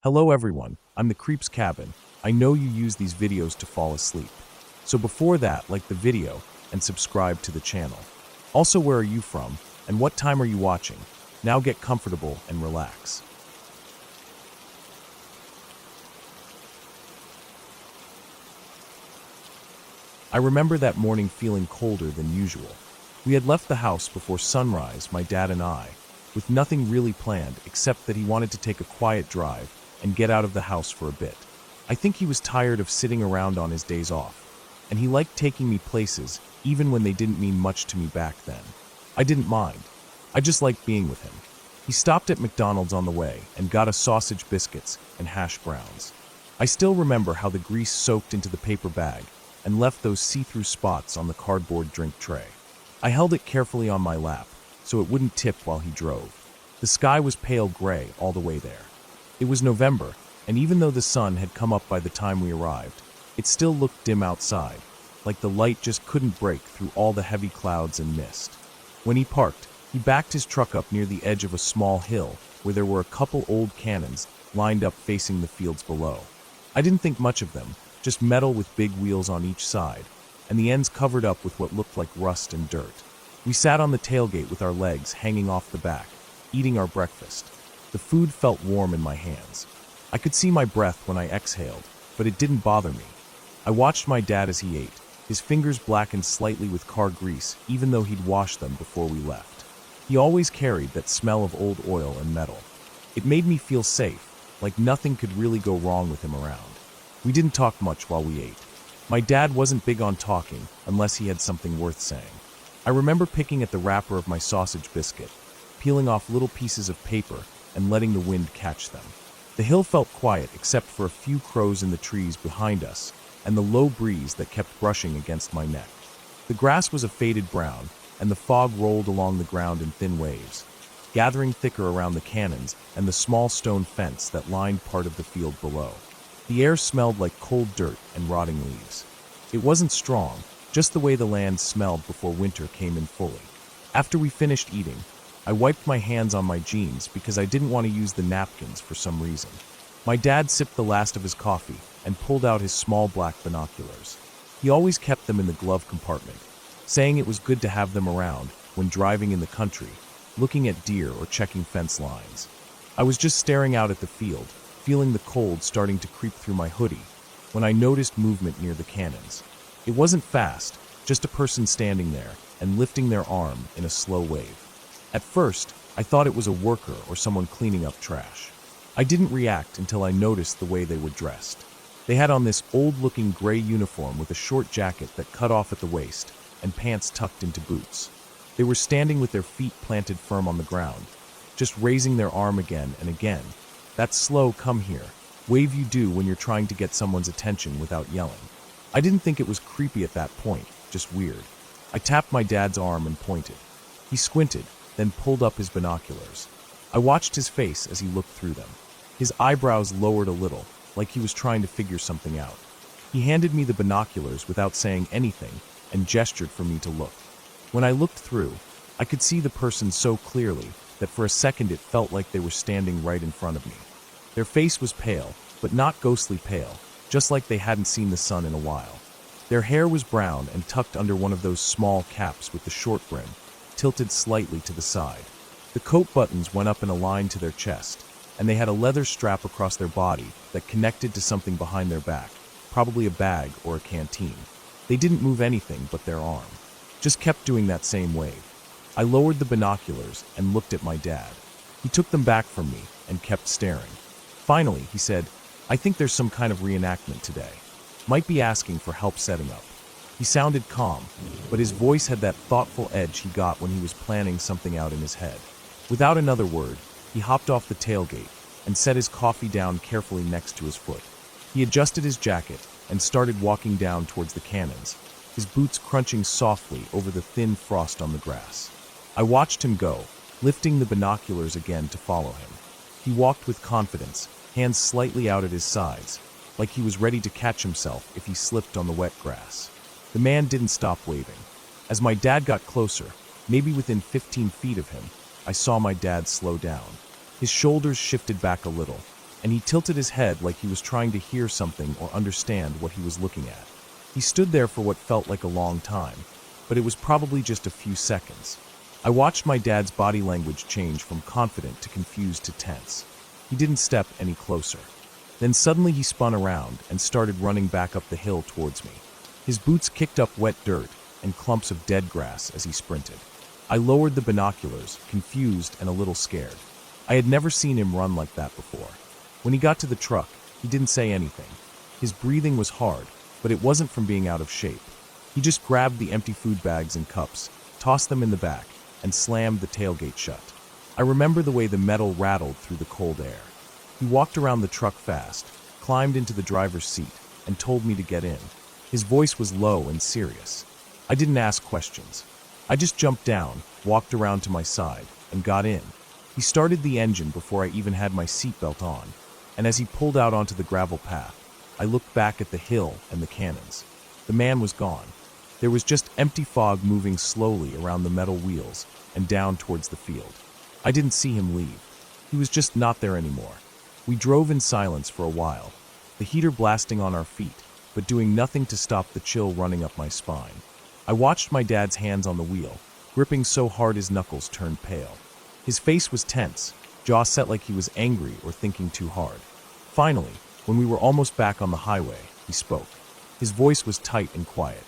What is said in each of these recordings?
Hello everyone, I'm the Creep's Cabin. I know you use these videos to fall asleep. So before that, like the video and subscribe to the channel. Also, where are you from and what time are you watching? Now get comfortable and relax. I remember that morning feeling colder than usual. We had left the house before sunrise, my dad and I, with nothing really planned except that he wanted to take a quiet drive and get out of the house for a bit. I think he was tired of sitting around on his days off, and he liked taking me places even when they didn't mean much to me back then. I didn't mind. I just liked being with him. He stopped at McDonald's on the way and got us sausage biscuits and hash browns. I still remember how the grease soaked into the paper bag and left those see-through spots on the cardboard drink tray. I held it carefully on my lap so it wouldn't tip while he drove. The sky was pale gray all the way there. It was November, and even though the sun had come up by the time we arrived, it still looked dim outside, like the light just couldn't break through all the heavy clouds and mist. When he parked, he backed his truck up near the edge of a small hill where there were a couple old cannons lined up facing the fields below. I didn't think much of them, just metal with big wheels on each side, and the ends covered up with what looked like rust and dirt. We sat on the tailgate with our legs hanging off the back, eating our breakfast. The food felt warm in my hands. I could see my breath when I exhaled, but it didn't bother me. I watched my dad as he ate, his fingers blackened slightly with car grease even though he'd washed them before we left. He always carried that smell of old oil and metal. It made me feel safe, like nothing could really go wrong with him around. We didn't talk much while we ate. My dad wasn't big on talking unless he had something worth saying. I remember picking at the wrapper of my sausage biscuit, peeling off little pieces of paper and letting the wind catch them. The hill felt quiet except for a few crows in the trees behind us and the low breeze that kept brushing against my neck. The grass was a faded brown, and the fog rolled along the ground in thin waves, gathering thicker around the cannons and the small stone fence that lined part of the field below. The air smelled like cold dirt and rotting leaves. It wasn't strong, just the way the land smelled before winter came in fully. After we finished eating, I wiped my hands on my jeans because I didn't want to use the napkins for some reason. My dad sipped the last of his coffee and pulled out his small black binoculars. He always kept them in the glove compartment, saying it was good to have them around when driving in the country, looking at deer or checking fence lines. I was just staring out at the field, feeling the cold starting to creep through my hoodie, when I noticed movement near the cannons. It wasn't fast, just a person standing there and lifting their arm in a slow wave. At first, I thought it was a worker or someone cleaning up trash. I didn't react until I noticed the way they were dressed. They had on this old-looking gray uniform with a short jacket that cut off at the waist and pants tucked into boots. They were standing with their feet planted firm on the ground, just raising their arm again and again. That slow "come here" wave you do when you're trying to get someone's attention without yelling. I didn't think it was creepy at that point, just weird. I tapped my dad's arm and pointed. He squinted, then pulled up his binoculars. I watched his face as he looked through them. His eyebrows lowered a little, like he was trying to figure something out. He handed me the binoculars without saying anything and gestured for me to look. When I looked through, I could see the person so clearly that for a second it felt like they were standing right in front of me. Their face was pale, but not ghostly pale, just like they hadn't seen the sun in a while. Their hair was brown and tucked under one of those small caps with the short brim, tilted slightly to the side. The coat buttons went up in a line to their chest, and they had a leather strap across their body that connected to something behind their back, probably a bag or a canteen. They didn't move anything but their arm, just kept doing that same wave. I lowered the binoculars and looked at my dad. He took them back from me and kept staring. Finally, he said, "I think there's some kind of reenactment today. Might be asking for help setting up." He sounded calm, but his voice had that thoughtful edge he got when he was planning something out in his head. Without another word, he hopped off the tailgate and set his coffee down carefully next to his foot. He adjusted his jacket and started walking down towards the cannons, his boots crunching softly over the thin frost on the grass. I watched him go, lifting the binoculars again to follow him. He walked with confidence, hands slightly out at his sides, like he was ready to catch himself if he slipped on the wet grass. The man didn't stop waving. As my dad got closer, maybe within 15 feet of him, I saw my dad slow down. His shoulders shifted back a little, and he tilted his head like he was trying to hear something or understand what he was looking at. He stood there for what felt like a long time, but it was probably just a few seconds. I watched my dad's body language change from confident to confused to tense. He didn't step any closer. Then suddenly he spun around and started running back up the hill towards me. His boots kicked up wet dirt and clumps of dead grass as he sprinted. I lowered the binoculars, confused and a little scared. I had never seen him run like that before. When he got to the truck, he didn't say anything. His breathing was hard, but it wasn't from being out of shape. He just grabbed the empty food bags and cups, tossed them in the back, and slammed the tailgate shut. I remember the way the metal rattled through the cold air. He walked around the truck fast, climbed into the driver's seat, and told me to get in. His voice was low and serious. I didn't ask questions. I just jumped down, walked around to my side, and got in. He started the engine before I even had my seatbelt on, and as he pulled out onto the gravel path, I looked back at the hill and the cannons. The man was gone. There was just empty fog moving slowly around the metal wheels and down towards the field. I didn't see him leave. He was just not there anymore. We drove in silence for a while, the heater blasting on our feet, but doing nothing to stop the chill running up my spine. I watched my dad's hands on the wheel, gripping so hard his knuckles turned pale. His face was tense, jaw set like he was angry or thinking too hard. Finally, when we were almost back on the highway, he spoke. His voice was tight and quiet.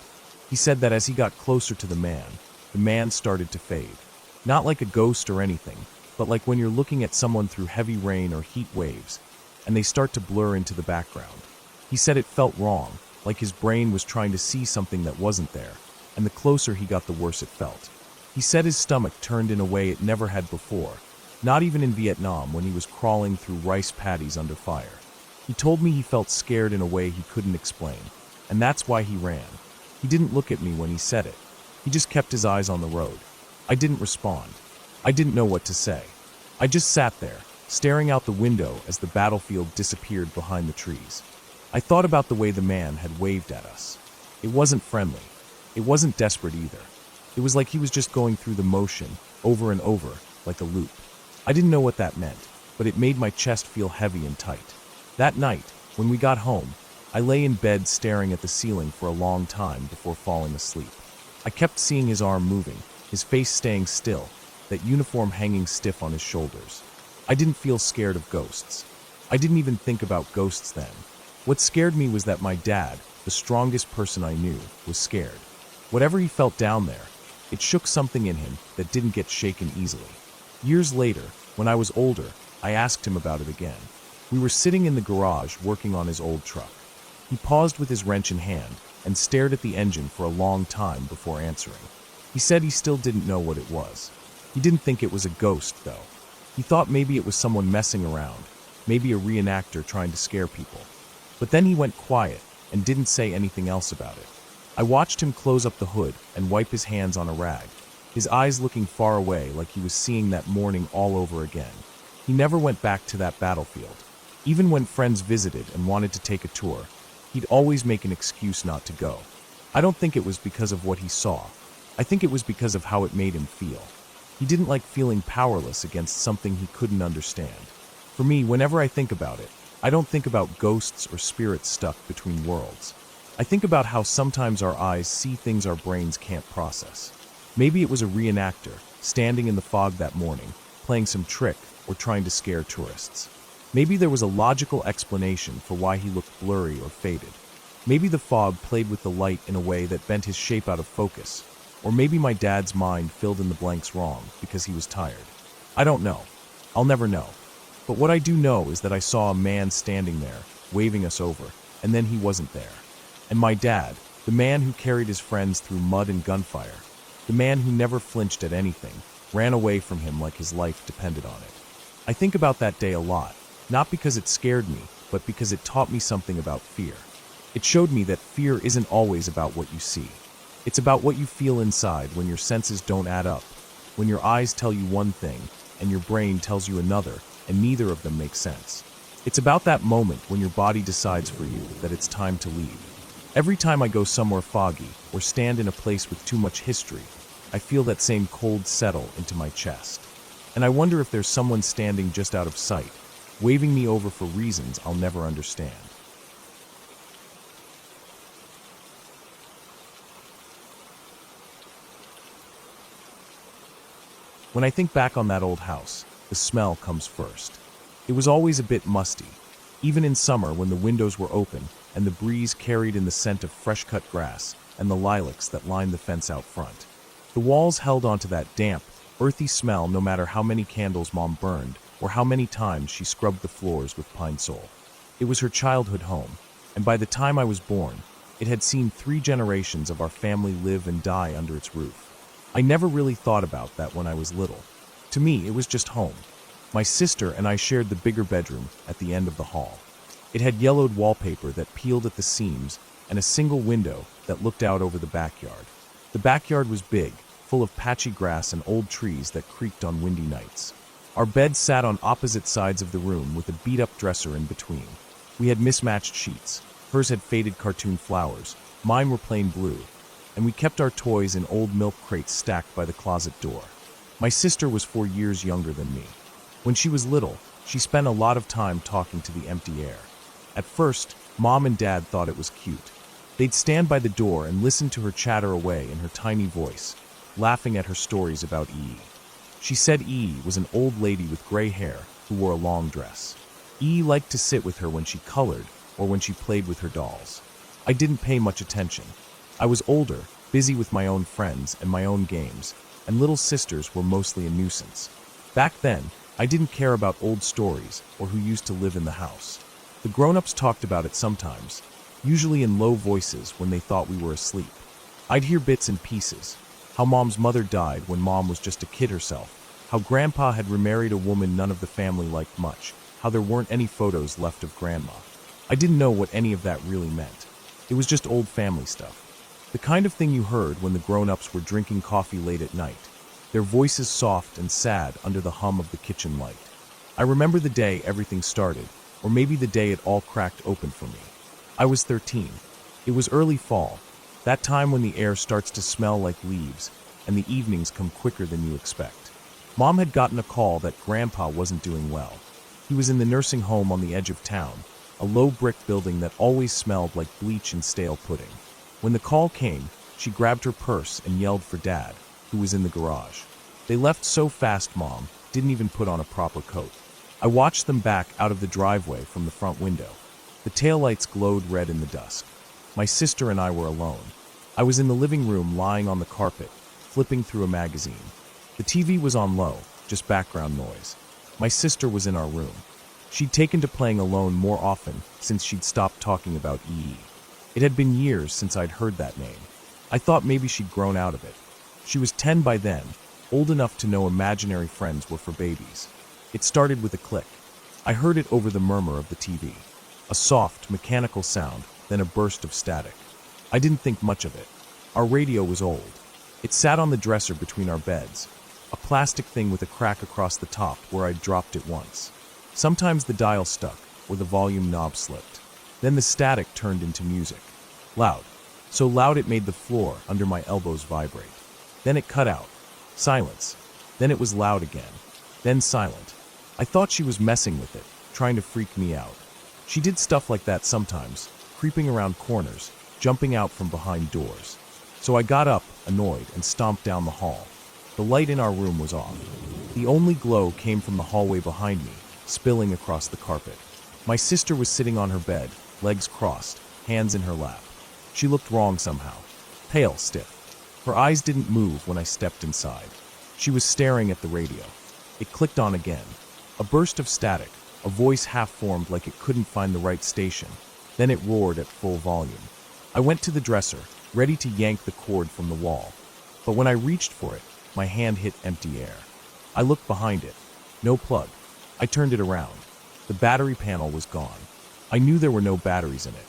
He said that as he got closer to the man started to fade. Not like a ghost or anything, but like when you're looking at someone through heavy rain or heat waves, and they start to blur into the background. He said it felt wrong, like his brain was trying to see something that wasn't there, and the closer he got the worse it felt. He said his stomach turned in a way it never had before, not even in Vietnam when he was crawling through rice paddies under fire. He told me he felt scared in a way he couldn't explain, and that's why he ran. He didn't look at me when he said it. He just kept his eyes on the road. I didn't respond. I didn't know what to say. I just sat there, staring out the window as the battlefield disappeared behind the trees. I thought about the way the man had waved at us. It wasn't friendly. It wasn't desperate either. It was like he was just going through the motion, over and over, like a loop. I didn't know what that meant, but it made my chest feel heavy and tight. That night, when we got home, I lay in bed staring at the ceiling for a long time before falling asleep. I kept seeing his arm moving, his face staying still, that uniform hanging stiff on his shoulders. I didn't feel scared of ghosts. I didn't even think about ghosts then. What scared me was that my dad, the strongest person I knew, was scared. Whatever he felt down there, it shook something in him that didn't get shaken easily. Years later, when I was older, I asked him about it again. We were sitting in the garage working on his old truck. He paused with his wrench in hand and stared at the engine for a long time before answering. He said he still didn't know what it was. He didn't think it was a ghost, though. He thought maybe it was someone messing around, maybe a reenactor trying to scare people. But then he went quiet and didn't say anything else about it. I watched him close up the hood and wipe his hands on a rag, his eyes looking far away like he was seeing that morning all over again. He never went back to that battlefield. Even when friends visited and wanted to take a tour, he'd always make an excuse not to go. I don't think it was because of what he saw. I think it was because of how it made him feel. He didn't like feeling powerless against something he couldn't understand. For me, whenever I think about it, I don't think about ghosts or spirits stuck between worlds. I think about how sometimes our eyes see things our brains can't process. Maybe it was a reenactor, standing in the fog that morning, playing some trick or trying to scare tourists. Maybe there was a logical explanation for why he looked blurry or faded. Maybe the fog played with the light in a way that bent his shape out of focus. Or maybe my dad's mind filled in the blanks wrong because he was tired. I don't know. I'll never know. But what I do know is that I saw a man standing there, waving us over, and then he wasn't there. And my dad, the man who carried his friends through mud and gunfire, the man who never flinched at anything, ran away from him like his life depended on it. I think about that day a lot, not because it scared me, but because it taught me something about fear. It showed me that fear isn't always about what you see. It's about what you feel inside when your senses don't add up, when your eyes tell you one thing and your brain tells you another, and neither of them make sense. It's about that moment when your body decides for you that it's time to leave. Every time I go somewhere foggy or stand in a place with too much history, I feel that same cold settle into my chest. And I wonder if there's someone standing just out of sight, waving me over for reasons I'll never understand. When I think back on that old house, the smell comes first. It was always a bit musty, even in summer when the windows were open and the breeze carried in the scent of fresh-cut grass and the lilacs that lined the fence out front. The walls held onto that damp, earthy smell no matter how many candles Mom burned or how many times she scrubbed the floors with pine sol. It was her childhood home, and by the time I was born, it had seen 3 generations of our family live and die under its roof. I never really thought about that when I was little. To me, it was just home. My sister and I shared the bigger bedroom at the end of the hall. It had yellowed wallpaper that peeled at the seams and a single window that looked out over the backyard. The backyard was big, full of patchy grass and old trees that creaked on windy nights. Our bed sat on opposite sides of the room with a beat-up dresser in between. We had mismatched sheets. Hers had faded cartoon flowers, mine were plain blue, and we kept our toys in old milk crates stacked by the closet door. My sister was 4 years younger than me. When she was little, she spent a lot of time talking to the empty air. At first, Mom and Dad thought it was cute. They'd stand by the door and listen to her chatter away in her tiny voice, laughing at her stories about E. She said E was an old lady with gray hair who wore a long dress. E liked to sit with her when she colored or when she played with her dolls. I didn't pay much attention. I was older, busy with my own friends and my own games, and little sisters were mostly a nuisance. Back then, I didn't care about old stories or who used to live in the house. The grown-ups talked about it sometimes, usually in low voices when they thought we were asleep. I'd hear bits and pieces. How Mom's mother died when Mom was just a kid herself. How Grandpa had remarried a woman none of the family liked much. How there weren't any photos left of Grandma. I didn't know what any of that really meant. It was just old family stuff. The kind of thing you heard when the grown-ups were drinking coffee late at night, their voices soft and sad under the hum of the kitchen light. I remember the day everything started, or maybe the day it all cracked open for me. I was 13. It was early fall, that time when the air starts to smell like leaves, and the evenings come quicker than you expect. Mom had gotten a call that Grandpa wasn't doing well. He was in the nursing home on the edge of town, a low brick building that always smelled like bleach and stale pudding. When the call came, she grabbed her purse and yelled for Dad, who was in the garage. They left so fast Mom didn't even put on a proper coat. I watched them back out of the driveway from the front window. The taillights glowed red in the dusk. My sister and I were alone. I was in the living room lying on the carpet, flipping through a magazine. The TV was on low, just background noise. My sister was in our room. She'd taken to playing alone more often since she'd stopped talking about EE. It had been years since I'd heard that name. I thought maybe she'd grown out of it. She was 10 by then, old enough to know imaginary friends were for babies. It started with a click. I heard it over the murmur of the TV. A soft, mechanical sound, then a burst of static. I didn't think much of it. Our radio was old. It sat on the dresser between our beds, a plastic thing with a crack across the top where I'd dropped it once. Sometimes the dial stuck, or the volume knob slipped. Then the static turned into music. Loud. So loud it made the floor under my elbows vibrate. Then it cut out. Silence. Then it was loud again. Then silent. I thought she was messing with it, trying to freak me out. She did stuff like that sometimes, creeping around corners, jumping out from behind doors. So I got up, annoyed, and stomped down the hall. The light in our room was off. The only glow came from the hallway behind me, spilling across the carpet. My sister was sitting on her bed, legs crossed, hands in her lap. She looked wrong somehow, pale, stiff. Her eyes didn't move when I stepped inside. She was staring at the radio. It clicked on again. A burst of static, a voice half-formed like it couldn't find the right station. Then it roared at full volume. I went to the dresser, ready to yank the cord from the wall. But when I reached for it, my hand hit empty air. I looked behind it. No plug. I turned it around. The battery panel was gone. I knew there were no batteries in it.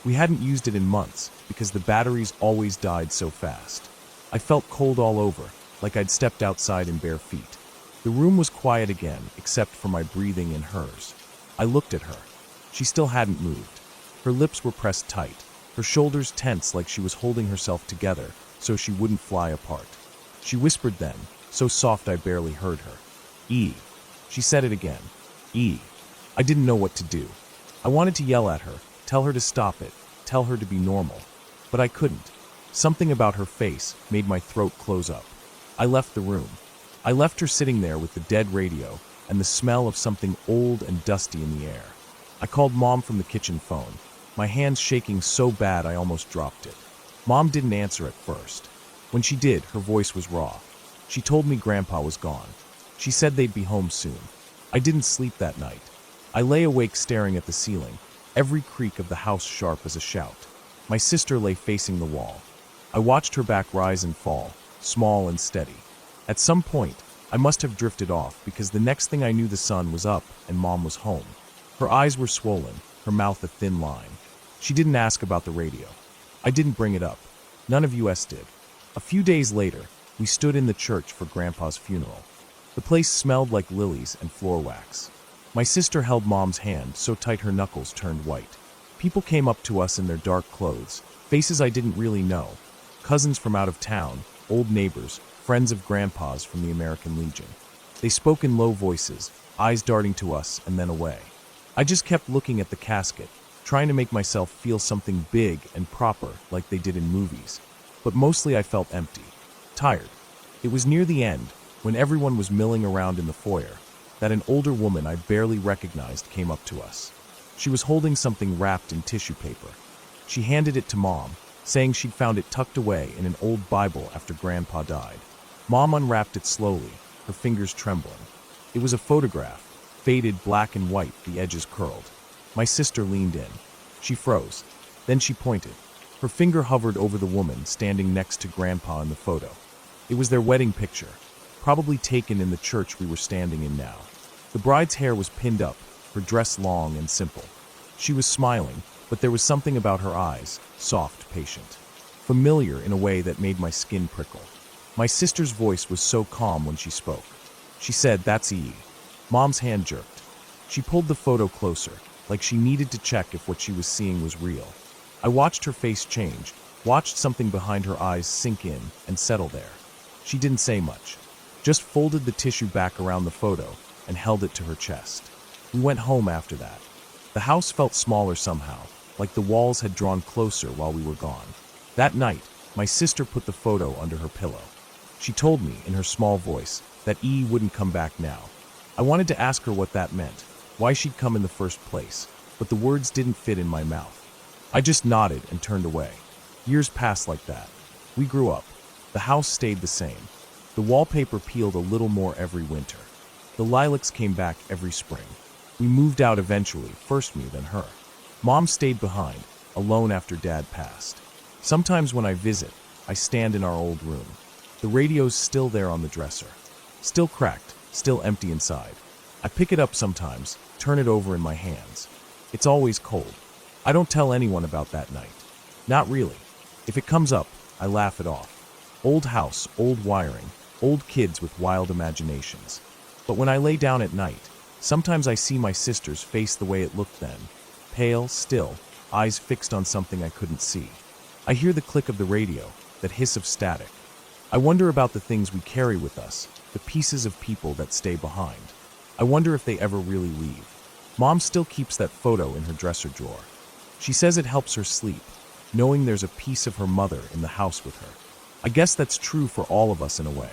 We hadn't used it in months because the batteries always died so fast. I felt cold all over, like I'd stepped outside in bare feet. The room was quiet again, except for my breathing and hers. I looked at her. She still hadn't moved. Her lips were pressed tight, her shoulders tense like she was holding herself together so she wouldn't fly apart. She whispered then, so soft I barely heard her. E. She said it again. E. I didn't know what to do. I wanted to yell at her, tell her to stop it, tell her to be normal. But I couldn't. Something about her face made my throat close up. I left the room. I left her sitting there with the dead radio and the smell of something old and dusty in the air. I called Mom from the kitchen phone, my hands shaking so bad I almost dropped it. Mom didn't answer at first. When she did, her voice was raw. She told me Grandpa was gone. She said they'd be home soon. I didn't sleep that night. I lay awake staring at the ceiling, every creak of the house sharp as a shout. My sister lay facing the wall. I watched her back rise and fall, small and steady. At some point, I must have drifted off because the next thing I knew the sun was up and Mom was home. Her eyes were swollen, her mouth a thin line. She didn't ask about the radio. I didn't bring it up. None of us did. A few days later, we stood in the church for Grandpa's funeral. The place smelled like lilies and floor wax. My sister held Mom's hand so tight her knuckles turned white. People came up to us in their dark clothes, faces I didn't really know, cousins from out of town, old neighbors, friends of Grandpa's from the American Legion. They spoke in low voices, eyes darting to us and then away. I just kept looking at the casket, trying to make myself feel something big and proper like they did in movies. But mostly I felt empty, tired. It was near the end, when everyone was milling around in the foyer, that an older woman I barely recognized came up to us. She was holding something wrapped in tissue paper. She handed it to Mom, saying she'd found it tucked away in an old Bible after Grandpa died. Mom unwrapped it slowly, her fingers trembling. It was a photograph, faded black and white, the edges curled. My sister leaned in. She froze. Then she pointed. Her finger hovered over the woman standing next to Grandpa in the photo. It was their wedding picture, probably taken in the church we were standing in now. The bride's hair was pinned up, her dress long and simple. She was smiling, but there was something about her eyes, soft, patient, familiar in a way that made my skin prickle. My sister's voice was so calm when she spoke. She said, "That's E." Mom's hand jerked. She pulled the photo closer, like she needed to check if what she was seeing was real. I watched her face change, watched something behind her eyes sink in and settle there. She didn't say much, just folded the tissue back around the photo and held it to her chest. We went home after that. The house felt smaller somehow, like the walls had drawn closer while we were gone. That night, my sister put the photo under her pillow. She told me, in her small voice, that E wouldn't come back now. I wanted to ask her what that meant, why she'd come in the first place, but the words didn't fit in my mouth. I just nodded and turned away. Years passed like that. We grew up. The house stayed the same. The wallpaper peeled a little more every winter. The lilacs came back every spring. We moved out eventually, first me, then her. Mom stayed behind, alone after Dad passed. Sometimes when I visit, I stand in our old room. The radio's still there on the dresser. Still cracked, still empty inside. I pick it up sometimes, turn it over in my hands. It's always cold. I don't tell anyone about that night. Not really. If it comes up, I laugh it off. Old house, old wiring, old kids with wild imaginations. But when I lay down at night, sometimes I see my sister's face the way it looked then. Pale, still, eyes fixed on something I couldn't see. I hear the click of the radio, that hiss of static. I wonder about the things we carry with us, the pieces of people that stay behind. I wonder if they ever really leave. Mom still keeps that photo in her dresser drawer. She says it helps her sleep, knowing there's a piece of her mother in the house with her. I guess that's true for all of us in a way.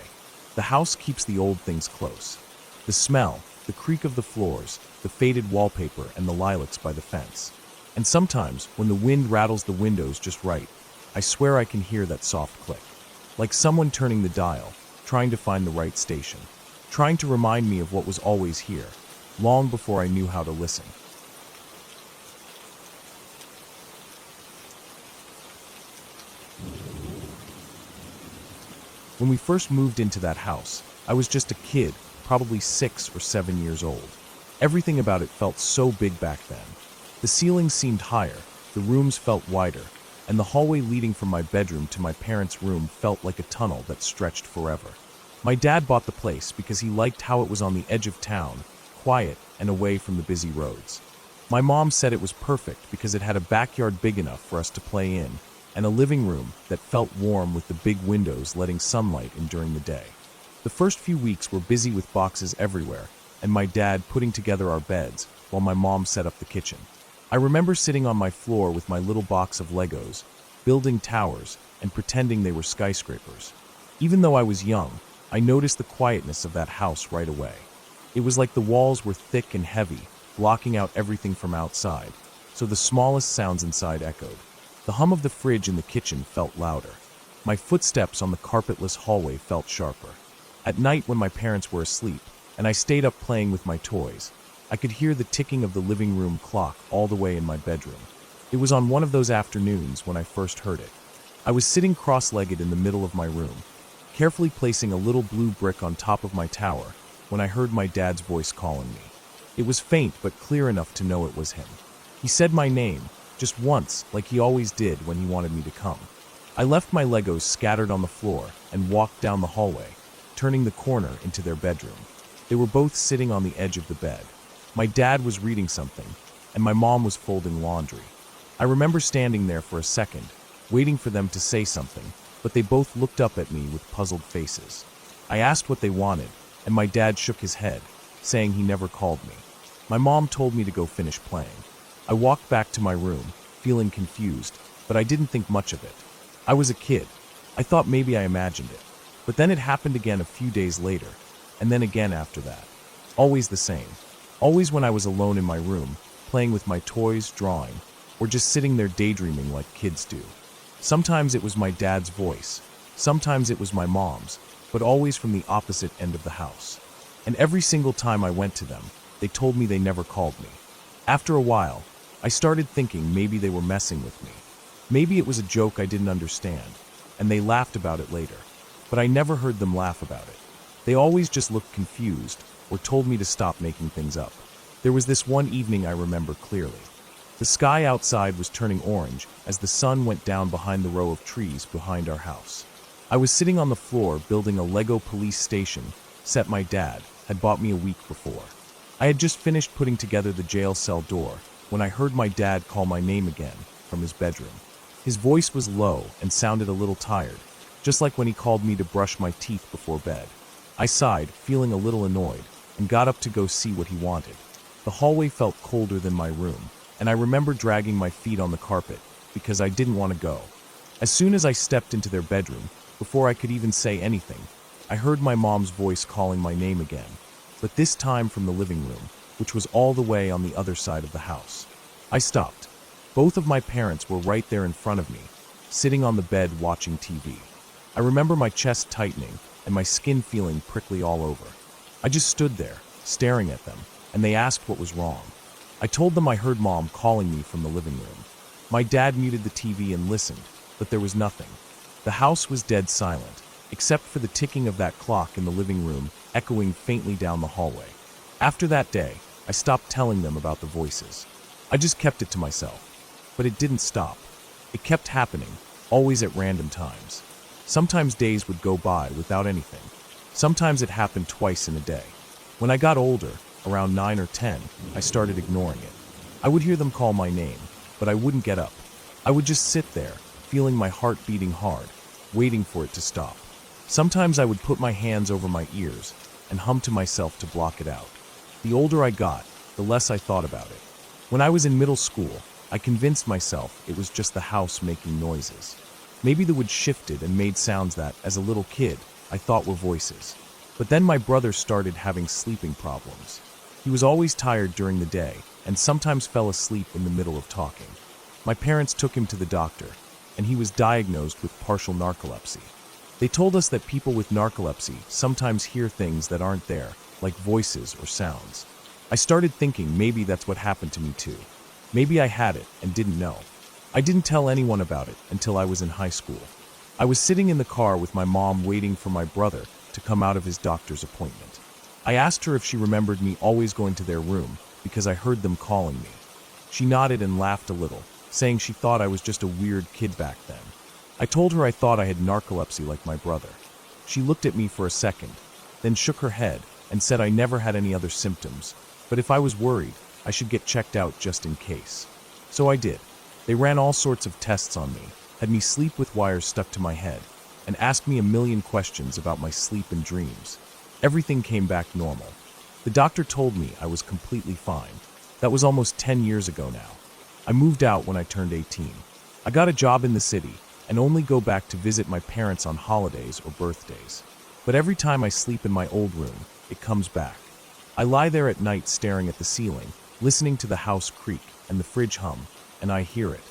The house keeps the old things close. The smell, the creak of the floors, the faded wallpaper, and the lilacs by the fence. And sometimes, when the wind rattles the windows just right, I swear I can hear that soft click. Like someone turning the dial, trying to find the right station. Trying to remind me of what was always here, long before I knew how to listen. When we first moved into that house, I was just a kid, probably 6 or 7 years old. Everything about it felt so big back then. The ceilings seemed higher, the rooms felt wider, and the hallway leading from my bedroom to my parents' room felt like a tunnel that stretched forever. My dad bought the place because he liked how it was on the edge of town, quiet and away from the busy roads. My mom said it was perfect because it had a backyard big enough for us to play in, and a living room that felt warm with the big windows letting sunlight in during the day. The first few weeks were busy with boxes everywhere, and my dad putting together our beds, while my mom set up the kitchen. I remember sitting on my floor with my little box of Legos, building towers, and pretending they were skyscrapers. Even though I was young, I noticed the quietness of that house right away. It was like the walls were thick and heavy, blocking out everything from outside, so the smallest sounds inside echoed. The hum of the fridge in the kitchen felt louder. My footsteps on the carpetless hallway felt sharper. At night when my parents were asleep, and I stayed up playing with my toys, I could hear the ticking of the living room clock all the way in my bedroom. It was on one of those afternoons when I first heard it. I was sitting cross-legged in the middle of my room, carefully placing a little blue brick on top of my tower, when I heard my dad's voice calling me. It was faint but clear enough to know it was him. He said my name, just once, like he always did when he wanted me to come. I left my Legos scattered on the floor and walked down the hallway, turning the corner into their bedroom. They were both sitting on the edge of the bed. My dad was reading something, and my mom was folding laundry. I remember standing there for a second, waiting for them to say something, but they both looked up at me with puzzled faces. I asked what they wanted, and my dad shook his head, saying he never called me. My mom told me to go finish playing. I walked back to my room, feeling confused, but I didn't think much of it. I was a kid. I thought maybe I imagined it. But then it happened again a few days later, and then again after that. Always the same. Always when I was alone in my room, playing with my toys, drawing, or just sitting there daydreaming like kids do. Sometimes it was my dad's voice, sometimes it was my mom's, but always from the opposite end of the house. And every single time I went to them, they told me they never called me. After a while, I started thinking maybe they were messing with me. Maybe it was a joke I didn't understand, and they laughed about it later. But I never heard them laugh about it. They always just looked confused, or told me to stop making things up. There was this one evening I remember clearly. The sky outside was turning orange as the sun went down behind the row of trees behind our house. I was sitting on the floor building a Lego police station set my dad had bought me a week before. I had just finished putting together the jail cell door when I heard my dad call my name again from his bedroom. His voice was low and sounded a little tired, just like when he called me to brush my teeth before bed. I sighed, feeling a little annoyed, and got up to go see what he wanted. The hallway felt colder than my room, and I remember dragging my feet on the carpet because I didn't want to go. As soon as I stepped into their bedroom, before I could even say anything, I heard my mom's voice calling my name again, but this time from the living room, which was all the way on the other side of the house. I stopped. Both of my parents were right there in front of me, sitting on the bed watching TV. I remember my chest tightening and my skin feeling prickly all over. I just stood there, staring at them, and they asked what was wrong. I told them I heard Mom calling me from the living room. My dad muted the TV and listened, but there was nothing. The house was dead silent, except for the ticking of that clock in the living room echoing faintly down the hallway. After that day, I stopped telling them about the voices. I just kept it to myself. But it didn't stop. It kept happening, always at random times. Sometimes days would go by without anything. Sometimes it happened twice in a day. When I got older, around 9 or 10, I started ignoring it. I would hear them call my name, but I wouldn't get up. I would just sit there, feeling my heart beating hard, waiting for it to stop. Sometimes I would put my hands over my ears and hum to myself to block it out. The older I got, the less I thought about it. When I was in middle school, I convinced myself it was just the house making noises. Maybe the wood shifted and made sounds that, as a little kid, I thought were voices. But then my brother started having sleeping problems. He was always tired during the day and sometimes fell asleep in the middle of talking. My parents took him to the doctor, and he was diagnosed with partial narcolepsy. They told us that people with narcolepsy sometimes hear things that aren't there, like voices or sounds. I started thinking maybe that's what happened to me too. Maybe I had it and didn't know. I didn't tell anyone about it until I was in high school. I was sitting in the car with my mom waiting for my brother to come out of his doctor's appointment. I asked her if she remembered me always going to their room because I heard them calling me. She nodded and laughed a little, saying she thought I was just a weird kid back then. I told her I thought I had narcolepsy like my brother. She looked at me for a second, then shook her head and said I never had any other symptoms, but if I was worried, I should get checked out just in case. So I did. They ran all sorts of tests on me, had me sleep with wires stuck to my head, and asked me a million questions about my sleep and dreams. Everything came back normal. The doctor told me I was completely fine. That was almost 10 years ago now. I moved out when I turned 18. I got a job in the city and only go back to visit my parents on holidays or birthdays. But every time I sleep in my old room, it comes back. I lie there at night staring at the ceiling, listening to the house creak and the fridge hum, and I hear it.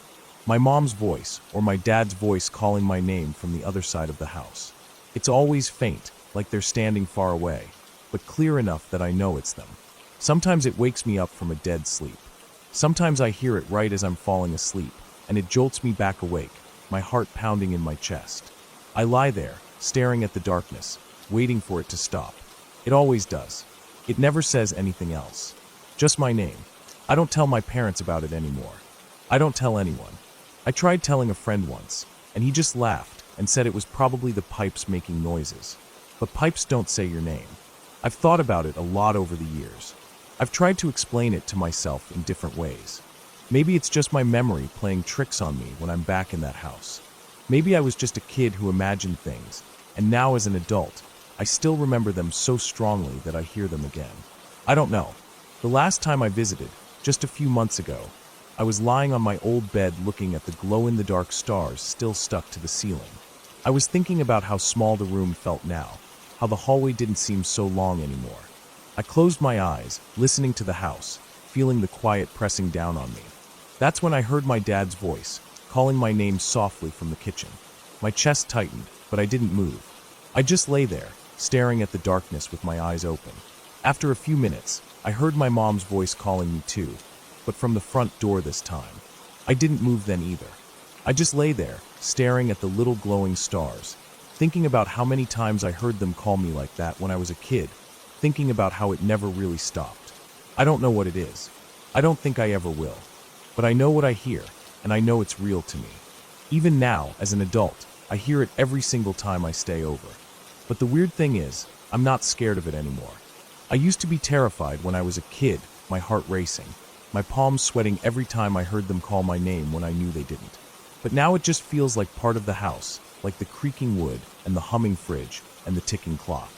My mom's voice or my dad's voice calling my name from the other side of the house. It's always faint, like they're standing far away, but clear enough that I know it's them. Sometimes it wakes me up from a dead sleep. Sometimes I hear it right as I'm falling asleep, and it jolts me back awake, my heart pounding in my chest. I lie there, staring at the darkness, waiting for it to stop. It always does. It never says anything else. Just my name. I don't tell my parents about it anymore. I don't tell anyone. I tried telling a friend once, and he just laughed and said it was probably the pipes making noises. But pipes don't say your name. I've thought about it a lot over the years. I've tried to explain it to myself in different ways. Maybe it's just my memory playing tricks on me when I'm back in that house. Maybe I was just a kid who imagined things, and now as an adult, I still remember them so strongly that I hear them again. I don't know. The last time I visited, just a few months ago, I was lying on my old bed looking at the glow-in-the-dark stars still stuck to the ceiling. I was thinking about how small the room felt now, how the hallway didn't seem so long anymore. I closed my eyes, listening to the house, feeling the quiet pressing down on me. That's when I heard my dad's voice, calling my name softly from the kitchen. My chest tightened, but I didn't move. I just lay there, staring at the darkness with my eyes open. After a few minutes, I heard my mom's voice calling me too, but from the front door this time. I didn't move then either. I just lay there, staring at the little glowing stars, thinking about how many times I heard them call me like that when I was a kid, thinking about how it never really stopped. I don't know what it is. I don't think I ever will. But I know what I hear, and I know it's real to me. Even now, as an adult, I hear it every single time I stay over. But the weird thing is, I'm not scared of it anymore. I used to be terrified when I was a kid, my heart racing, my palms sweating every time I heard them call my name when I knew they didn't. But now it just feels like part of the house, like the creaking wood and the humming fridge and the ticking clock.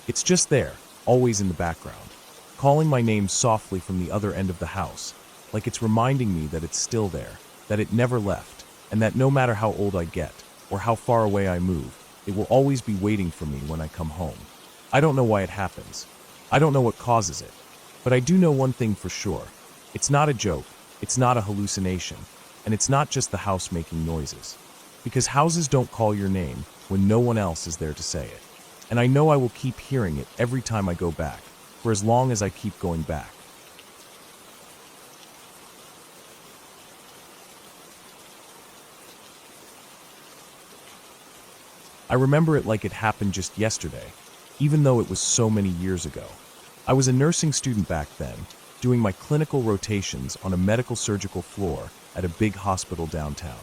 It's just there, always in the background, calling my name softly from the other end of the house, like it's reminding me that it's still there, that it never left, and that no matter how old I get, or how far away I move, it will always be waiting for me when I come home. I don't know why it happens. I don't know what causes it. But I do know one thing for sure. It's not a joke, it's not a hallucination, and it's not just the house making noises. Because houses don't call your name when no one else is there to say it. And I know I will keep hearing it every time I go back, for as long as I keep going back. I remember it like it happened just yesterday, even though it was so many years ago. I was a nursing student back then, doing my clinical rotations on a medical surgical floor at a big hospital downtown.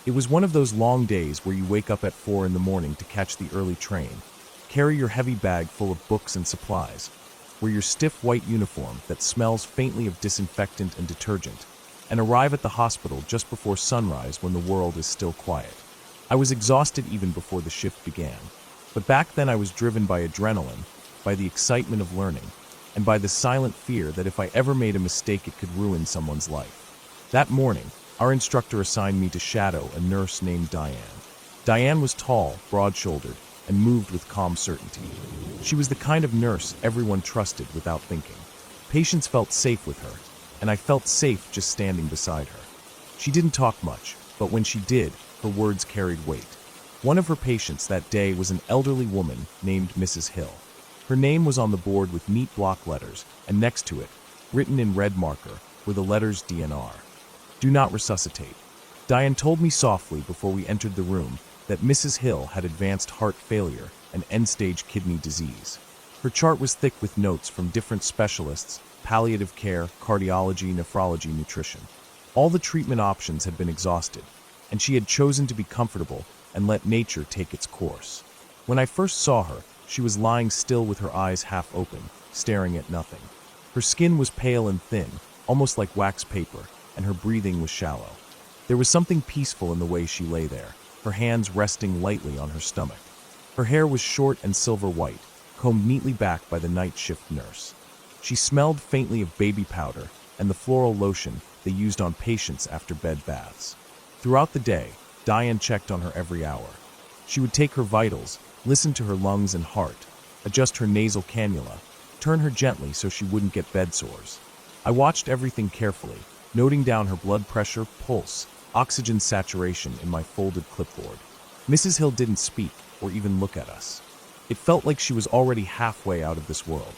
It was one of those long days where you wake up at 4 in the morning to catch the early train, carry your heavy bag full of books and supplies, wear your stiff white uniform that smells faintly of disinfectant and detergent, and arrive at the hospital just before sunrise when the world is still quiet. I was exhausted even before the shift began, but back then I was driven by adrenaline, by the excitement of learning, and by the silent fear that if I ever made a mistake it could ruin someone's life. That morning, our instructor assigned me to shadow a nurse named Diane. Diane was tall, broad-shouldered, and moved with calm certainty. She was the kind of nurse everyone trusted without thinking. Patients felt safe with her, and I felt safe just standing beside her. She didn't talk much, but when she did, her words carried weight. One of her patients that day was an elderly woman named Mrs. Hill. Her name was on the board with neat block letters, and next to it, written in red marker, were the letters DNR. Do not resuscitate. Diane told me softly before we entered the room that Mrs. Hill had advanced heart failure and end-stage kidney disease. Her chart was thick with notes from different specialists: palliative care, cardiology, nephrology, nutrition. All the treatment options had been exhausted, and she had chosen to be comfortable and let nature take its course. When I first saw her, she was lying still with her eyes half open, staring at nothing. Her skin was pale and thin, almost like wax paper, and her breathing was shallow. There was something peaceful in the way she lay there, her hands resting lightly on her stomach. Her hair was short and silver white, combed neatly back by the night shift nurse. She smelled faintly of baby powder, and the floral lotion they used on patients after bed baths. Throughout the day, Diane checked on her every hour. She would take her vitals, listen to her lungs and heart, adjust her nasal cannula, turn her gently so she wouldn't get bed sores. I watched everything carefully, noting down her blood pressure, pulse, oxygen saturation in my folded clipboard. Mrs. Hill didn't speak or even look at us. It felt like she was already halfway out of this world.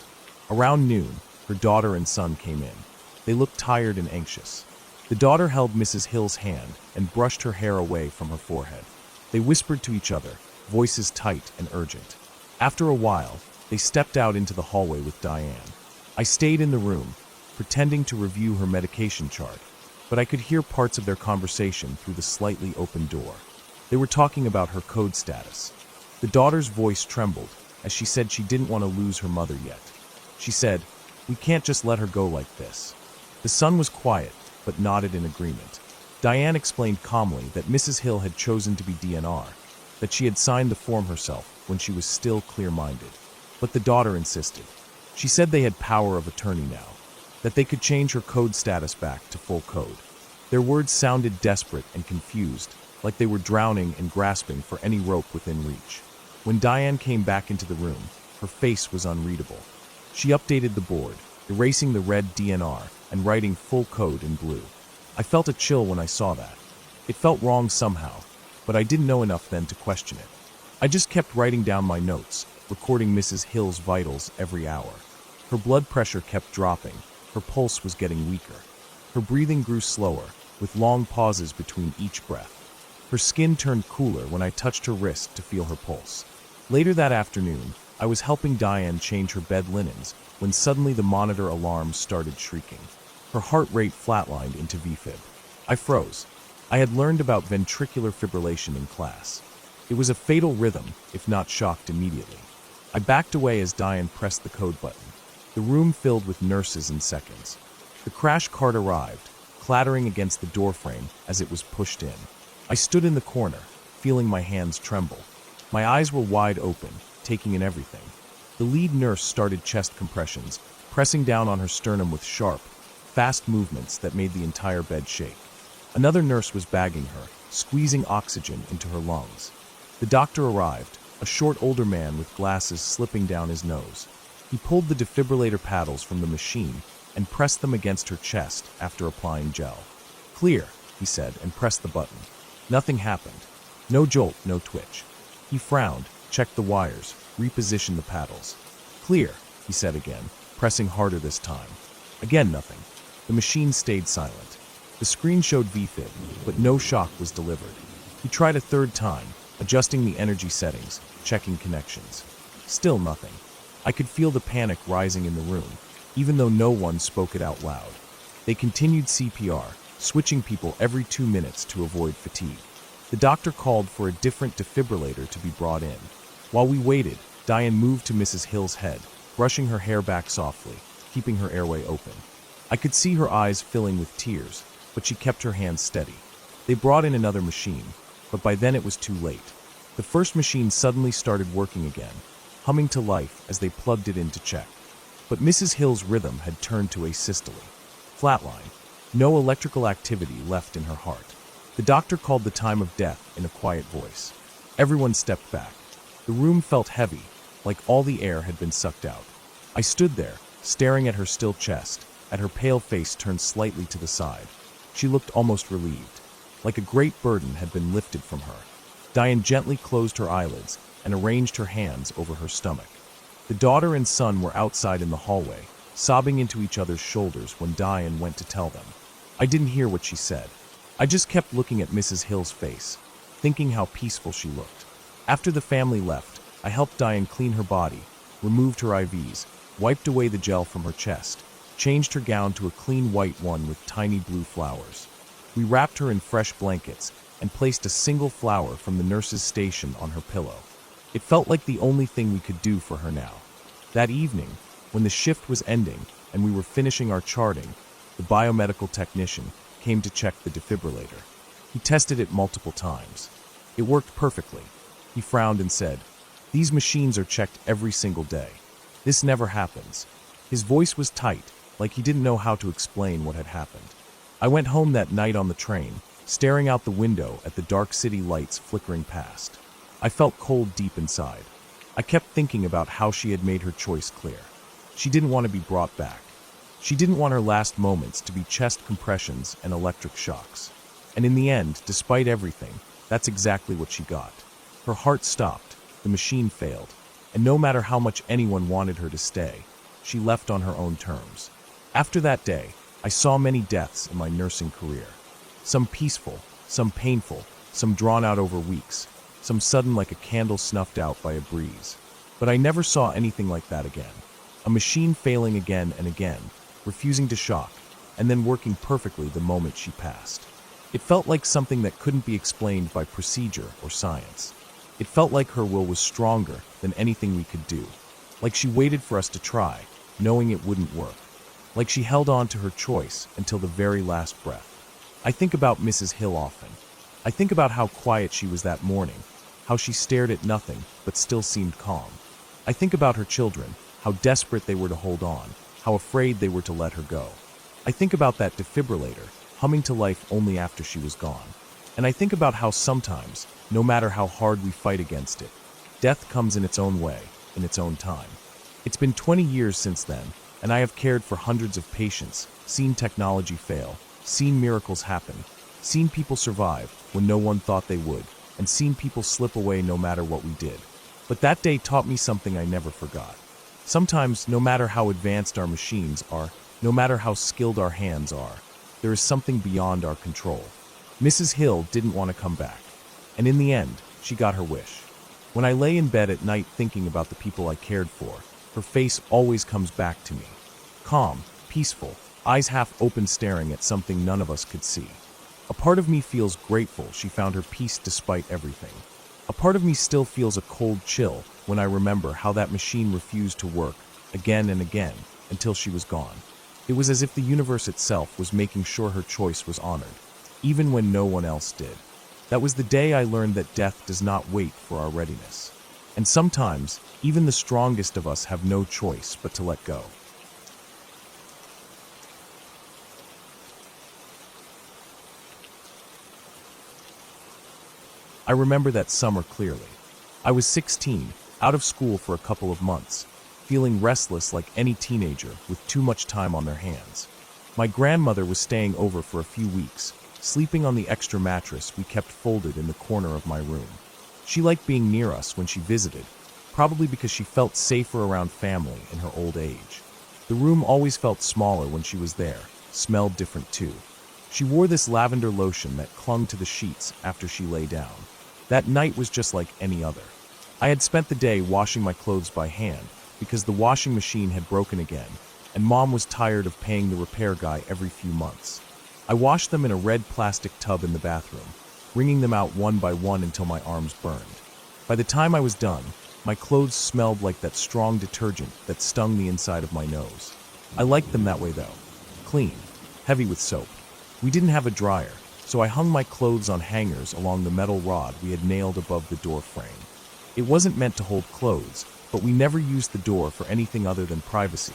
Around noon, her daughter and son came in. They looked tired and anxious. The daughter held Mrs. Hill's hand and brushed her hair away from her forehead. They whispered to each other, voices tight and urgent. After a while, they stepped out into the hallway with Diane. I stayed in the room, pretending to review her medication chart, but I could hear parts of their conversation through the slightly open door. They were talking about her code status. The daughter's voice trembled as she said she didn't want to lose her mother yet. She said, "We can't just let her go like this." The son was quiet, but nodded in agreement. Diane explained calmly that Mrs. Hill had chosen to be DNR, that she had signed the form herself when she was still clear-minded. But the daughter insisted. She said they had power of attorney now, that they could change her code status back to full code. Their words sounded desperate and confused, like they were drowning and grasping for any rope within reach. When Diane came back into the room, her face was unreadable. She updated the board, erasing the red DNR and writing full code in blue. I felt a chill when I saw that. It felt wrong somehow, but I didn't know enough then to question it. I just kept writing down my notes, recording Mrs. Hill's vitals every hour. Her blood pressure kept dropping, her pulse was getting weaker. Her breathing grew slower, with long pauses between each breath. Her skin turned cooler when I touched her wrist to feel her pulse. Later that afternoon, I was helping Diane change her bed linens when suddenly the monitor alarm started shrieking. Her heart rate flatlined into VFib. I froze. I had learned about ventricular fibrillation in class. It was a fatal rhythm, if not shocked immediately. I backed away as Diane pressed the code button. The room filled with nurses in seconds. The crash cart arrived, clattering against the doorframe as it was pushed in. I stood in the corner, feeling my hands tremble. My eyes were wide open, taking in everything. The lead nurse started chest compressions, pressing down on her sternum with sharp, fast movements that made the entire bed shake. Another nurse was bagging her, squeezing oxygen into her lungs. The doctor arrived, a short older man with glasses slipping down his nose. He pulled the defibrillator paddles from the machine and pressed them against her chest after applying gel. "Clear," he said, and pressed the button. Nothing happened. No jolt, no twitch. He frowned, checked the wires, repositioned the paddles. "Clear," he said again, pressing harder this time. Again nothing. The machine stayed silent. The screen showed VFib, but no shock was delivered. He tried a third time, adjusting the energy settings, checking connections. Still nothing. I could feel the panic rising in the room, even though no one spoke it out loud. They continued CPR, switching people every 2 minutes to avoid fatigue. The doctor called for a different defibrillator to be brought in. While we waited, Diane moved to Mrs. Hill's head, brushing her hair back softly, keeping her airway open. I could see her eyes filling with tears, but she kept her hands steady. They brought in another machine, but by then it was too late. The first machine suddenly started working again, humming to life as they plugged it in to check. But Mrs. Hill's rhythm had turned to asystole. Flatline. No electrical activity left in her heart. The doctor called the time of death in a quiet voice. Everyone stepped back. The room felt heavy, like all the air had been sucked out. I stood there, staring at her still chest, at her pale face turned slightly to the side. She looked almost relieved, like a great burden had been lifted from her. Diane gently closed her eyelids and arranged her hands over her stomach. The daughter and son were outside in the hallway, sobbing into each other's shoulders when Diane went to tell them. I didn't hear what she said. I just kept looking at Mrs. Hill's face, thinking how peaceful she looked. After the family left, I helped Diane clean her body, removed her IVs, wiped away the gel from her chest, changed her gown to a clean white one with tiny blue flowers. We wrapped her in fresh blankets and placed a single flower from the nurse's station on her pillow. It felt like the only thing we could do for her now. That evening, when the shift was ending and we were finishing our charting, the biomedical technician came to check the defibrillator. He tested it multiple times. It worked perfectly. He frowned and said, "These machines are checked every single day. This never happens." His voice was tight, like he didn't know how to explain what had happened. I went home that night on the train, staring out the window at the dark city lights flickering past. I felt cold deep inside. I kept thinking about how she had made her choice clear. She didn't want to be brought back. She didn't want her last moments to be chest compressions and electric shocks. And in the end, despite everything, that's exactly what she got. Her heart stopped, the machine failed, and no matter how much anyone wanted her to stay, she left on her own terms. After that day, I saw many deaths in my nursing career. Some peaceful, some painful, some drawn out over weeks, some sudden like a candle snuffed out by a breeze. But I never saw anything like that again. A machine failing again and again, refusing to shock, and then working perfectly the moment she passed. It felt like something that couldn't be explained by procedure or science. It felt like her will was stronger than anything we could do. Like she waited for us to try, knowing it wouldn't work. Like she held on to her choice until the very last breath. I think about Mrs. Hill often. I think about how quiet she was that morning, how she stared at nothing but still seemed calm. I think about her children, how desperate they were to hold on, how afraid they were to let her go. I think about that defibrillator, humming to life only after she was gone. And I think about how sometimes, no matter how hard we fight against it, death comes in its own way, in its own time. It's been 20 years since then, and I have cared for hundreds of patients, seen technology fail, seen miracles happen, seen people survive when no one thought they would, and seen people slip away no matter what we did. But that day taught me something I never forgot. Sometimes, no matter how advanced our machines are, no matter how skilled our hands are, there is something beyond our control. Mrs. Hill didn't want to come back, and in the end, she got her wish. When I lay in bed at night thinking about the people I cared for, her face always comes back to me. Calm, peaceful, eyes half open staring at something none of us could see. A part of me feels grateful she found her peace despite everything. A part of me still feels a cold chill when I remember how that machine refused to work again and again until she was gone. It was as if the universe itself was making sure her choice was honored, even when no one else did. That was the day I learned that death does not wait for our readiness. And sometimes, even the strongest of us have no choice but to let go. I remember that summer clearly. I was 16, out of school for a couple of months, feeling restless like any teenager with too much time on their hands. My grandmother was staying over for a few weeks, sleeping on the extra mattress we kept folded in the corner of my room. She liked being near us when she visited, probably because she felt safer around family in her old age. The room always felt smaller when she was there, smelled different too. She wore this lavender lotion that clung to the sheets after she lay down. That night was just like any other. I had spent the day washing my clothes by hand because the washing machine had broken again, and Mom was tired of paying the repair guy every few months. I washed them in a red plastic tub in the bathroom, wringing them out one by one until my arms burned. By the time I was done, my clothes smelled like that strong detergent that stung the inside of my nose. I liked them that way though. Clean, heavy with soap. We didn't have a dryer, so I hung my clothes on hangers along the metal rod we had nailed above the door frame. It wasn't meant to hold clothes, but we never used the door for anything other than privacy,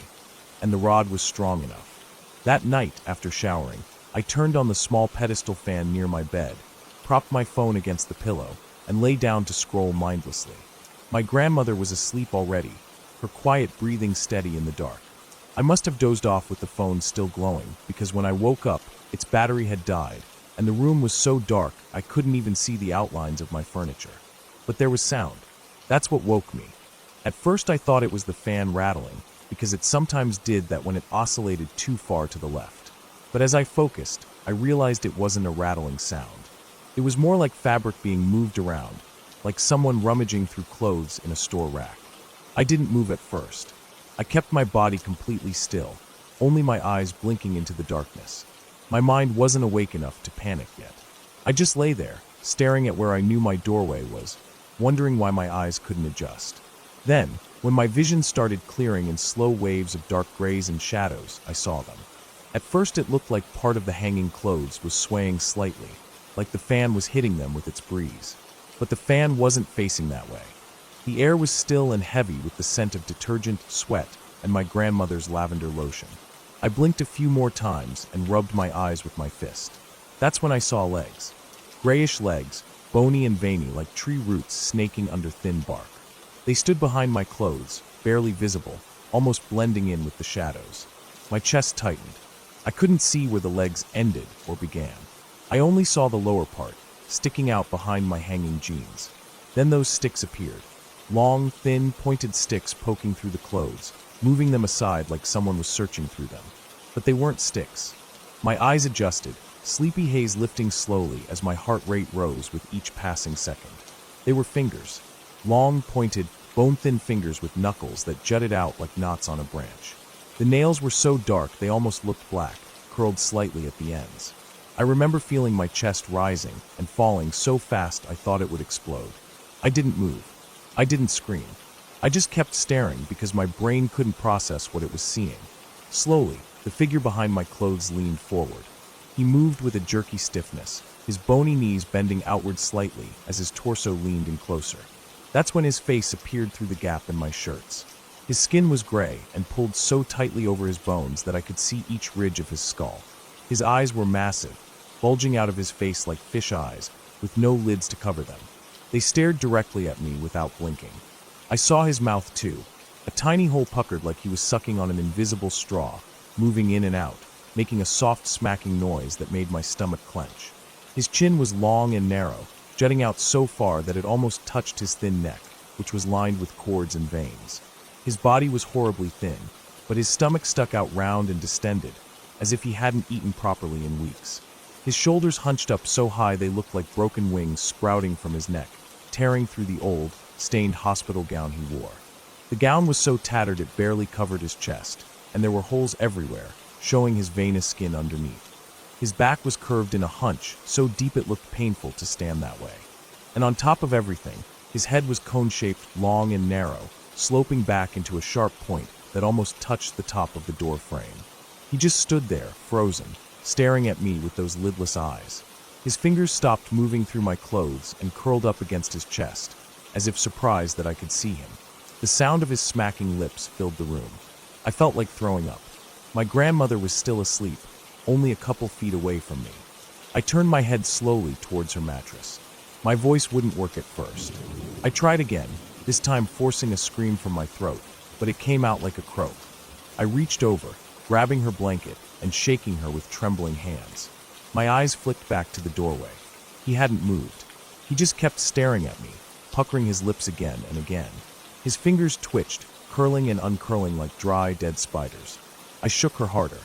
and the rod was strong enough. That night, after showering, I turned on the small pedestal fan near my bed, propped my phone against the pillow, and lay down to scroll mindlessly. My grandmother was asleep already, her quiet breathing steady in the dark. I must have dozed off with the phone still glowing, because when I woke up, its battery had died, and the room was so dark I couldn't even see the outlines of my furniture. But there was sound. That's what woke me. At first I thought it was the fan rattling, because it sometimes did that when it oscillated too far to the left. But as I focused, I realized it wasn't a rattling sound. It was more like fabric being moved around, like someone rummaging through clothes in a store rack. I didn't move at first. I kept my body completely still, only my eyes blinking into the darkness. My mind wasn't awake enough to panic yet. I just lay there, staring at where I knew my doorway was, wondering why my eyes couldn't adjust. Then, when my vision started clearing in slow waves of dark grays and shadows, I saw them. At first it looked like part of the hanging clothes was swaying slightly, like the fan was hitting them with its breeze. But the fan wasn't facing that way. The air was still and heavy with the scent of detergent, sweat, and my grandmother's lavender lotion. I blinked a few more times and rubbed my eyes with my fist. That's when I saw legs. Grayish legs, bony and veiny like tree roots snaking under thin bark. They stood behind my clothes, barely visible, almost blending in with the shadows. My chest tightened. I couldn't see where the legs ended or began. I only saw the lower part, sticking out behind my hanging jeans. Then those sticks appeared. Long, thin, pointed sticks poking through the clothes, moving them aside like someone was searching through them. But they weren't sticks. My eyes adjusted, sleepy haze lifting slowly as my heart rate rose with each passing second. They were fingers. Long, pointed, bone-thin fingers with knuckles that jutted out like knots on a branch. The nails were so dark they almost looked black, curled slightly at the ends. I remember feeling my chest rising and falling so fast I thought it would explode. I didn't move. I didn't scream. I just kept staring because my brain couldn't process what it was seeing. Slowly, the figure behind my clothes leaned forward. He moved with a jerky stiffness, his bony knees bending outward slightly as his torso leaned in closer. That's when his face appeared through the gap in my shirts. His skin was gray and pulled so tightly over his bones that I could see each ridge of his skull. His eyes were massive, bulging out of his face like fish eyes, with no lids to cover them. They stared directly at me without blinking. I saw his mouth too, a tiny hole puckered like he was sucking on an invisible straw, moving in and out, making a soft smacking noise that made my stomach clench. His chin was long and narrow, jutting out so far that it almost touched his thin neck, which was lined with cords and veins. His body was horribly thin, but his stomach stuck out round and distended, as if he hadn't eaten properly in weeks. His shoulders hunched up so high they looked like broken wings sprouting from his neck, tearing through the old, stained hospital gown he wore. The gown was so tattered it barely covered his chest, and there were holes everywhere, showing his veinous skin underneath. His back was curved in a hunch, so deep it looked painful to stand that way. And on top of everything, his head was cone-shaped, long and narrow, sloping back into a sharp point that almost touched the top of the door frame. He just stood there, frozen, staring at me with those lidless eyes. His fingers stopped moving through my clothes and curled up against his chest, as if surprised that I could see him. The sound of his smacking lips filled the room. I felt like throwing up. My grandmother was still asleep, only a couple feet away from me. I turned my head slowly towards her mattress. My voice wouldn't work at first. I tried again, this time forcing a scream from my throat, but it came out like a croak. I reached over, grabbing her blanket and shaking her with trembling hands. My eyes flicked back to the doorway. He hadn't moved. He just kept staring at me, puckering his lips again and again. His fingers twitched, curling and uncurling like dry, dead spiders. I shook her harder.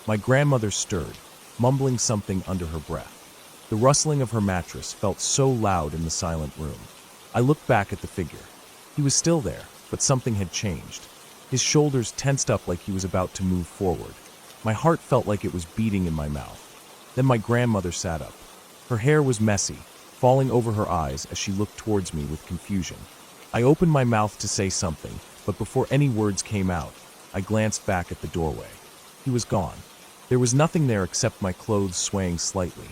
My grandmother stirred, mumbling something under her breath. The rustling of her mattress felt so loud in the silent room. I looked back at the figure. He was still there, but something had changed. His shoulders tensed up like he was about to move forward. My heart felt like it was beating in my mouth. Then my grandmother sat up. Her hair was messy, falling over her eyes as she looked towards me with confusion. I opened my mouth to say something, but before any words came out, I glanced back at the doorway. He was gone. There was nothing there except my clothes swaying slightly,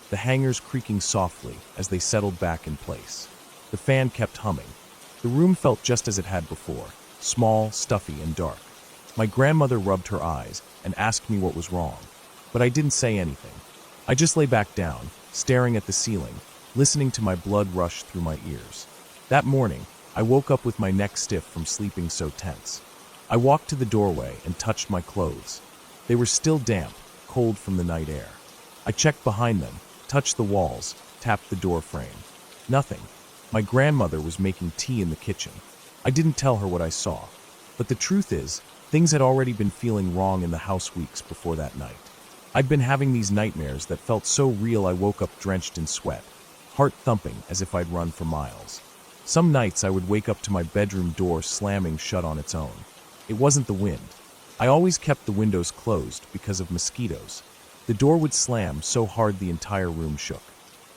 the hangers creaking softly as they settled back in place. The fan kept humming. The room felt just as it had before, small, stuffy, and dark. My grandmother rubbed her eyes and asked me what was wrong, but I didn't say anything. I just lay back down, staring at the ceiling, listening to my blood rush through my ears. That morning, I woke up with my neck stiff from sleeping so tense. I walked to the doorway and touched my clothes. They were still damp, cold from the night air. I checked behind them, touched the walls, tapped the door frame. Nothing. My grandmother was making tea in the kitchen. I didn't tell her what I saw. But the truth is, things had already been feeling wrong in the house weeks before that night. I'd been having these nightmares that felt so real I woke up drenched in sweat, heart thumping as if I'd run for miles. Some nights I would wake up to my bedroom door slamming shut on its own. It wasn't the wind. I always kept the windows closed because of mosquitoes. The door would slam so hard the entire room shook.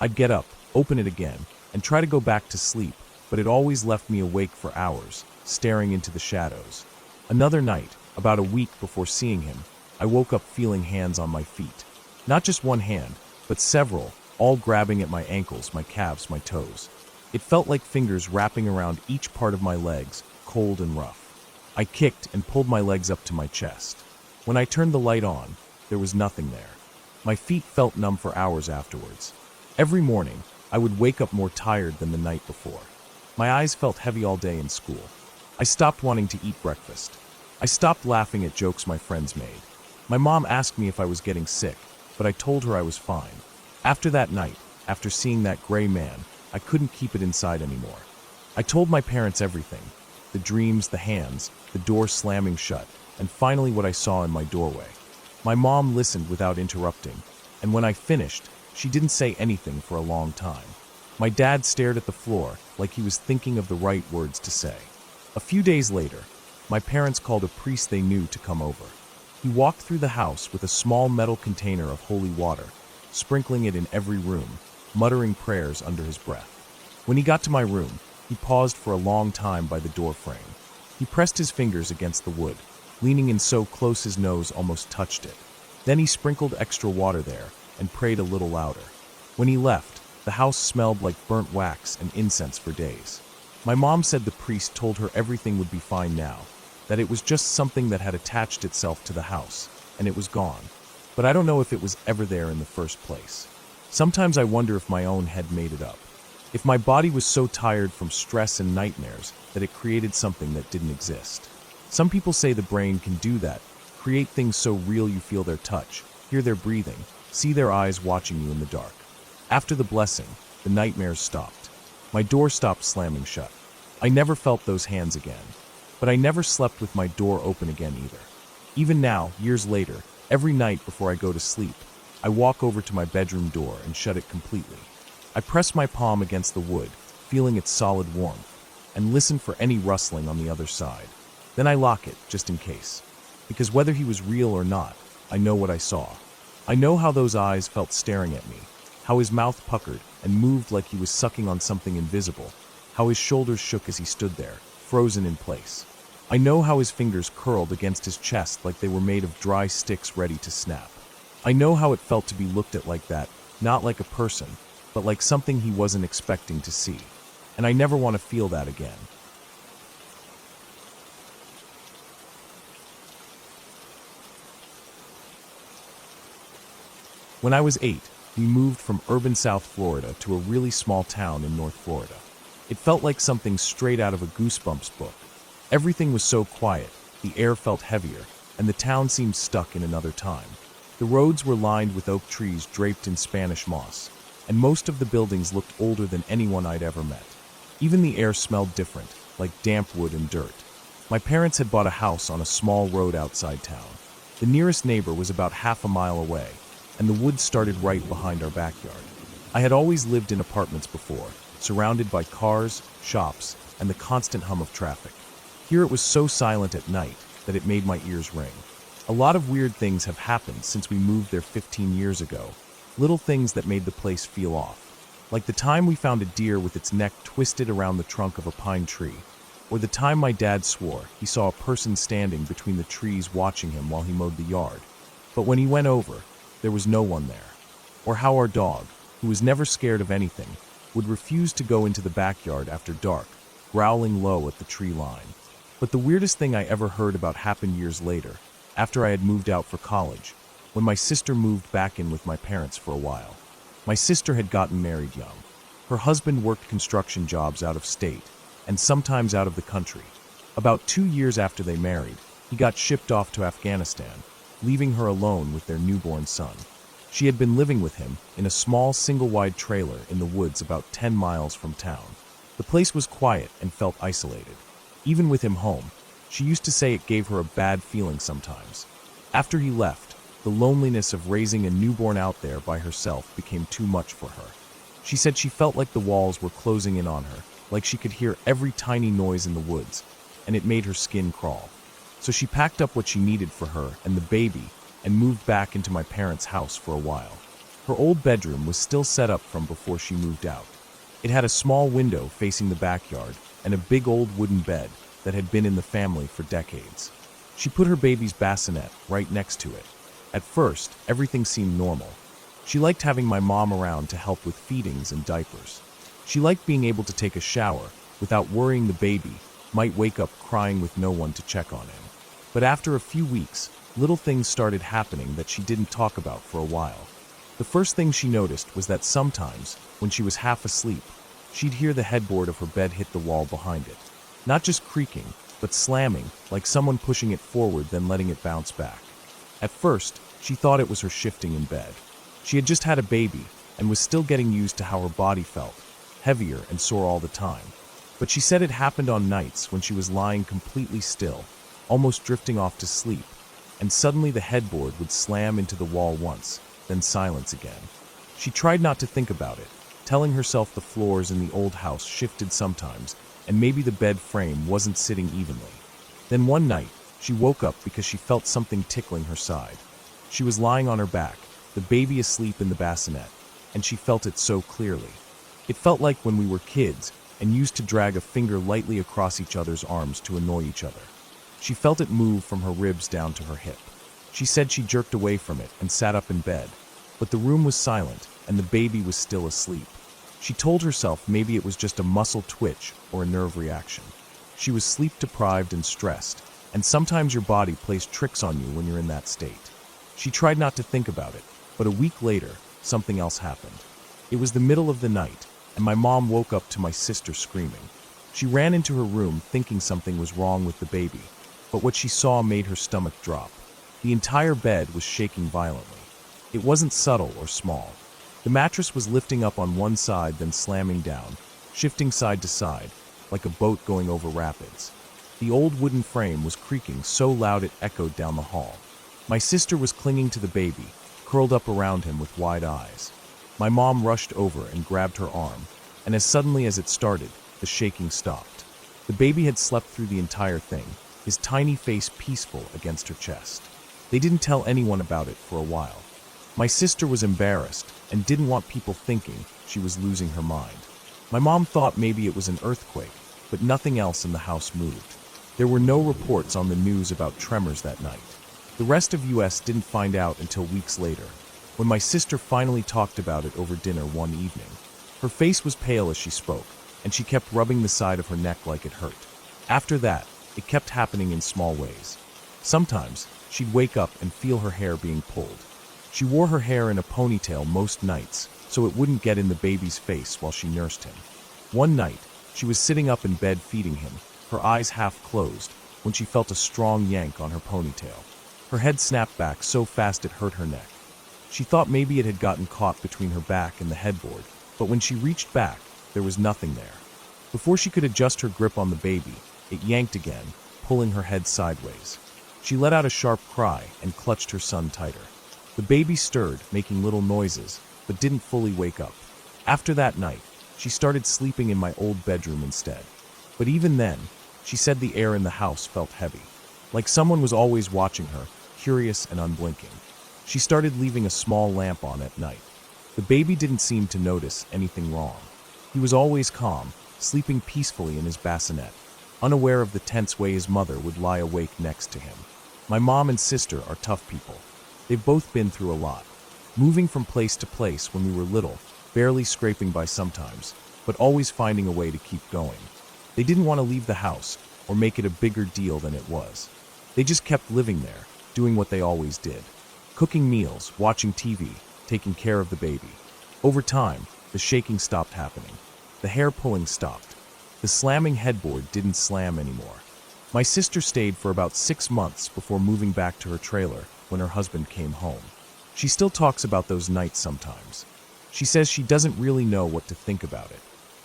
I'd get up, open it again, and try to go back to sleep, but it always left me awake for hours, staring into the shadows. Another night, about a week before seeing him, I woke up feeling hands on my feet. Not just one hand, but several, all grabbing at my ankles, my calves, my toes. It felt like fingers wrapping around each part of my legs, cold and rough. I kicked and pulled my legs up to my chest. When I turned the light on, there was nothing there. My feet felt numb for hours afterwards. Every morning, I would wake up more tired than the night before. My eyes felt heavy all day in school. I stopped wanting to eat breakfast. I stopped laughing at jokes my friends made. My mom asked me if I was getting sick, but I told her I was fine. After that night, after seeing that gray man, I couldn't keep it inside anymore. I told my parents everything. The dreams, the hands, the door slamming shut, and finally what I saw in my doorway. My mom listened without interrupting, and when I finished, she didn't say anything for a long time. My dad stared at the floor like he was thinking of the right words to say. A few days later, my parents called a priest they knew to come over. He walked through the house with a small metal container of holy water, sprinkling it in every room, muttering prayers under his breath. When he got to my room, he paused for a long time by the door frame. He pressed his fingers against the wood, leaning in so close his nose almost touched it. Then he sprinkled extra water there and prayed a little louder. When he left, the house smelled like burnt wax and incense for days. My mom said the priest told her everything would be fine now, that it was just something that had attached itself to the house, and it was gone. But I don't know if it was ever there in the first place. Sometimes I wonder if my own head made it up. If my body was so tired from stress and nightmares that it created something that didn't exist. Some people say the brain can do that, create things so real you feel their touch, hear their breathing, see their eyes watching you in the dark. After the blessing, the nightmares stopped. My door stopped slamming shut. I never felt those hands again. But I never slept with my door open again either. Even now, years later, every night before I go to sleep, I walk over to my bedroom door and shut it completely. I press my palm against the wood, feeling its solid warmth, and listen for any rustling on the other side. Then I lock it, just in case. Because whether he was real or not, I know what I saw. I know how those eyes felt staring at me, how his mouth puckered and moved like he was sucking on something invisible, how his shoulders shook as he stood there, frozen in place. I know how his fingers curled against his chest like they were made of dry sticks ready to snap. I know how it felt to be looked at like that, not like a person, but like something he wasn't expecting to see. And I never want to feel that again. When I was 8, we moved from urban South Florida to a really small town in North Florida. It felt like something straight out of a Goosebumps book. Everything was so quiet, the air felt heavier, and the town seemed stuck in another time. The roads were lined with oak trees draped in Spanish moss, and most of the buildings looked older than anyone I'd ever met. Even the air smelled different, like damp wood and dirt. My parents had bought a house on a small road outside town. The nearest neighbor was about half a mile away, and the woods started right behind our backyard. I had always lived in apartments before, surrounded by cars, shops, and the constant hum of traffic. Here it was so silent at night that it made my ears ring. A lot of weird things have happened since we moved there 15 years ago, little things that made the place feel off. Like the time we found a deer with its neck twisted around the trunk of a pine tree, or the time my dad swore he saw a person standing between the trees watching him while he mowed the yard. But when he went over, there was no one there. Or how our dog, who was never scared of anything, would refuse to go into the backyard after dark, growling low at the tree line. But the weirdest thing I ever heard about happened years later, after I had moved out for college, when my sister moved back in with my parents for a while. My sister had gotten married young. Her husband worked construction jobs out of state, and sometimes out of the country. About 2 years after they married, he got shipped off to Afghanistan, leaving her alone with their newborn son. She had been living with him in a small single-wide trailer in the woods about 10 miles from town. The place was quiet and felt isolated. Even with him home, she used to say it gave her a bad feeling sometimes. After he left, the loneliness of raising a newborn out there by herself became too much for her. She said she felt like the walls were closing in on her, like she could hear every tiny noise in the woods, and it made her skin crawl. So she packed up what she needed for her and the baby and moved back into my parents' house for a while. Her old bedroom was still set up from before she moved out. It had a small window facing the backyard and a big old wooden bed that had been in the family for decades. She put her baby's bassinet right next to it. At first, everything seemed normal. She liked having my mom around to help with feedings and diapers. She liked being able to take a shower without worrying the baby might wake up crying with no one to check on him. But after a few weeks, little things started happening that she didn't talk about for a while. The first thing she noticed was that sometimes, when she was half asleep, she'd hear the headboard of her bed hit the wall behind it. Not just creaking, but slamming, like someone pushing it forward then letting it bounce back. At first, she thought it was her shifting in bed. She had just had a baby and was still getting used to how her body felt, heavier and sore all the time. But she said it happened on nights when she was lying completely still, almost drifting off to sleep, and suddenly the headboard would slam into the wall once, then silence again. She tried not to think about it, telling herself the floors in the old house shifted sometimes, and maybe the bed frame wasn't sitting evenly. Then one night, she woke up because she felt something tickling her side. She was lying on her back, the baby asleep in the bassinet, and she felt it so clearly. It felt like when we were kids and used to drag a finger lightly across each other's arms to annoy each other. She felt it move from her ribs down to her hip. She said she jerked away from it and sat up in bed, but the room was silent and the baby was still asleep. She told herself maybe it was just a muscle twitch or a nerve reaction. She was sleep-deprived and stressed, and sometimes your body plays tricks on you when you're in that state. She tried not to think about it, but a week later, something else happened. It was the middle of the night, and my mom woke up to my sister screaming. She ran into her room thinking something was wrong with the baby, but what she saw made her stomach drop. The entire bed was shaking violently. It wasn't subtle or small. The mattress was lifting up on one side then slamming down, shifting side to side, like a boat going over rapids. The old wooden frame was creaking so loud it echoed down the hall. My sister was clinging to the baby, curled up around him with wide eyes. My mom rushed over and grabbed her arm, and as suddenly as it started, the shaking stopped. The baby had slept through the entire thing, his tiny face peaceful against her chest. They didn't tell anyone about it for a while. My sister was embarrassed and didn't want people thinking she was losing her mind. My mom thought maybe it was an earthquake, but nothing else in the house moved. There were no reports on the news about tremors that night. The rest of US didn't find out until weeks later, when my sister finally talked about it over dinner one evening. Her face was pale as she spoke, and she kept rubbing the side of her neck like it hurt. After that, it kept happening in small ways. Sometimes, she'd wake up and feel her hair being pulled. She wore her hair in a ponytail most nights, so it wouldn't get in the baby's face while she nursed him. One night, she was sitting up in bed feeding him, her eyes half closed, when she felt a strong yank on her ponytail. Her head snapped back so fast it hurt her neck. She thought maybe it had gotten caught between her back and the headboard, but when she reached back, there was nothing there. Before she could adjust her grip on the baby, it yanked again, pulling her head sideways. She let out a sharp cry and clutched her son tighter. The baby stirred, making little noises, but didn't fully wake up. After that night, she started sleeping in my old bedroom instead. But even then, she said the air in the house felt heavy, like someone was always watching her, curious and unblinking. She started leaving a small lamp on at night. The baby didn't seem to notice anything wrong. He was always calm, sleeping peacefully in his bassinet, unaware of the tense way his mother would lie awake next to him. My mom and sister are tough people. They've both been through a lot, moving from place to place when we were little, barely scraping by sometimes, but always finding a way to keep going. They didn't want to leave the house or make it a bigger deal than it was. They just kept living there, doing what they always did. Cooking meals, watching TV, taking care of the baby. Over time, the shaking stopped happening. The hair pulling stopped. The slamming headboard didn't slam anymore. My sister stayed for about 6 months before moving back to her trailer when her husband came home. She still talks about those nights sometimes. She says she doesn't really know what to think about it.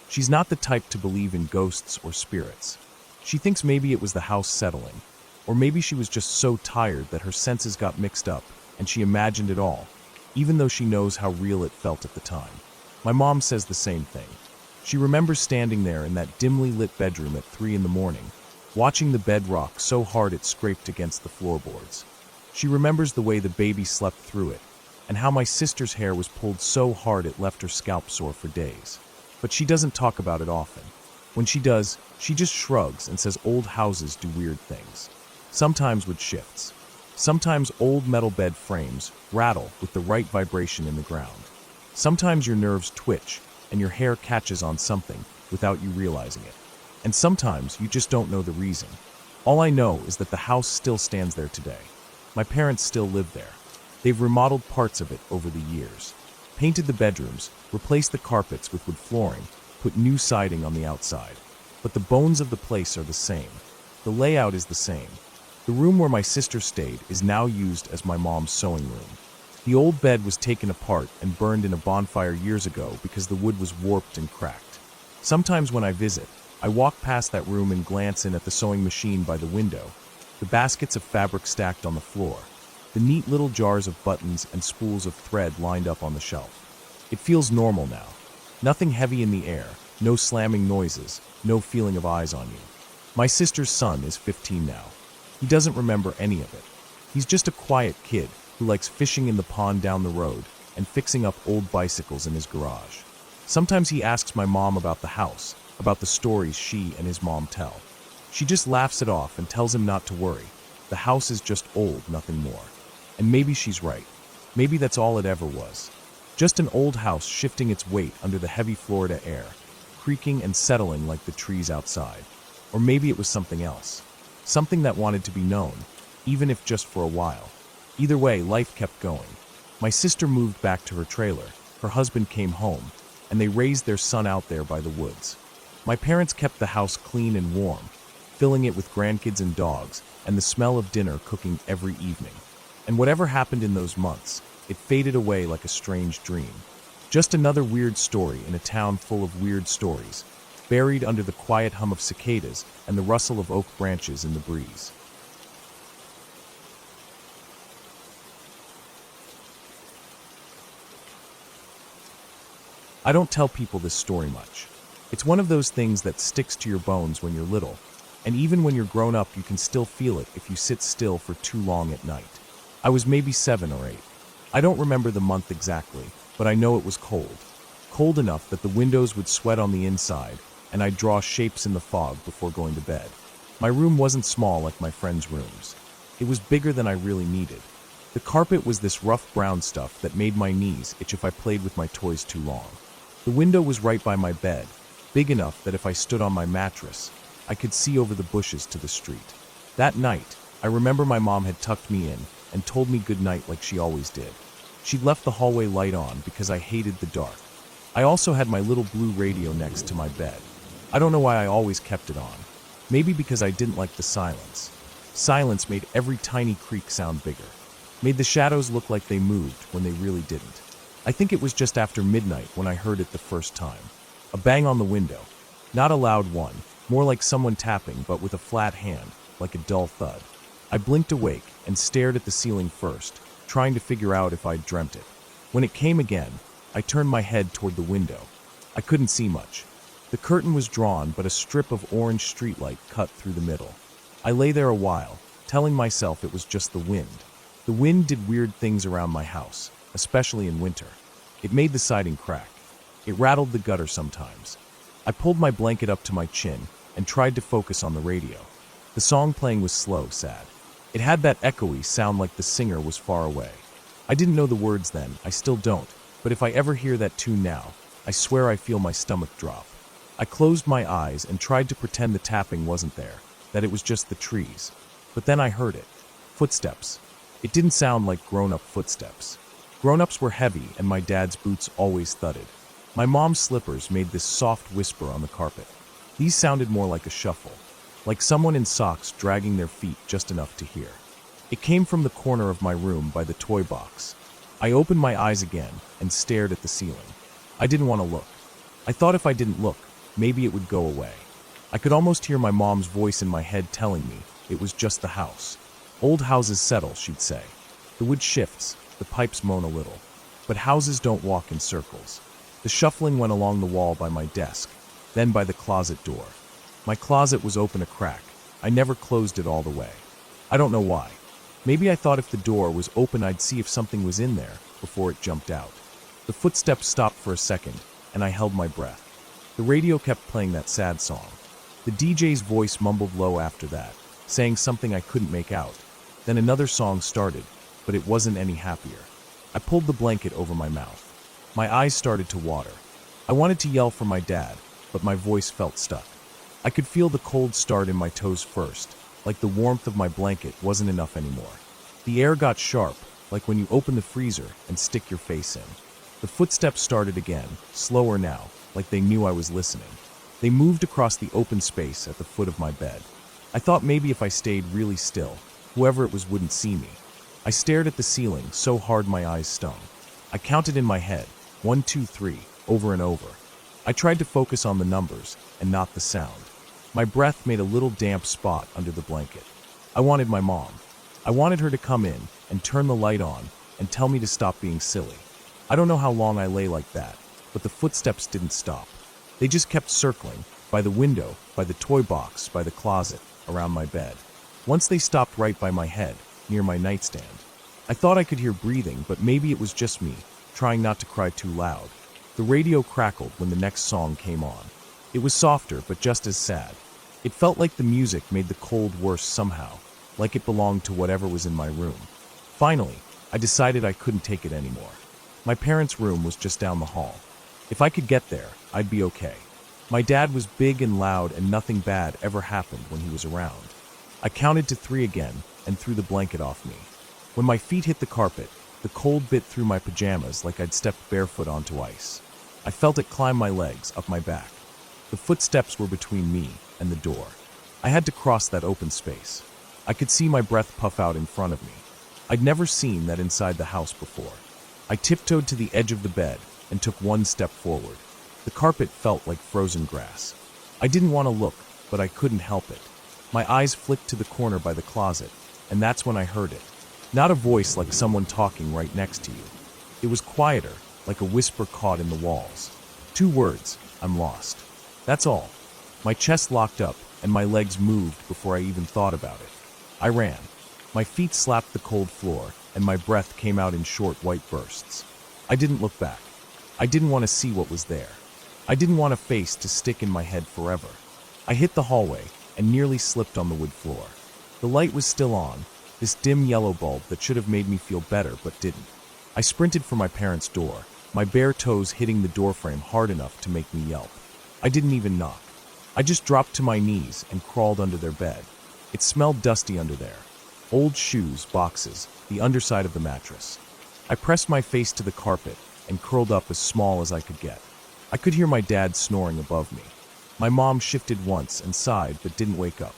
She's not the type to believe in ghosts or spirits. She thinks maybe it was the house settling, or maybe she was just so tired that her senses got mixed up and she imagined it all, even though she knows how real it felt at the time. My mom says the same thing. She remembers standing there in that dimly lit bedroom at 3 in the morning, watching the bed rock so hard it scraped against the floorboards. She remembers the way the baby slept through it, and how my sister's hair was pulled so hard it left her scalp sore for days. But she doesn't talk about it often. When she does, she just shrugs and says old houses do weird things. Sometimes with shifts. Sometimes old metal bed frames rattle with the right vibration in the ground. Sometimes your nerves twitch and your hair catches on something without you realizing it. And sometimes you just don't know the reason. All I know is that the house still stands there today. My parents still live there. They've remodeled parts of it over the years. Painted the bedrooms, replaced the carpets with wood flooring, put new siding on the outside. But the bones of the place are the same. The layout is the same. The room where my sister stayed is now used as my mom's sewing room. The old bed was taken apart and burned in a bonfire years ago because the wood was warped and cracked. Sometimes when I visit, I walk past that room and glance in at the sewing machine by the window, the baskets of fabric stacked on the floor, the neat little jars of buttons and spools of thread lined up on the shelf. It feels normal now. Nothing heavy in the air, no slamming noises, no feeling of eyes on you. My sister's son is 15 now. He doesn't remember any of it. He's just a quiet kid who likes fishing in the pond down the road and fixing up old bicycles in his garage. Sometimes he asks my mom about the house, about the stories she and his mom tell. She just laughs it off and tells him not to worry. The house is just old, nothing more. And maybe she's right. Maybe that's all it ever was. Just an old house shifting its weight under the heavy Florida air, creaking and settling like the trees outside. Or maybe it was something else. Something that wanted to be known, even if just for a while. Either way, life kept going. My sister moved back to her trailer, her husband came home, and they raised their son out there by the woods. My parents kept the house clean and warm, filling it with grandkids and dogs, and the smell of dinner cooking every evening. And whatever happened in those months, it faded away like a strange dream. Just another weird story in a town full of weird stories, buried under the quiet hum of cicadas and the rustle of oak branches in the breeze. I don't tell people this story much. It's one of those things that sticks to your bones when you're little, and even when you're grown up you can still feel it if you sit still for too long at night. I was maybe 7 or 8. I don't remember the month exactly, but I know it was cold. Cold enough that the windows would sweat on the inside, and I'd draw shapes in the fog before going to bed. My room wasn't small like my friends' rooms. It was bigger than I really needed. The carpet was this rough brown stuff that made my knees itch if I played with my toys too long. The window was right by my bed, big enough that if I stood on my mattress, I could see over the bushes to the street. That night, I remember my mom had tucked me in and told me good night like she always did. She'd left the hallway light on because I hated the dark. I also had my little blue radio next to my bed. I don't know why I always kept it on. Maybe because I didn't like the silence. Silence made every tiny creak sound bigger. Made the shadows look like they moved when they really didn't. I think it was just after midnight when I heard it the first time. A bang on the window. Not a loud one, more like someone tapping but with a flat hand, like a dull thud. I blinked awake and stared at the ceiling first, trying to figure out if I'd dreamt it. When it came again, I turned my head toward the window. I couldn't see much. The curtain was drawn, but a strip of orange streetlight cut through the middle. I lay there a while, telling myself it was just the wind. The wind did weird things around my house, especially in winter. It made the siding crack. It rattled the gutter sometimes. I pulled my blanket up to my chin and tried to focus on the radio. The song playing was slow, sad. It had that echoey sound like the singer was far away. I didn't know the words then, I still don't, but if I ever hear that tune now, I swear I feel my stomach drop. I closed my eyes and tried to pretend the tapping wasn't there, that it was just the trees. But then I heard it. Footsteps. It didn't sound like grown-up footsteps. Grown-ups were heavy and my dad's boots always thudded. My mom's slippers made this soft whisper on the carpet. These sounded more like a shuffle, like someone in socks dragging their feet just enough to hear. It came from the corner of my room by the toy box. I opened my eyes again and stared at the ceiling. I didn't want to look. I thought if I didn't look, maybe it would go away. I could almost hear my mom's voice in my head telling me it was just the house. Old houses settle, she'd say. The wood shifts, the pipes moan a little. But houses don't walk in circles. The shuffling went along the wall by my desk, then by the closet door. My closet was open a crack. I never closed it all the way. I don't know why. Maybe I thought if the door was open I'd see if something was in there before it jumped out. The footsteps stopped for a second, and I held my breath. The radio kept playing that sad song. The DJ's voice mumbled low after that, saying something I couldn't make out. Then another song started, but it wasn't any happier. I pulled the blanket over my mouth. My eyes started to water. I wanted to yell for my dad, but my voice felt stuck. I could feel the cold start in my toes first, like the warmth of my blanket wasn't enough anymore. The air got sharp, like when you open the freezer and stick your face in. The footsteps started again, slower now, like they knew I was listening. They moved across the open space at the foot of my bed. I thought maybe if I stayed really still, whoever it was wouldn't see me. I stared at the ceiling so hard my eyes stung. I counted in my head, 1, 2, 3, over and over. I tried to focus on the numbers and not the sound. My breath made a little damp spot under the blanket. I wanted my mom. I wanted her to come in and turn the light on and tell me to stop being silly. I don't know how long I lay like that, but the footsteps didn't stop. They just kept circling, by the window, by the toy box, by the closet, around my bed. Once they stopped right by my head, near my nightstand. I thought I could hear breathing, but maybe it was just me, trying not to cry too loud. The radio crackled when the next song came on. It was softer, but just as sad. It felt like the music made the cold worse somehow, like it belonged to whatever was in my room. Finally, I decided I couldn't take it anymore. My parents' room was just down the hall. If I could get there, I'd be okay. My dad was big and loud, and nothing bad ever happened when he was around. I counted to 3 again and threw the blanket off me. When my feet hit the carpet, the cold bit through my pajamas like I'd stepped barefoot onto ice. I felt it climb my legs, up my back. The footsteps were between me and the door. I had to cross that open space. I could see my breath puff out in front of me. I'd never seen that inside the house before. I tiptoed to the edge of the bed and took 1 step forward. The carpet felt like frozen grass. I didn't want to look, but I couldn't help it. My eyes flicked to the corner by the closet, and that's when I heard it. Not a voice like someone talking right next to you. It was quieter, like a whisper caught in the walls. 2 words, "I'm lost." That's all. My chest locked up, and my legs moved before I even thought about it. I ran. My feet slapped the cold floor, and my breath came out in short white bursts. I didn't look back. I didn't want to see what was there. I didn't want a face to stick in my head forever. I hit the hallway and nearly slipped on the wood floor. The light was still on, this dim yellow bulb that should have made me feel better but didn't. I sprinted for my parents' door, my bare toes hitting the doorframe hard enough to make me yelp. I didn't even knock. I just dropped to my knees and crawled under their bed. It smelled dusty under there. Old shoes, boxes, the underside of the mattress. I pressed my face to the carpet and curled up as small as I could get. I could hear my dad snoring above me. My mom shifted once and sighed but didn't wake up.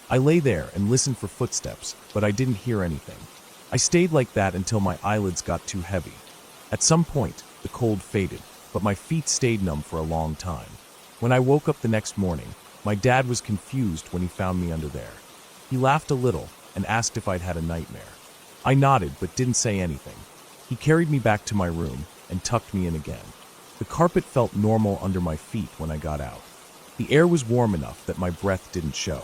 I lay there and listened for footsteps, but I didn't hear anything. I stayed like that until my eyelids got too heavy. At some point, the cold faded, but my feet stayed numb for a long time. When I woke up the next morning, my dad was confused when he found me under there. He laughed a little and asked if I'd had a nightmare. I nodded but didn't say anything. He carried me back to my room and tucked me in again. The carpet felt normal under my feet when I got out. The air was warm enough that my breath didn't show.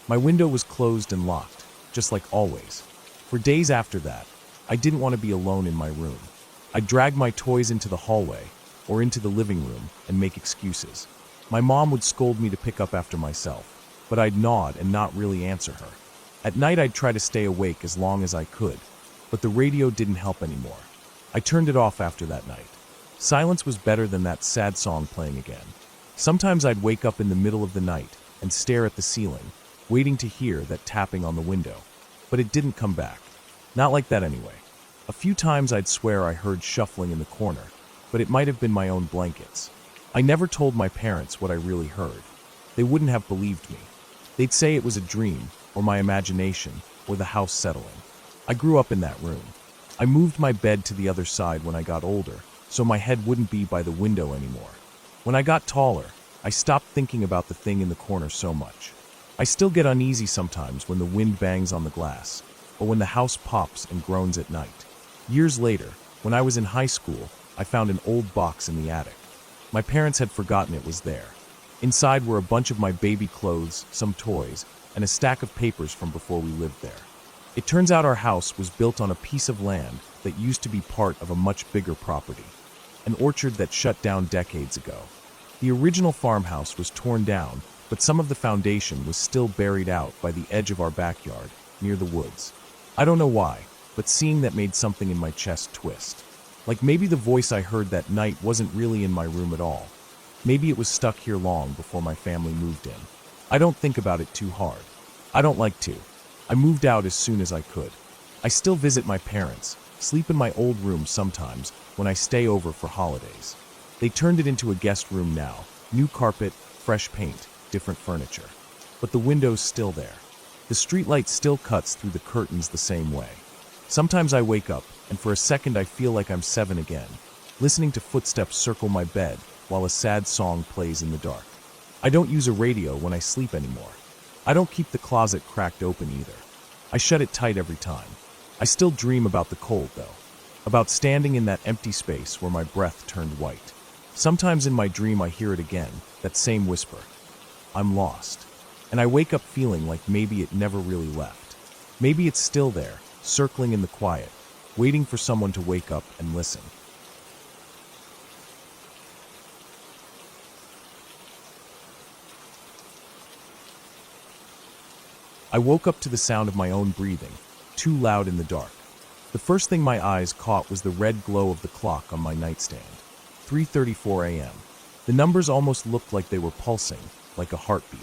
My window was closed and locked, just like always. For days after that, I didn't want to be alone in my room. I'd drag my toys into the hallway or into the living room and make excuses. My mom would scold me to pick up after myself, but I'd nod and not really answer her. At night I'd try to stay awake as long as I could, but the radio didn't help anymore. I turned it off after that night. Silence was better than that sad song playing again. Sometimes I'd wake up in the middle of the night and stare at the ceiling, waiting to hear that tapping on the window. But it didn't come back. Not like that anyway. A few times I'd swear I heard shuffling in the corner, but it might have been my own blankets. I never told my parents what I really heard. They wouldn't have believed me. They'd say it was a dream, or my imagination, or the house settling. I grew up in that room. I moved my bed to the other side when I got older, so my head wouldn't be by the window anymore. When I got taller, I stopped thinking about the thing in the corner so much. I still get uneasy sometimes when the wind bangs on the glass, or when the house pops and groans at night. Years later, when I was in high school, I found an old box in the attic. My parents had forgotten it was there. Inside were a bunch of my baby clothes, some toys, and a stack of papers from before we lived there. It turns out our house was built on a piece of land that used to be part of a much bigger property, an orchard that shut down decades ago. The original farmhouse was torn down, but some of the foundation was still buried out by the edge of our backyard, near the woods. I don't know why, but seeing that made something in my chest twist. Like maybe the voice I heard that night wasn't really in my room at all. Maybe it was stuck here long before my family moved in. I don't think about it too hard. I don't like to. I moved out as soon as I could. I still visit my parents, sleep in my old room sometimes when I stay over for holidays. They turned it into a guest room now, new carpet, fresh paint, different furniture. But the window's still there. The streetlight still cuts through the curtains the same way. Sometimes I wake up, and for a second I feel like I'm 7 again, listening to footsteps circle my bed while a sad song plays in the dark. I don't use a radio when I sleep anymore. I don't keep the closet cracked open either. I shut it tight every time. I still dream about the cold, though. About standing in that empty space where my breath turned white. Sometimes in my dream I hear it again, that same whisper. I'm lost. And I wake up feeling like maybe it never really left. Maybe it's still there, circling in the quiet, waiting for someone to wake up and listen. I woke up to the sound of my own breathing, too loud in the dark. The first thing my eyes caught was the red glow of the clock on my nightstand. 3:34 a.m. The numbers almost looked like they were pulsing, like a heartbeat.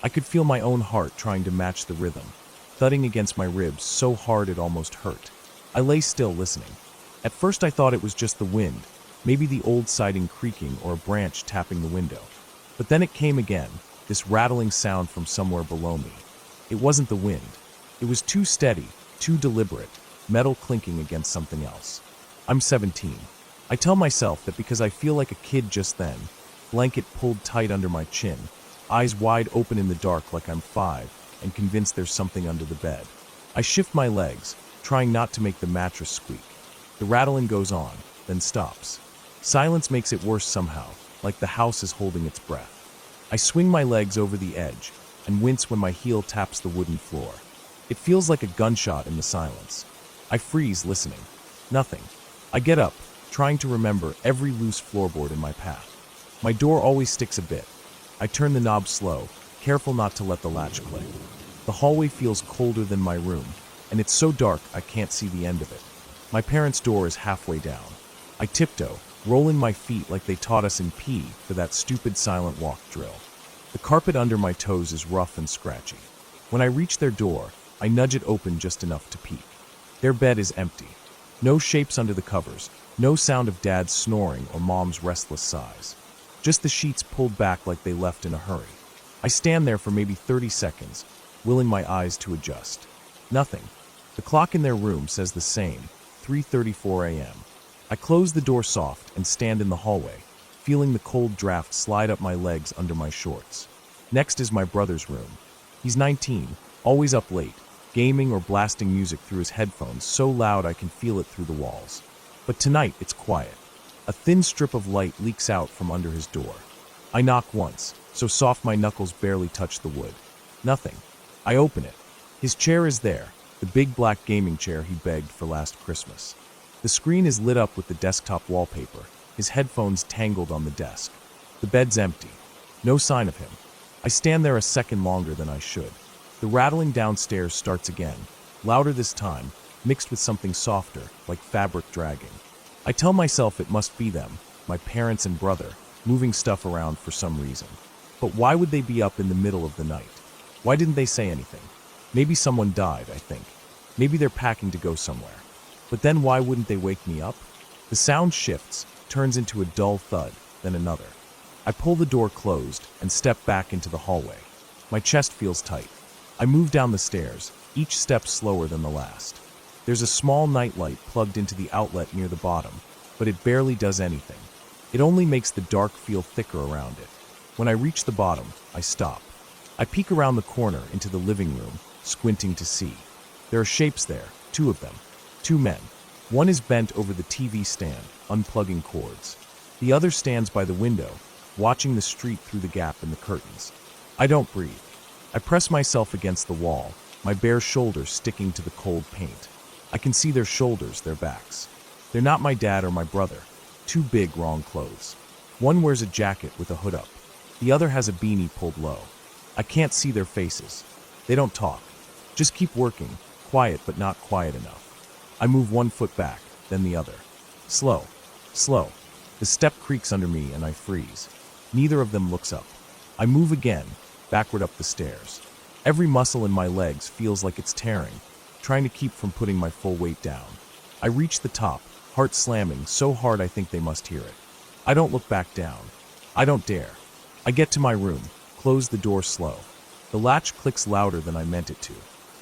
I could feel my own heart trying to match the rhythm, thudding against my ribs so hard it almost hurt. I lay still listening. At first I thought it was just the wind, maybe the old siding creaking or a branch tapping the window. But then it came again, this rattling sound from somewhere below me. It wasn't the wind. It was too steady, too deliberate, metal clinking against something else. I'm 17. I tell myself that because I feel like a kid just then, blanket pulled tight under my chin, eyes wide open in the dark like I'm 5, and convinced there's something under the bed. I shift my legs, trying not to make the mattress squeak. The rattling goes on, then stops. Silence makes it worse somehow, like the house is holding its breath. I swing my legs over the edge, and wince when my heel taps the wooden floor. It feels like a gunshot in the silence. I freeze, listening. Nothing. I get up, trying to remember every loose floorboard in my path. My door always sticks a bit. I turn the knob slow, careful not to let the latch click. The hallway feels colder than my room, and it's so dark I can't see the end of it. My parents' door is halfway down. I tiptoe, rolling my feet like they taught us in PE for that stupid silent walk drill. The carpet under my toes is rough and scratchy. When I reach their door, I nudge it open just enough to peek. Their bed is empty. No shapes under the covers, no sound of Dad's snoring or Mom's restless sighs. Just the sheets pulled back like they left in a hurry. I stand there for maybe 30 seconds, willing my eyes to adjust. Nothing. The clock in their room says the same, 3:34 a.m. I close the door soft and stand in the hallway, feeling the cold draft slide up my legs under my shorts. Next is my brother's room. He's 19, always up late, gaming or blasting music through his headphones so loud I can feel it through the walls. But tonight it's quiet. A thin strip of light leaks out from under his door. I knock once, so soft my knuckles barely touch the wood. Nothing. I open it. His chair is there, the big black gaming chair he begged for last Christmas. The screen is lit up with the desktop wallpaper, his headphones tangled on the desk. The bed's empty. No sign of him. I stand there a second longer than I should. The rattling downstairs starts again, louder this time, mixed with something softer, like fabric dragging. I tell myself it must be them, my parents and brother, moving stuff around for some reason. But why would they be up in the middle of the night? Why didn't they say anything? Maybe someone died, I think. Maybe they're packing to go somewhere. But then why wouldn't they wake me up? The sound shifts, turns into a dull thud, then another. I pull the door closed and step back into the hallway. My chest feels tight. I move down the stairs, each step slower than the last. There's a small nightlight plugged into the outlet near the bottom, but it barely does anything. It only makes the dark feel thicker around it. When I reach the bottom, I stop. I peek around the corner into the living room, squinting to see. There are shapes there, 2 of them. 2 men. One is bent over the TV stand, unplugging cords. The other stands by the window, watching the street through the gap in the curtains. I don't breathe. I press myself against the wall, my bare shoulders sticking to the cold paint. I can see their shoulders, their backs. They're not my dad or my brother. 2 big, wrong clothes. One wears a jacket with a hood up. The other has a beanie pulled low. I can't see their faces. They don't talk. Just keep working, quiet but not quiet enough. I move 1 foot back, then the other. Slow. Slow. The step creaks under me and I freeze. Neither of them looks up. I move again, backward up the stairs. Every muscle in my legs feels like it's tearing, trying to keep from putting my full weight down. I reach the top, heart slamming so hard I think they must hear it. I don't look back down. I don't dare. I get to my room, close the door slow. The latch clicks louder than I meant it to.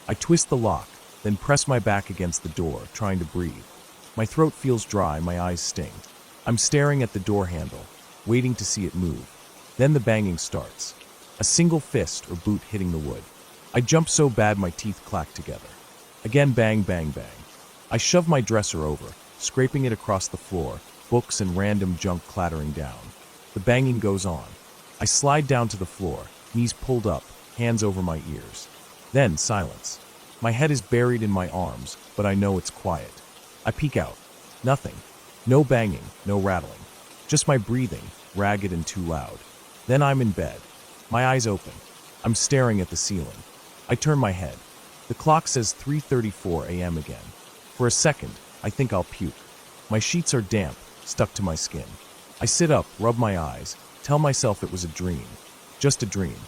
I twist the lock, then press my back against the door, trying to breathe. My throat feels dry, my eyes sting. I'm staring at the door handle, waiting to see it move. Then the banging starts. A single fist or boot hitting the wood. I jump so bad my teeth clack together. Again, bang, bang, bang. I shove my dresser over, scraping it across the floor, books and random junk clattering down. The banging goes on. I slide down to the floor, knees pulled up, hands over my ears. Then silence. My head is buried in my arms, but I know it's quiet. I peek out. Nothing. No banging, no rattling. Just my breathing, ragged and too loud. Then I'm in bed. My eyes open. I'm staring at the ceiling. I turn my head. The clock says 3:34 a.m. again. For a second, I think I'll puke. My sheets are damp, stuck to my skin. I sit up, rub my eyes, tell myself it was a dream. Just a dream.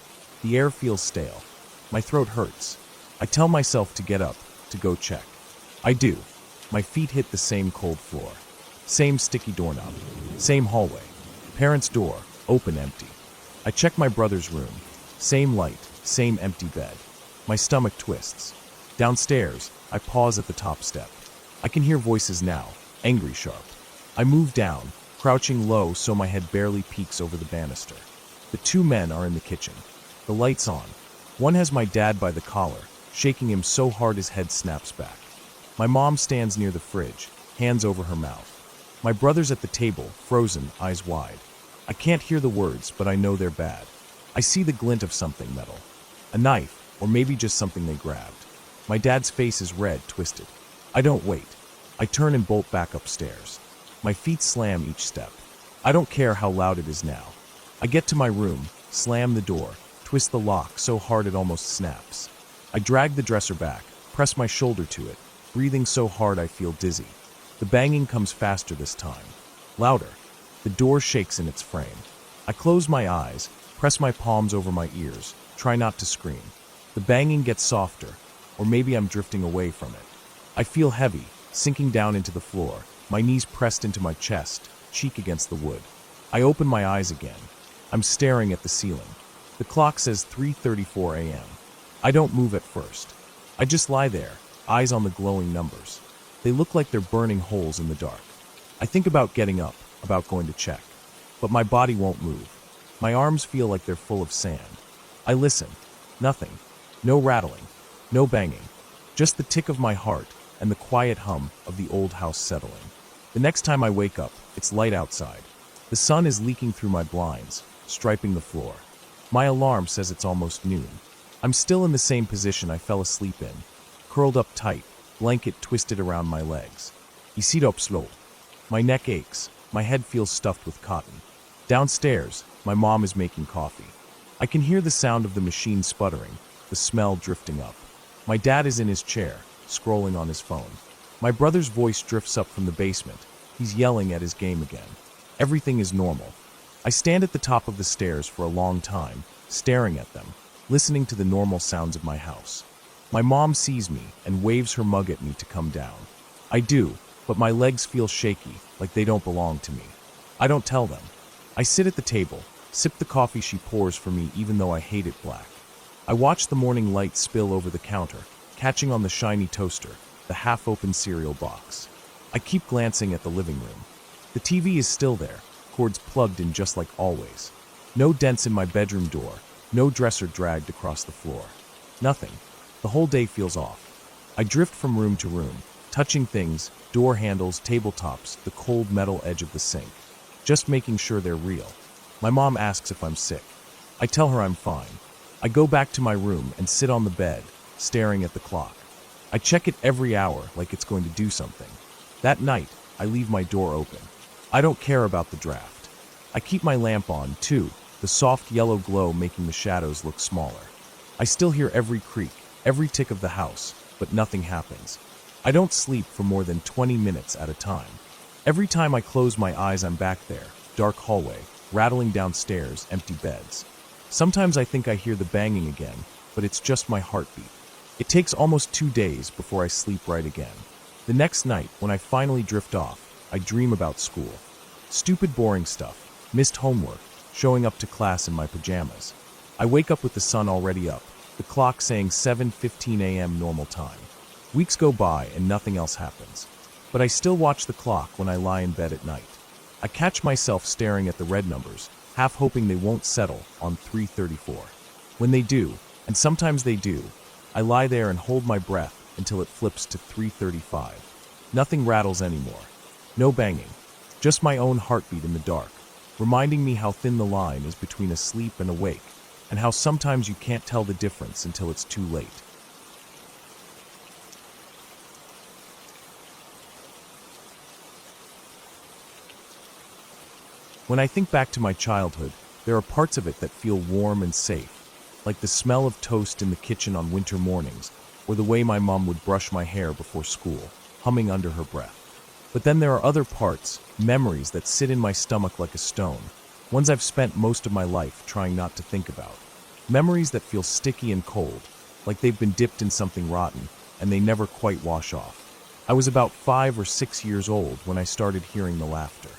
The air feels stale. My throat hurts. I tell myself to get up, to go check. I do. My feet hit the same cold floor. Same sticky doorknob. Same hallway. Parents' door, open, empty. I check my brother's room. Same light, same empty bed. My stomach twists. Downstairs, I pause at the top step. I can hear voices now, angry, sharp. I move down, crouching low so my head barely peeks over the banister. The two men are in the kitchen. The light's on. One has my dad by the collar, shaking him so hard his head snaps back. My mom stands near the fridge, hands over her mouth. My brother's at the table, frozen, eyes wide. I can't hear the words, but I know they're bad. I see the glint of something metal. A knife, or maybe just something they grabbed. My dad's face is red, twisted. I don't wait. I turn and bolt back upstairs. My feet slam each step. I don't care how loud it is now. I get to my room, slam the door, twist the lock so hard it almost snaps. I drag the dresser back, press my shoulder to it, breathing so hard I feel dizzy. The banging comes faster this time. Louder. The door shakes in its frame. I close my eyes, press my palms over my ears, try not to scream. The banging gets softer, or maybe I'm drifting away from it. I feel heavy, sinking down into the floor, my knees pressed into my chest, cheek against the wood. I open my eyes again. I'm staring at the ceiling. The clock says 3:34 a.m. I don't move at first. I just lie there, eyes on the glowing numbers. They look like they're burning holes in the dark. I think about getting up, about going to check. But my body won't move. My arms feel like they're full of sand. I listen. Nothing. No rattling. No banging. Just the tick of my heart and the quiet hum of the old house settling. The next time I wake up, it's light outside. The sun is leaking through my blinds, striping the floor. My alarm says it's almost noon. I'm still in the same position I fell asleep in, curled up tight, blanket twisted around my legs. I sit up slow. My neck aches. My head feels stuffed with cotton. Downstairs, my mom is making coffee. I can hear the sound of the machine sputtering, the smell drifting up. My dad is in his chair, scrolling on his phone. My brother's voice drifts up from the basement. He's yelling at his game again. Everything is normal. I stand at the top of the stairs for a long time, staring at them, listening to the normal sounds of my house. My mom sees me and waves her mug at me to come down. I do, but my legs feel shaky, like they don't belong to me. I don't tell them. I sit at the table, sip the coffee she pours for me even though I hate it black. I watch the morning light spill over the counter, catching on the shiny toaster, the half-open cereal box. I keep glancing at the living room. The TV is still there, cords plugged in just like always. No dents in my bedroom door, no dresser dragged across the floor. Nothing. The whole day feels off. I drift from room to room, touching things, door handles, tabletops, the cold metal edge of the sink, just making sure they're real. My mom asks if I'm sick. I tell her I'm fine. I go back to my room and sit on the bed, staring at the clock. I check it every hour like it's going to do something. That night, I leave my door open. I don't care about the draft. I keep my lamp on, too, the soft yellow glow making the shadows look smaller. I still hear every creak, every tick of the house, but nothing happens. I don't sleep for more than 20 minutes at a time. Every time I close my eyes, I'm back there, dark hallway, rattling downstairs, empty beds. Sometimes I think I hear the banging again, but it's just my heartbeat. It takes almost 2 days before I sleep right again. The next night, when I finally drift off, I dream about school. Stupid boring stuff, missed homework, showing up to class in my pajamas. I wake up with the sun already up, the clock saying 7:15 a.m. normal time. Weeks go by and nothing else happens. But I still watch the clock when I lie in bed at night. I catch myself staring at the red numbers, half hoping they won't settle on 3:34. When they do, and sometimes they do, I lie there and hold my breath until it flips to 3:35. Nothing rattles anymore. No banging. Just my own heartbeat in the dark, reminding me how thin the line is between asleep and awake, and how sometimes you can't tell the difference until it's too late. When I think back to my childhood, there are parts of it that feel warm and safe, like the smell of toast in the kitchen on winter mornings, or the way my mom would brush my hair before school, humming under her breath. But then there are other parts, memories that sit in my stomach like a stone, ones I've spent most of my life trying not to think about. Memories that feel sticky and cold, like they've been dipped in something rotten, and they never quite wash off. I was about 5 or 6 years old when I started hearing the laughter.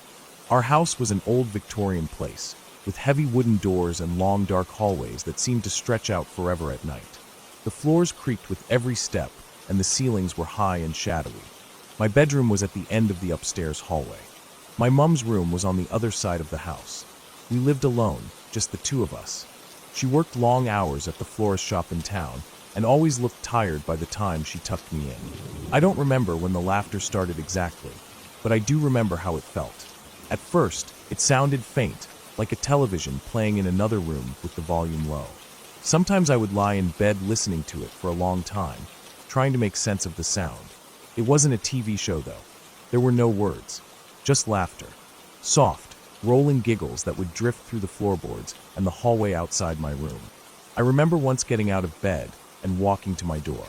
Our house was an old Victorian place, with heavy wooden doors and long dark hallways that seemed to stretch out forever at night. The floors creaked with every step, and the ceilings were high and shadowy. My bedroom was at the end of the upstairs hallway. My mom's room was on the other side of the house. We lived alone, just the two of us. She worked long hours at the florist shop in town, and always looked tired by the time she tucked me in. I don't remember when the laughter started exactly, but I do remember how it felt. At first, it sounded faint, like a television playing in another room with the volume low. Sometimes I would lie in bed listening to it for a long time, trying to make sense of the sound. It wasn't a TV show, though. There were no words, just laughter. Soft, rolling giggles that would drift through the floorboards and the hallway outside my room. I remember once getting out of bed and walking to my door.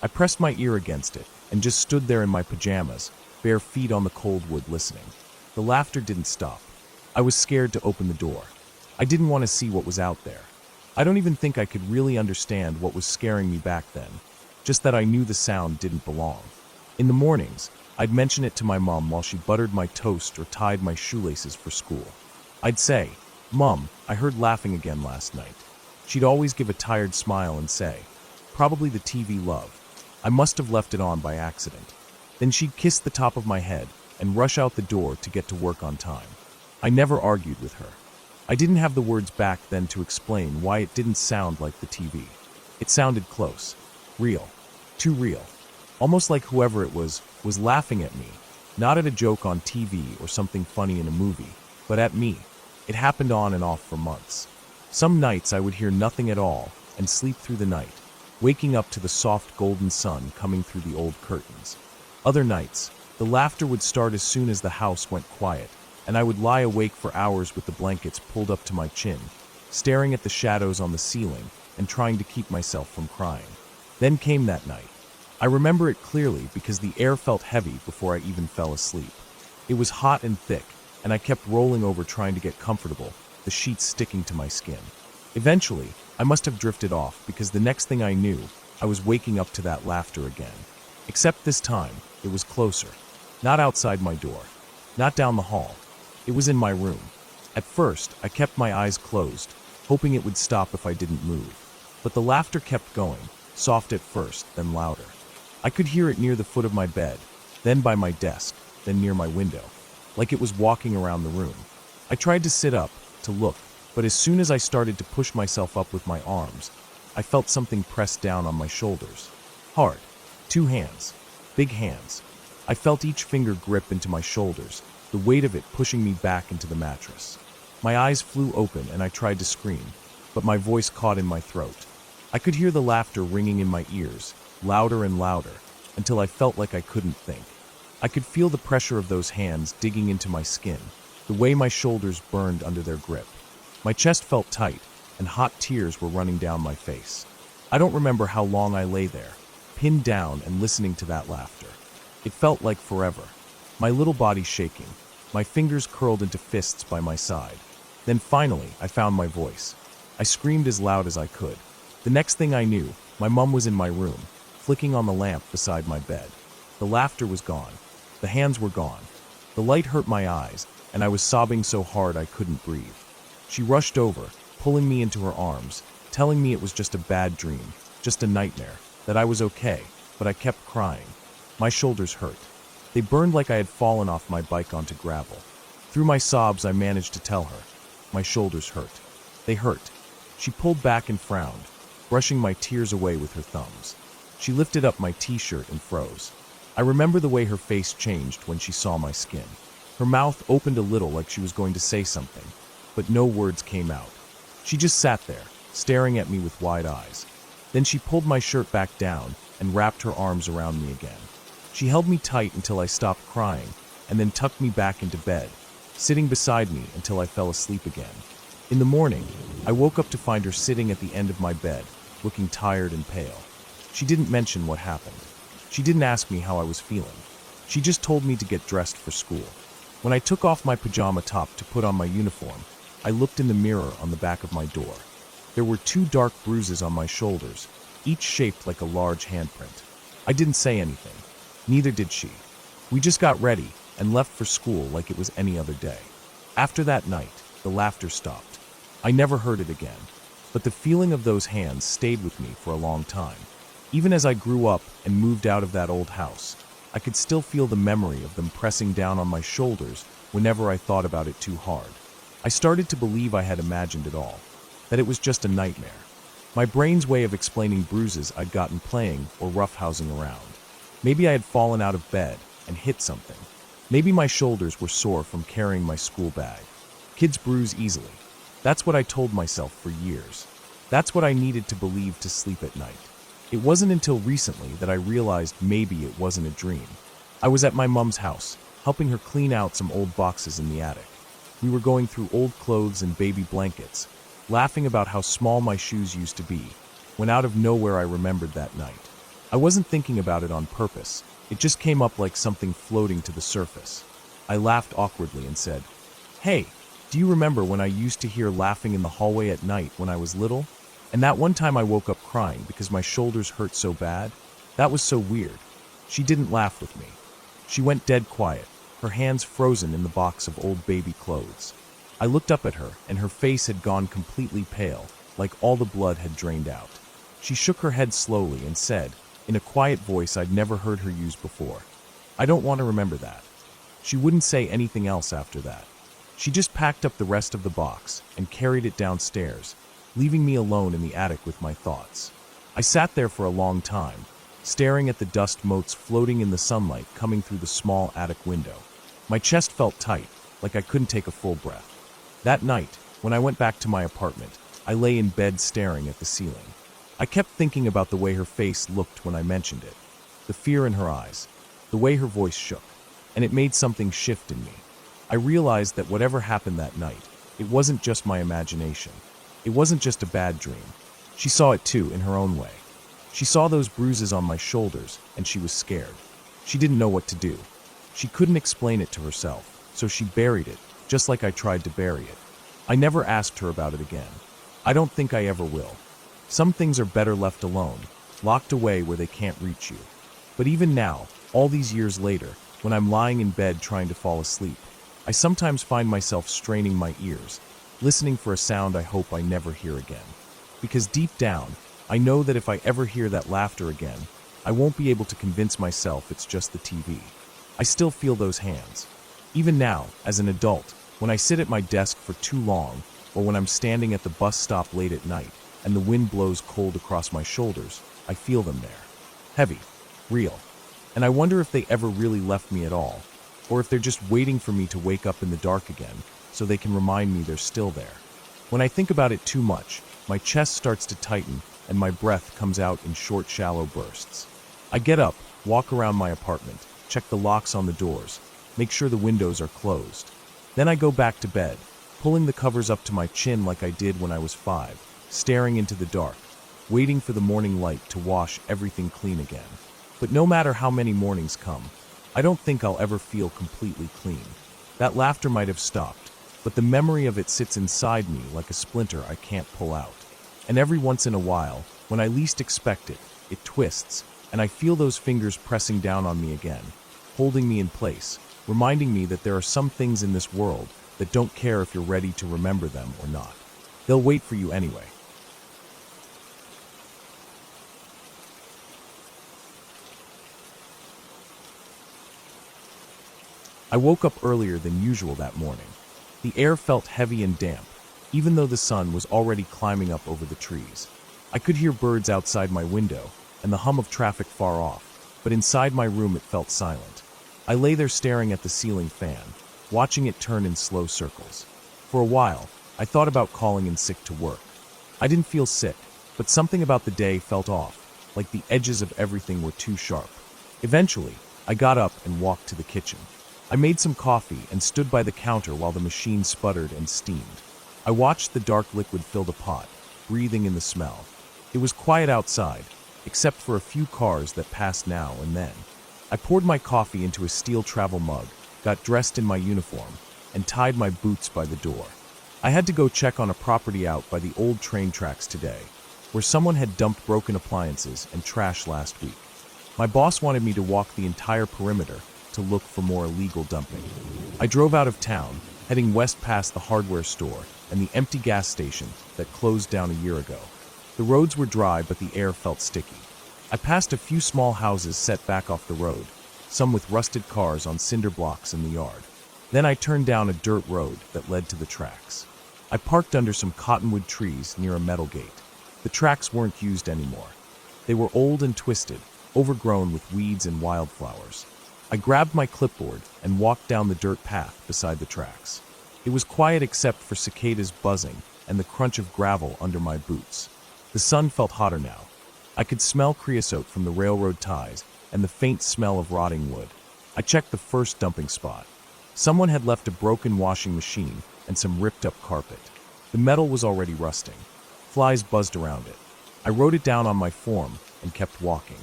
I pressed my ear against it and just stood there in my pajamas, bare feet on the cold wood listening. The laughter didn't stop. I was scared to open the door. I didn't want to see what was out there. I don't even think I could really understand what was scaring me back then, just that I knew the sound didn't belong. In the mornings, I'd mention it to my mom while she buttered my toast or tied my shoelaces for school. I'd say, "Mom, I heard laughing again last night." She'd always give a tired smile and say, "Probably the TV, love. I must have left it on by accident." Then she'd kiss the top of my head and rush out the door to get to work on time. I never argued with her. I didn't have the words back then to explain why it didn't sound like the TV. It sounded close, real, too real. Almost like whoever it was laughing at me, not at a joke on TV or something funny in a movie, but at me. It happened on and off for months. Some nights I would hear nothing at all and sleep through the night, waking up to the soft golden sun coming through the old curtains. Other nights, the laughter would start as soon as the house went quiet, and I would lie awake for hours with the blankets pulled up to my chin, staring at the shadows on the ceiling and trying to keep myself from crying. Then came that night. I remember it clearly because the air felt heavy before I even fell asleep. It was hot and thick, and I kept rolling over trying to get comfortable, the sheets sticking to my skin. Eventually, I must have drifted off because the next thing I knew, I was waking up to that laughter again. Except this time, it was closer. Not outside my door. Not down the hall. It was in my room. At first, I kept my eyes closed, hoping it would stop if I didn't move. But the laughter kept going, soft at first, then louder. I could hear it near the foot of my bed, then by my desk, then near my window, like it was walking around the room. I tried to sit up, to look, but as soon as I started to push myself up with my arms, I felt something press down on my shoulders. Hard. 2 hands. Big hands. I felt each finger grip into my shoulders, the weight of it pushing me back into the mattress. My eyes flew open and I tried to scream, but my voice caught in my throat. I could hear the laughter ringing in my ears, louder and louder, until I felt like I couldn't think. I could feel the pressure of those hands digging into my skin, the way my shoulders burned under their grip. My chest felt tight, and hot tears were running down my face. I don't remember how long I lay there, pinned down and listening to that laughter. It felt like forever. My little body shaking, my fingers curled into fists by my side. Then finally, I found my voice. I screamed as loud as I could. The next thing I knew, My mom was in my room, flicking on the lamp beside my bed. The laughter was gone. The hands were gone. The light hurt my eyes, and I was sobbing so hard I couldn't breathe. She rushed over, pulling me into her arms, telling me it was just a bad dream, just a nightmare, that I was okay, but I kept crying. My shoulders hurt. They burned like I had fallen off my bike onto gravel. Through my sobs, I managed to tell her. My shoulders hurt. They hurt. She pulled back and frowned, brushing my tears away with her thumbs. She lifted up my t-shirt and froze. I remember the way her face changed when she saw my skin. Her mouth opened a little like she was going to say something, but no words came out. She just sat there, staring at me with wide eyes. Then she pulled my shirt back down and wrapped her arms around me again. She held me tight until I stopped crying, and then tucked me back into bed, sitting beside me until I fell asleep again. In the morning, I woke up to find her sitting at the end of my bed, looking tired and pale. She didn't mention what happened. She didn't ask me how I was feeling. She just told me to get dressed for school. When I took off my pajama top to put on my uniform, I looked in the mirror on the back of my door. There were 2 dark bruises on my shoulders, each shaped like a large handprint. I didn't say anything. Neither did she. We just got ready and left for school like it was any other day. After that night, the laughter stopped. I never heard it again, but the feeling of those hands stayed with me for a long time. Even as I grew up and moved out of that old house, I could still feel the memory of them pressing down on my shoulders whenever I thought about it too hard. I started to believe I had imagined it all, that it was just a nightmare. My brain's way of explaining bruises I'd gotten playing or roughhousing around. Maybe I had fallen out of bed and hit something. Maybe my shoulders were sore from carrying my school bag. Kids bruise easily. That's what I told myself for years. That's what I needed to believe to sleep at night. It wasn't until recently that I realized maybe it wasn't a dream. I was at my mom's house, helping her clean out some old boxes in the attic. We were going through old clothes and baby blankets, laughing about how small my shoes used to be, when out of nowhere I remembered that night. I wasn't thinking about it on purpose. It just came up like something floating to the surface. I laughed awkwardly and said, "Hey, do you remember when I used to hear laughing in the hallway at night when I was little? And that one time I woke up crying because my shoulders hurt so bad? That was so weird." She didn't laugh with me. She went dead quiet, her hands frozen in the box of old baby clothes. I looked up at her, and her face had gone completely pale, like all the blood had drained out. She shook her head slowly and said, in a quiet voice I'd never heard her use before, "I don't want to remember that." She wouldn't say anything else after that. She just packed up the rest of the box and carried it downstairs, leaving me alone in the attic with my thoughts. I sat there for a long time, staring at the dust motes floating in the sunlight coming through the small attic window. My chest felt tight, like I couldn't take a full breath. That night, when I went back to my apartment, I lay in bed staring at the ceiling. I kept thinking about the way her face looked when I mentioned it, the fear in her eyes, the way her voice shook, and it made something shift in me. I realized that whatever happened that night, it wasn't just my imagination. It wasn't just a bad dream. She saw it too, in her own way. She saw those bruises on my shoulders, and she was scared. She didn't know what to do. She couldn't explain it to herself, so she buried it, just like I tried to bury it. I never asked her about it again. I don't think I ever will. Some things are better left alone, locked away where they can't reach you. But even now, all these years later, when I'm lying in bed trying to fall asleep, I sometimes find myself straining my ears, listening for a sound I hope I never hear again. Because deep down, I know that if I ever hear that laughter again, I won't be able to convince myself it's just the TV. I still feel those hands. Even now, as an adult, when I sit at my desk for too long, or when I'm standing at the bus stop late at night, and the wind blows cold across my shoulders, I feel them there. Heavy, real. And I wonder if they ever really left me at all, or if they're just waiting for me to wake up in the dark again, so they can remind me they're still there. When I think about it too much, my chest starts to tighten, and my breath comes out in short, shallow bursts. I get up, walk around my apartment, check the locks on the doors, make sure the windows are closed. Then I go back to bed, pulling the covers up to my chin like I did when I was 5, staring into the dark, waiting for the morning light to wash everything clean again. But no matter how many mornings come, I don't think I'll ever feel completely clean. That laughter might have stopped, but the memory of it sits inside me like a splinter I can't pull out. and every once in a while, when I least expect it, it twists, and I feel those fingers pressing down on me again, holding me in place, reminding me that there are some things in this world that don't care if you're ready to remember them or not. They'll wait for you anyway. I woke up earlier than usual that morning. The air felt heavy and damp, even though the sun was already climbing up over the trees. I could hear birds outside my window and the hum of traffic far off, but inside my room it felt silent. I lay there staring at the ceiling fan, watching it turn in slow circles. For a while, I thought about calling in sick to work. I didn't feel sick, but something about the day felt off, like the edges of everything were too sharp. Eventually, I got up and walked to the kitchen. I made some coffee and stood by the counter while the machine sputtered and steamed. I watched the dark liquid fill the pot, breathing in the smell. It was quiet outside, except for a few cars that passed now and then. I poured my coffee into a steel travel mug, got dressed in my uniform, and tied my boots by the door. I had to go check on a property out by the old train tracks today, where someone had dumped broken appliances and trash last week. My boss wanted me to walk the entire perimeter to look for more illegal dumping. I drove out of town, heading west past the hardware store and the empty gas station that closed down a year ago. The roads were dry, but the air felt sticky. I passed a few small houses set back off the road, some with rusted cars on cinder blocks in the yard. Then I turned down a dirt road that led to the tracks. I parked under some cottonwood trees near a metal gate. The tracks weren't used anymore. They were old and twisted, overgrown with weeds and wildflowers. I grabbed my clipboard and walked down the dirt path beside the tracks. It was quiet except for cicadas buzzing and the crunch of gravel under my boots. The sun felt hotter now. I could smell creosote from the railroad ties and the faint smell of rotting wood. I checked the first dumping spot. Someone had left a broken washing machine and some ripped-up carpet. The metal was already rusting. Flies buzzed around it. I wrote it down on my form and kept walking.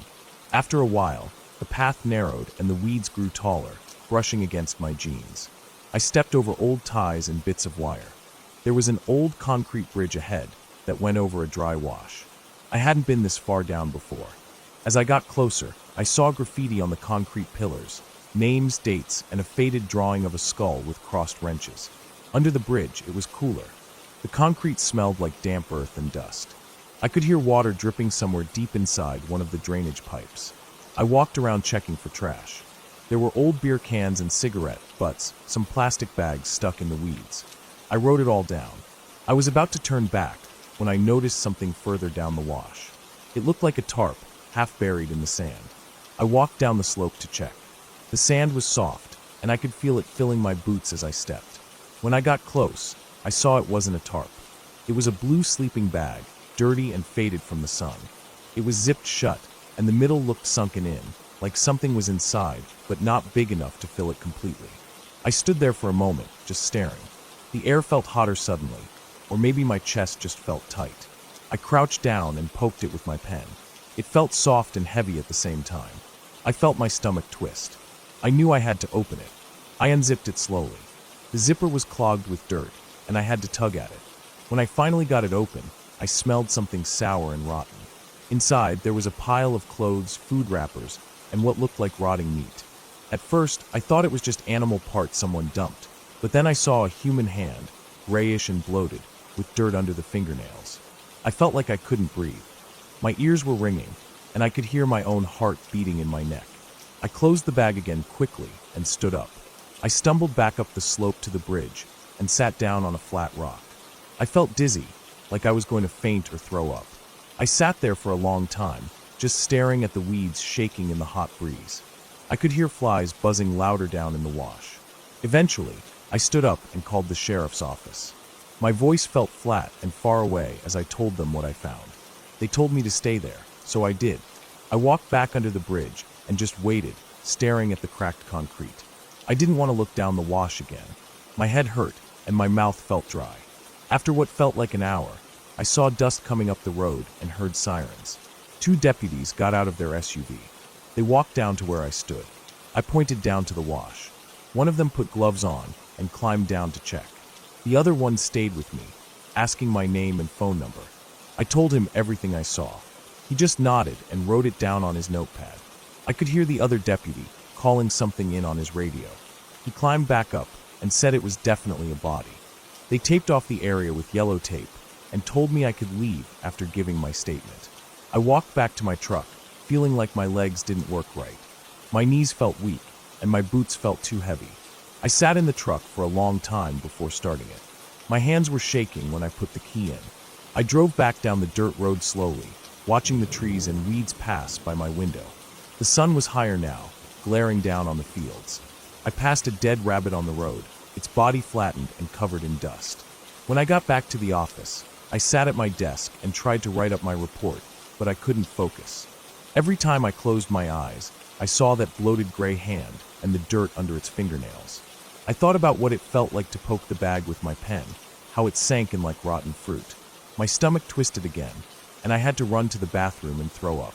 After a while, the path narrowed and the weeds grew taller, brushing against my jeans. I stepped over old ties and bits of wire. There was an old concrete bridge ahead that went over a dry wash. I hadn't been this far down before. As I got closer, I saw graffiti on the concrete pillars, names, dates, and a faded drawing of a skull with crossed wrenches. Under the bridge, it was cooler. The concrete smelled like damp earth and dust. I could hear water dripping somewhere deep inside one of the drainage pipes. I walked around checking for trash. There were old beer cans and cigarette butts, some plastic bags stuck in the weeds. I wrote it all down. I was about to turn back when I noticed something further down the wash. It looked like a tarp, half buried in the sand. I walked down the slope to check. The sand was soft, and I could feel it filling my boots as I stepped. When I got close, I saw it wasn't a tarp. It was a blue sleeping bag, dirty and faded from the sun. It was zipped shut, and the middle looked sunken in, like something was inside, but not big enough to fill it completely. I stood there for a moment, just staring. The air felt hotter suddenly, or maybe my chest just felt tight. I crouched down and poked it with my pen. It felt soft and heavy at the same time. I felt my stomach twist. I knew I had to open it. I unzipped it slowly. The zipper was clogged with dirt, and I had to tug at it. When I finally got it open, I smelled something sour and rotten. Inside, there was a pile of clothes, food wrappers, and what looked like rotting meat. At first, I thought it was just animal parts someone dumped, but then I saw a human hand, grayish and bloated, with dirt under the fingernails. I felt like I couldn't breathe. My ears were ringing, and I could hear my own heart beating in my neck. I closed the bag again quickly and stood up. I stumbled back up the slope to the bridge and sat down on a flat rock. I felt dizzy, like I was going to faint or throw up. I sat there for a long time, just staring at the weeds shaking in the hot breeze. I could hear flies buzzing louder down in the wash. Eventually, I stood up and called the sheriff's office. My voice felt flat and far away as I told them what I found. They told me to stay there, so I did. I walked back under the bridge and just waited, staring at the cracked concrete. I didn't want to look down the wash again. My head hurt and my mouth felt dry. After what felt like an hour, I saw dust coming up the road and heard sirens. 2 deputies got out of their SUV. They walked down to where I stood. I pointed down to the wash. One of them put gloves on and climbed down to check. The other one stayed with me, asking my name and phone number. I told him everything I saw. He just nodded and wrote it down on his notepad. I could hear the other deputy calling something in on his radio. He climbed back up and said it was definitely a body. They taped off the area with yellow tape and told me I could leave after giving my statement. I walked back to my truck, feeling like my legs didn't work right. My knees felt weak, and my boots felt too heavy. I sat in the truck for a long time before starting it. My hands were shaking when I put the key in. I drove back down the dirt road slowly, watching the trees and weeds pass by my window. The sun was higher now, glaring down on the fields. I passed a dead rabbit on the road, its body flattened and covered in dust. When I got back to the office, I sat at my desk and tried to write up my report, but I couldn't focus. Every time I closed my eyes, I saw that bloated gray hand and the dirt under its fingernails. I thought about what it felt like to poke the bag with my pen, how it sank in like rotten fruit. My stomach twisted again, and I had to run to the bathroom and throw up.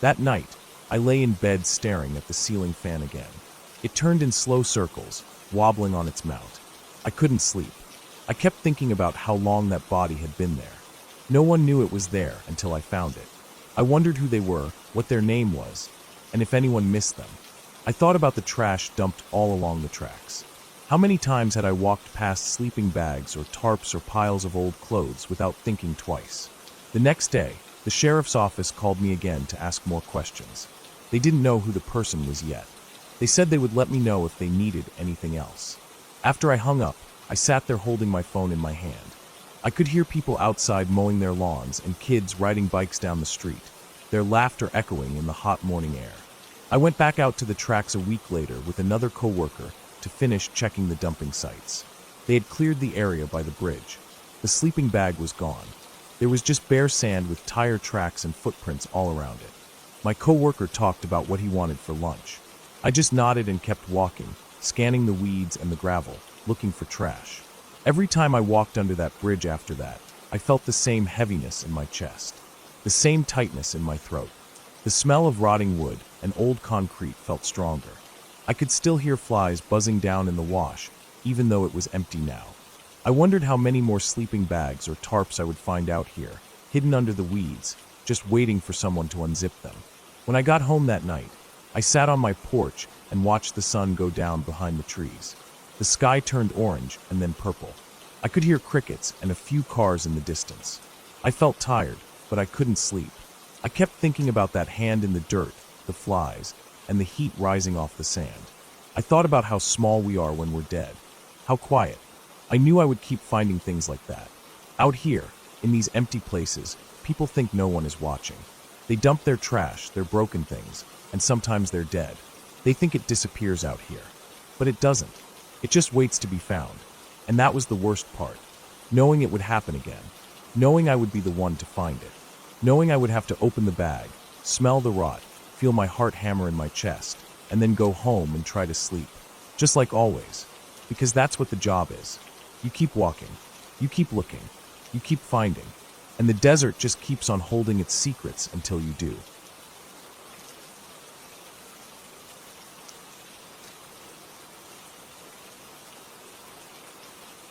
That night, I lay in bed staring at the ceiling fan again. It turned in slow circles, wobbling on its mount. I couldn't sleep. I kept thinking about how long that body had been there. No one knew it was there until I found it. I wondered who they were, what their name was, and if anyone missed them. I thought about the trash dumped all along the tracks. How many times had I walked past sleeping bags or tarps or piles of old clothes without thinking twice? The next day, the sheriff's office called me again to ask more questions. They didn't know who the person was yet. They said they would let me know if they needed anything else. After I hung up, I sat there holding my phone in my hand. I could hear people outside mowing their lawns and kids riding bikes down the street, their laughter echoing in the hot morning air. I went back out to the tracks a week later with another coworker to finish checking the dumping sites. They had cleared the area by the bridge. The sleeping bag was gone. There was just bare sand with tire tracks and footprints all around it. My coworker talked about what he wanted for lunch. I just nodded and kept walking, scanning the weeds and the gravel, looking for trash. Every time I walked under that bridge after that, I felt the same heaviness in my chest, the same tightness in my throat. The smell of rotting wood and old concrete felt stronger. I could still hear flies buzzing down in the wash, even though it was empty now. I wondered how many more sleeping bags or tarps I would find out here, hidden under the weeds, just waiting for someone to unzip them. When I got home that night, I sat on my porch and watched the sun go down behind the trees. The sky turned orange and then purple. I could hear crickets and a few cars in the distance. I felt tired, but I couldn't sleep. I kept thinking about that hand in the dirt, the flies, and the heat rising off the sand. I thought about how small we are when we're dead. How quiet. I knew I would keep finding things like that. Out here, in these empty places, people think no one is watching. They dump their trash, their broken things, and sometimes they're dead. They think it disappears out here. But it doesn't. It just waits to be found. And that was the worst part. Knowing it would happen again. Knowing I would be the one to find it. Knowing I would have to open the bag, smell the rot, feel my heart hammer in my chest, and then go home and try to sleep. Just like always. Because that's what the job is. You keep walking. You keep looking. You keep finding. And the desert just keeps on holding its secrets until you do.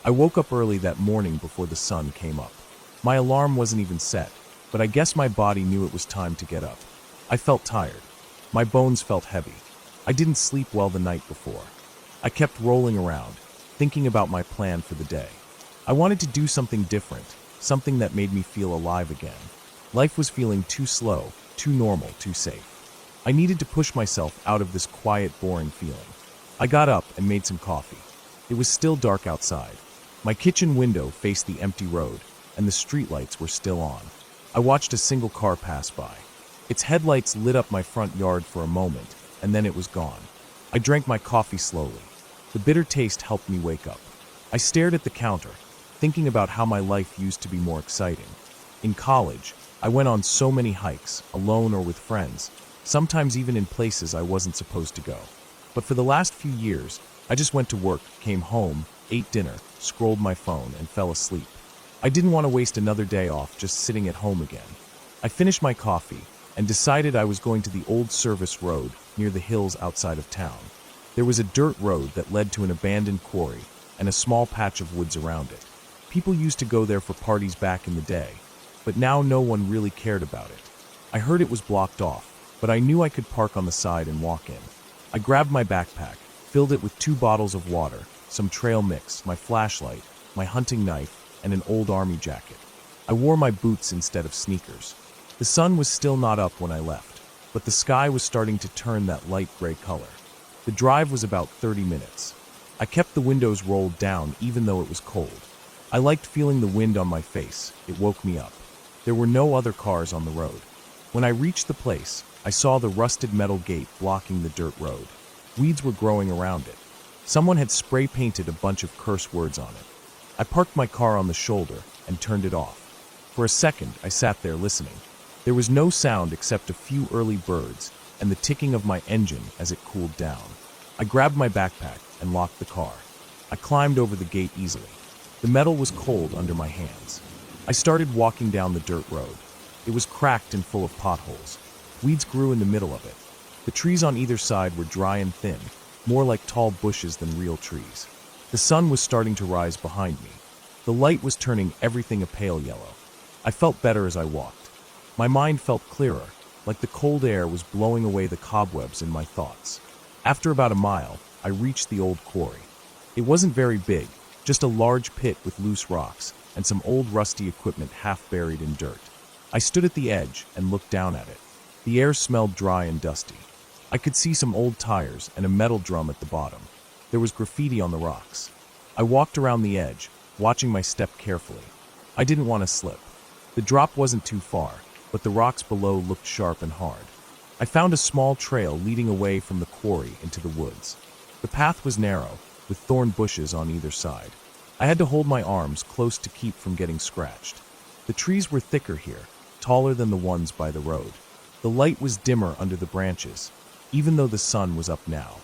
I woke up early that morning before the sun came up. My alarm wasn't even set, but I guess my body knew it was time to get up. I felt tired. My bones felt heavy. I didn't sleep well the night before. I kept rolling around, thinking about my plan for the day. I wanted to do something different, something that made me feel alive again. Life was feeling too slow, too normal, too safe. I needed to push myself out of this quiet, boring feeling. I got up and made some coffee. It was still dark outside. My kitchen window faced the empty road, and the streetlights were still on. I watched a single car pass by. Its headlights lit up my front yard for a moment, and then it was gone. I drank my coffee slowly. The bitter taste helped me wake up. I stared at the counter, thinking about how my life used to be more exciting. In college, I went on so many hikes, alone or with friends, sometimes even in places I wasn't supposed to go. But for the last few years, I just went to work, came home, ate dinner, scrolled my phone, and fell asleep. I didn't want to waste another day off just sitting at home again. I finished my coffee and decided I was going to the old service road near the hills outside of town. There was a dirt road that led to an abandoned quarry and a small patch of woods around it. People used to go there for parties back in the day. but now no one really cared about it. I heard it was blocked off, but I knew I could park on the side and walk in. I grabbed my backpack, filled it with 2 bottles of water, some trail mix, my flashlight, my hunting knife, and an old army jacket. I wore my boots instead of sneakers. The sun was still not up when I left, but the sky was starting to turn that light gray color. The drive was about 30 minutes. I kept the windows rolled down even though it was cold. I liked feeling the wind on my face. It woke me up. There were no other cars on the road. When I reached the place, I saw the rusted metal gate blocking the dirt road. Weeds were growing around it. Someone had spray painted a bunch of curse words on it. I parked my car on the shoulder and turned it off. For a second, I sat there listening. There was no sound except a few early birds and the ticking of my engine as it cooled down. I grabbed my backpack and locked the car. I climbed over the gate easily. The metal was cold under my hands. I started walking down the dirt road. It was cracked and full of potholes. Weeds grew in the middle of it. The trees on either side were dry and thin, more like tall bushes than real trees. The sun was starting to rise behind me. The light was turning everything a pale yellow. I felt better as I walked. My mind felt clearer, like the cold air was blowing away the cobwebs in my thoughts. After about a mile, I reached the old quarry. It wasn't very big, just a large pit with loose rocks and some old rusty equipment half buried in dirt. I stood at the edge and looked down at it. The air smelled dry and dusty. I could see some old tires and a metal drum at the bottom. There was graffiti on the rocks. I walked around the edge, watching my step carefully. I didn't want to slip. The drop wasn't too far, but the rocks below looked sharp and hard. I found a small trail leading away from the quarry into the woods. The path was narrow, with thorn bushes on either side. I had to hold my arms close to keep from getting scratched. The trees were thicker here, taller than the ones by the road. The light was dimmer under the branches, even though the sun was up now.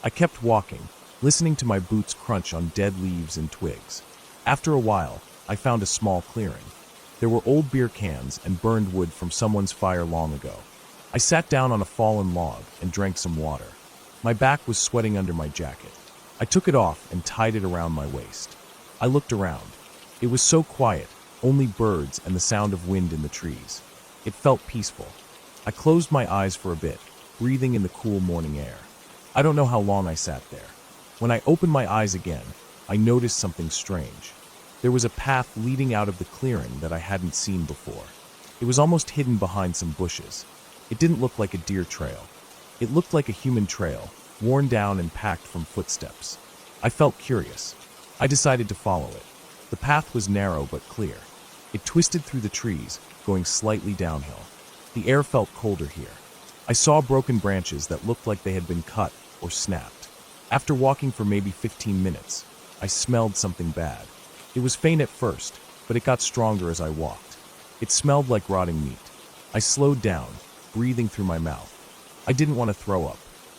I kept walking, listening to my boots crunch on dead leaves and twigs. After a while, I found a small clearing. There were old beer cans and burned wood from someone's fire long ago. I sat down on a fallen log and drank some water. My back was sweating under my jacket. I took it off and tied it around my waist. I looked around. It was so quiet, only birds and the sound of wind in the trees. It felt peaceful. I closed my eyes for a bit, breathing in the cool morning air. I don't know how long I sat there. When I opened my eyes again, I noticed something strange. There was a path leading out of the clearing that I hadn't seen before. It was almost hidden behind some bushes. It didn't look like a deer trail. It looked like a human trail, worn down and packed from footsteps. I felt curious. I decided to follow it. The path was narrow but clear. It twisted through the trees, going slightly downhill. The air felt colder here. I saw broken branches that looked like they had been cut or snapped. After walking for maybe 15 minutes, I smelled something bad. It was faint at first, but it got stronger as I walked. It smelled like rotting meat. I slowed down, breathing through my mouth. I didn't want to throw up.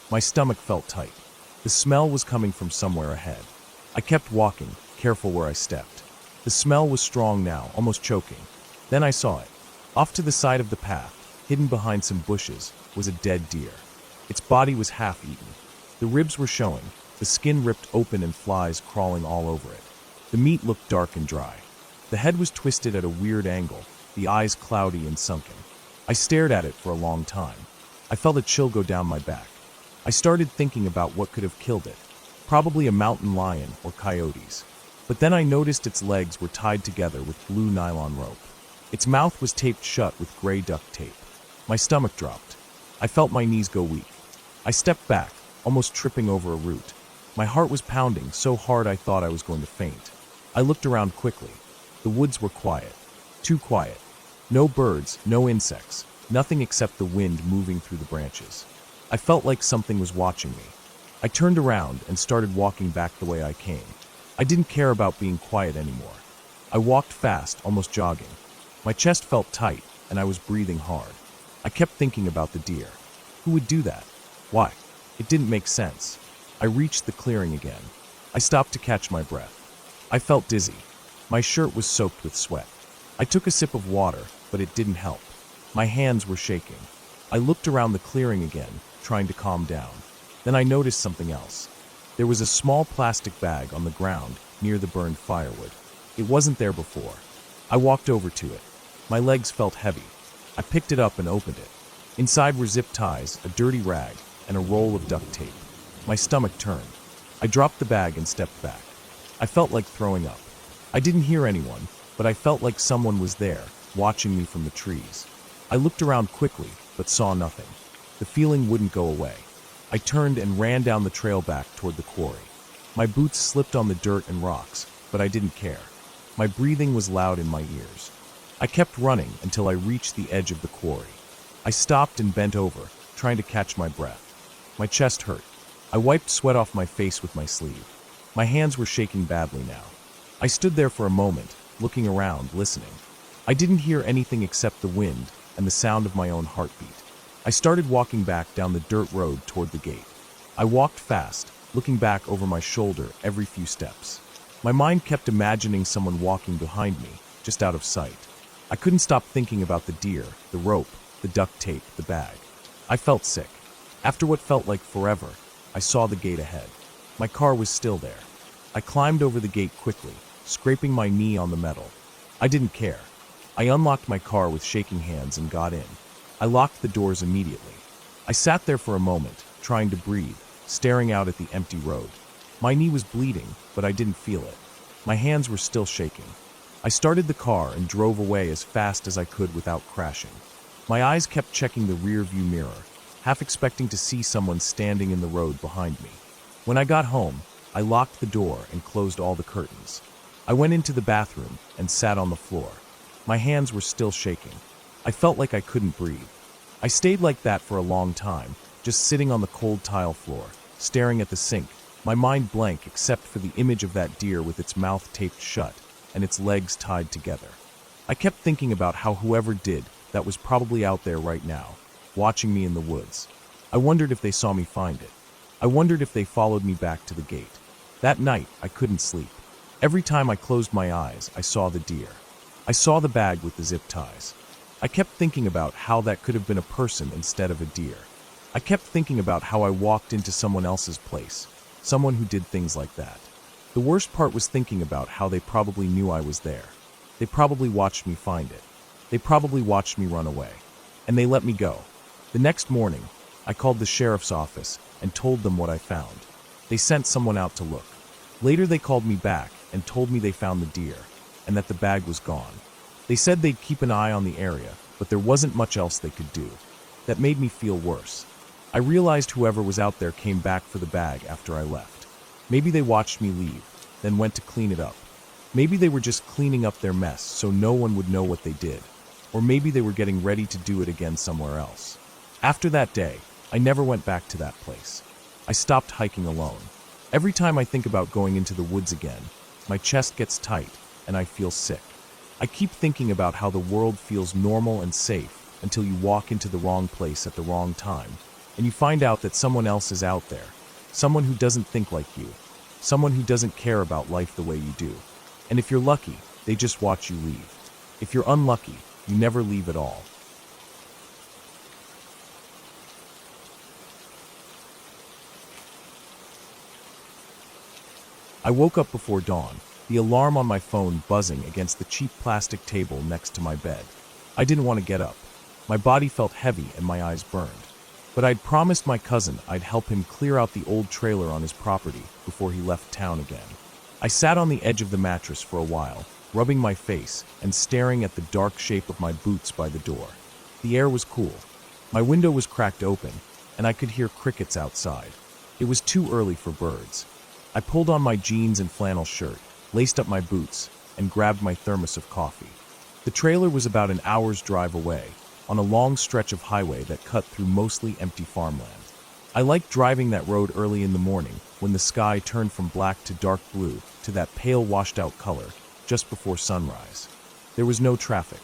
My stomach felt tight. The smell was coming from somewhere ahead. I kept walking, careful where I stepped. The smell was strong now, almost choking. Then I saw it. Off to the side of the path, hidden behind some bushes, was a dead deer. Its body was half-eaten. The ribs were showing, the skin ripped open and flies crawling all over it. The meat looked dark and dry. The head was twisted at a weird angle, the eyes cloudy and sunken. I stared at it for a long time. I felt a chill go down my back. I started thinking about what could have killed it. Probably a mountain lion or coyotes. But then I noticed its legs were tied together with blue nylon rope. Its mouth was taped shut with gray duct tape. My stomach dropped. I felt my knees go weak. I stepped back, almost tripping over a root. My heart was pounding so hard I thought I was going to faint. I looked around quickly. The woods were quiet. Too quiet. No birds, no insects, nothing except the wind moving through the branches. I felt like something was watching me. I turned around and started walking back the way I came. I didn't care about being quiet anymore. I walked fast, almost jogging. My chest felt tight, and I was breathing hard. I kept thinking about the deer. Who would do that? Why? It didn't make sense. I reached the clearing again. I stopped to catch my breath. I felt dizzy. My shirt was soaked with sweat. I took a sip of water, but it didn't help. My hands were shaking. I looked around the clearing again, trying to calm down. Then I noticed something else. There was a small plastic bag on the ground near the burned firewood. It wasn't there before. I walked over to it. My legs felt heavy. I picked it up and opened it. Inside were zip ties, a dirty rag, and a roll of duct tape. My stomach turned. I dropped the bag and stepped back. I felt like throwing up. I didn't hear anyone, but I felt like someone was there, watching me from the trees. I looked around quickly, but saw nothing. The feeling wouldn't go away. I turned and ran down the trail back toward the quarry. My boots slipped on the dirt and rocks, but I didn't care. My breathing was loud in my ears. I kept running until I reached the edge of the quarry. I stopped and bent over, trying to catch my breath. My chest hurt. I wiped sweat off my face with my sleeve. My hands were shaking badly now. I stood there for a moment, looking around, listening. I didn't hear anything except the wind and the sound of my own heartbeat. I started walking back down the dirt road toward the gate. I walked fast, looking back over my shoulder every few steps. My mind kept imagining someone walking behind me, just out of sight. I couldn't stop thinking about the deer, the rope, the duct tape, the bag. I felt sick. After what felt like forever, I saw the gate ahead. My car was still there. I climbed over the gate quickly, scraping my knee on the metal. I didn't care. I unlocked my car with shaking hands and got in. I locked the doors immediately. I sat there for a moment, trying to breathe, staring out at the empty road. My knee was bleeding, but I didn't feel it. My hands were still shaking. I started the car and drove away as fast as I could without crashing. My eyes kept checking the rear-view mirror, half expecting to see someone standing in the road behind me. When I got home, I locked the door and closed all the curtains. I went into the bathroom and sat on the floor. My hands were still shaking. I felt like I couldn't breathe. I stayed like that for a long time, just sitting on the cold tile floor, staring at the sink, my mind blank except for the image of that deer with its mouth taped shut and its legs tied together. I kept thinking about how whoever did that was probably out there right now, watching me in the woods. I wondered if they saw me find it. I wondered if they followed me back to the gate. That night, I couldn't sleep. Every time I closed my eyes, I saw the deer. I saw the bag with the zip ties. I kept thinking about how that could have been a person instead of a deer. I kept thinking about how I walked into someone else's place, someone who did things like that. The worst part was thinking about how they probably knew I was there. They probably watched me find it. They probably watched me run away. And they let me go. The next morning, I called the sheriff's office and told them what I found. They sent someone out to look. Later they called me back and told me they found the deer, and that the bag was gone. They said they'd keep an eye on the area, but there wasn't much else they could do. That made me feel worse. I realized whoever was out there came back for the bag after I left. Maybe they watched me leave, then went to clean it up. Maybe they were just cleaning up their mess so no one would know what they did. Or maybe they were getting ready to do it again somewhere else. After that day, I never went back to that place. I stopped hiking alone. Every time I think about going into the woods again, my chest gets tight and I feel sick. I keep thinking about how the world feels normal and safe until you walk into the wrong place at the wrong time, and you find out that someone else is out there, someone who doesn't think like you, someone who doesn't care about life the way you do. And if you're lucky, they just watch you leave. If you're unlucky, you never leave at all. I woke up before dawn, the alarm on my phone buzzing against the cheap plastic table next to my bed. I didn't want to get up. My body felt heavy and my eyes burned. But I'd promised my cousin I'd help him clear out the old trailer on his property before he left town again. I sat on the edge of the mattress for a while, rubbing my face and staring at the dark shape of my boots by the door. The air was cool. My window was cracked open, and I could hear crickets outside. It was too early for birds. I pulled on my jeans and flannel shirt, laced up my boots, and grabbed my thermos of coffee. The trailer was about an hour's drive away, on a long stretch of highway that cut through mostly empty farmland. I liked driving that road early in the morning when the sky turned from black to dark blue to that pale washed-out color just before sunrise. There was no traffic,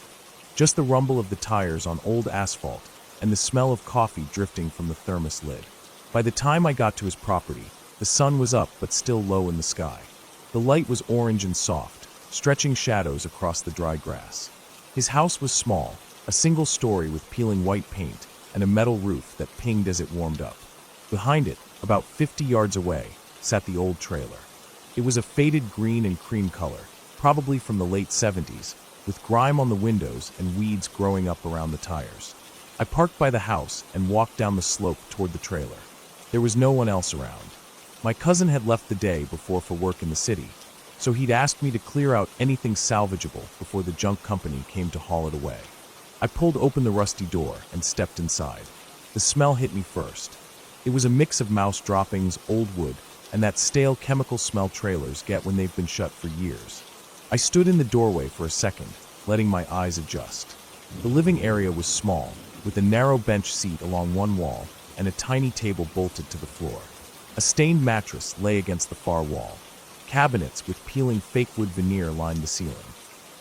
just the rumble of the tires on old asphalt and the smell of coffee drifting from the thermos lid. By the time I got to his property, the sun was up but still low in the sky. The light was orange and soft, stretching shadows across the dry grass. His house was small, a single story with peeling white paint and a metal roof that pinged as it warmed up. Behind it, about 50 yards away, sat the old trailer. It was a faded green and cream color, probably from the late 70s, with grime on the windows and weeds growing up around the tires. I parked by the house and walked down the slope toward the trailer. There was no one else around. My cousin had left the day before for work in the city, so he'd asked me to clear out anything salvageable before the junk company came to haul it away. I pulled open the rusty door and stepped inside. The smell hit me first. It was a mix of mouse droppings, old wood, and that stale chemical smell trailers get when they've been shut for years. I stood in the doorway for a second, letting my eyes adjust. The living area was small, with a narrow bench seat along one wall and a tiny table bolted to the floor. A stained mattress lay against the far wall. Cabinets with peeling fake wood veneer lined the ceiling.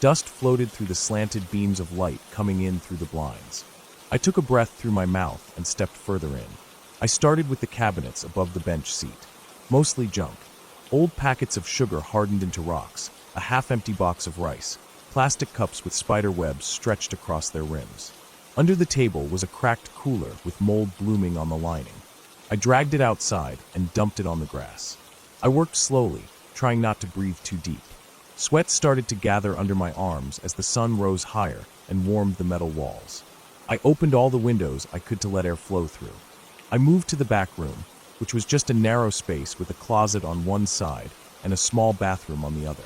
Dust floated through the slanted beams of light coming in through the blinds. I took a breath through my mouth and stepped further in. I started with the cabinets above the bench seat. Mostly junk. Old packets of sugar hardened into rocks, a half-empty box of rice, plastic cups with spider webs stretched across their rims. Under the table was a cracked cooler with mold blooming on the lining. I dragged it outside and dumped it on the grass. I worked slowly, trying not to breathe too deep. Sweat started to gather under my arms as the sun rose higher and warmed the metal walls. I opened all the windows I could to let air flow through. I moved to the back room, which was just a narrow space with a closet on one side and a small bathroom on the other.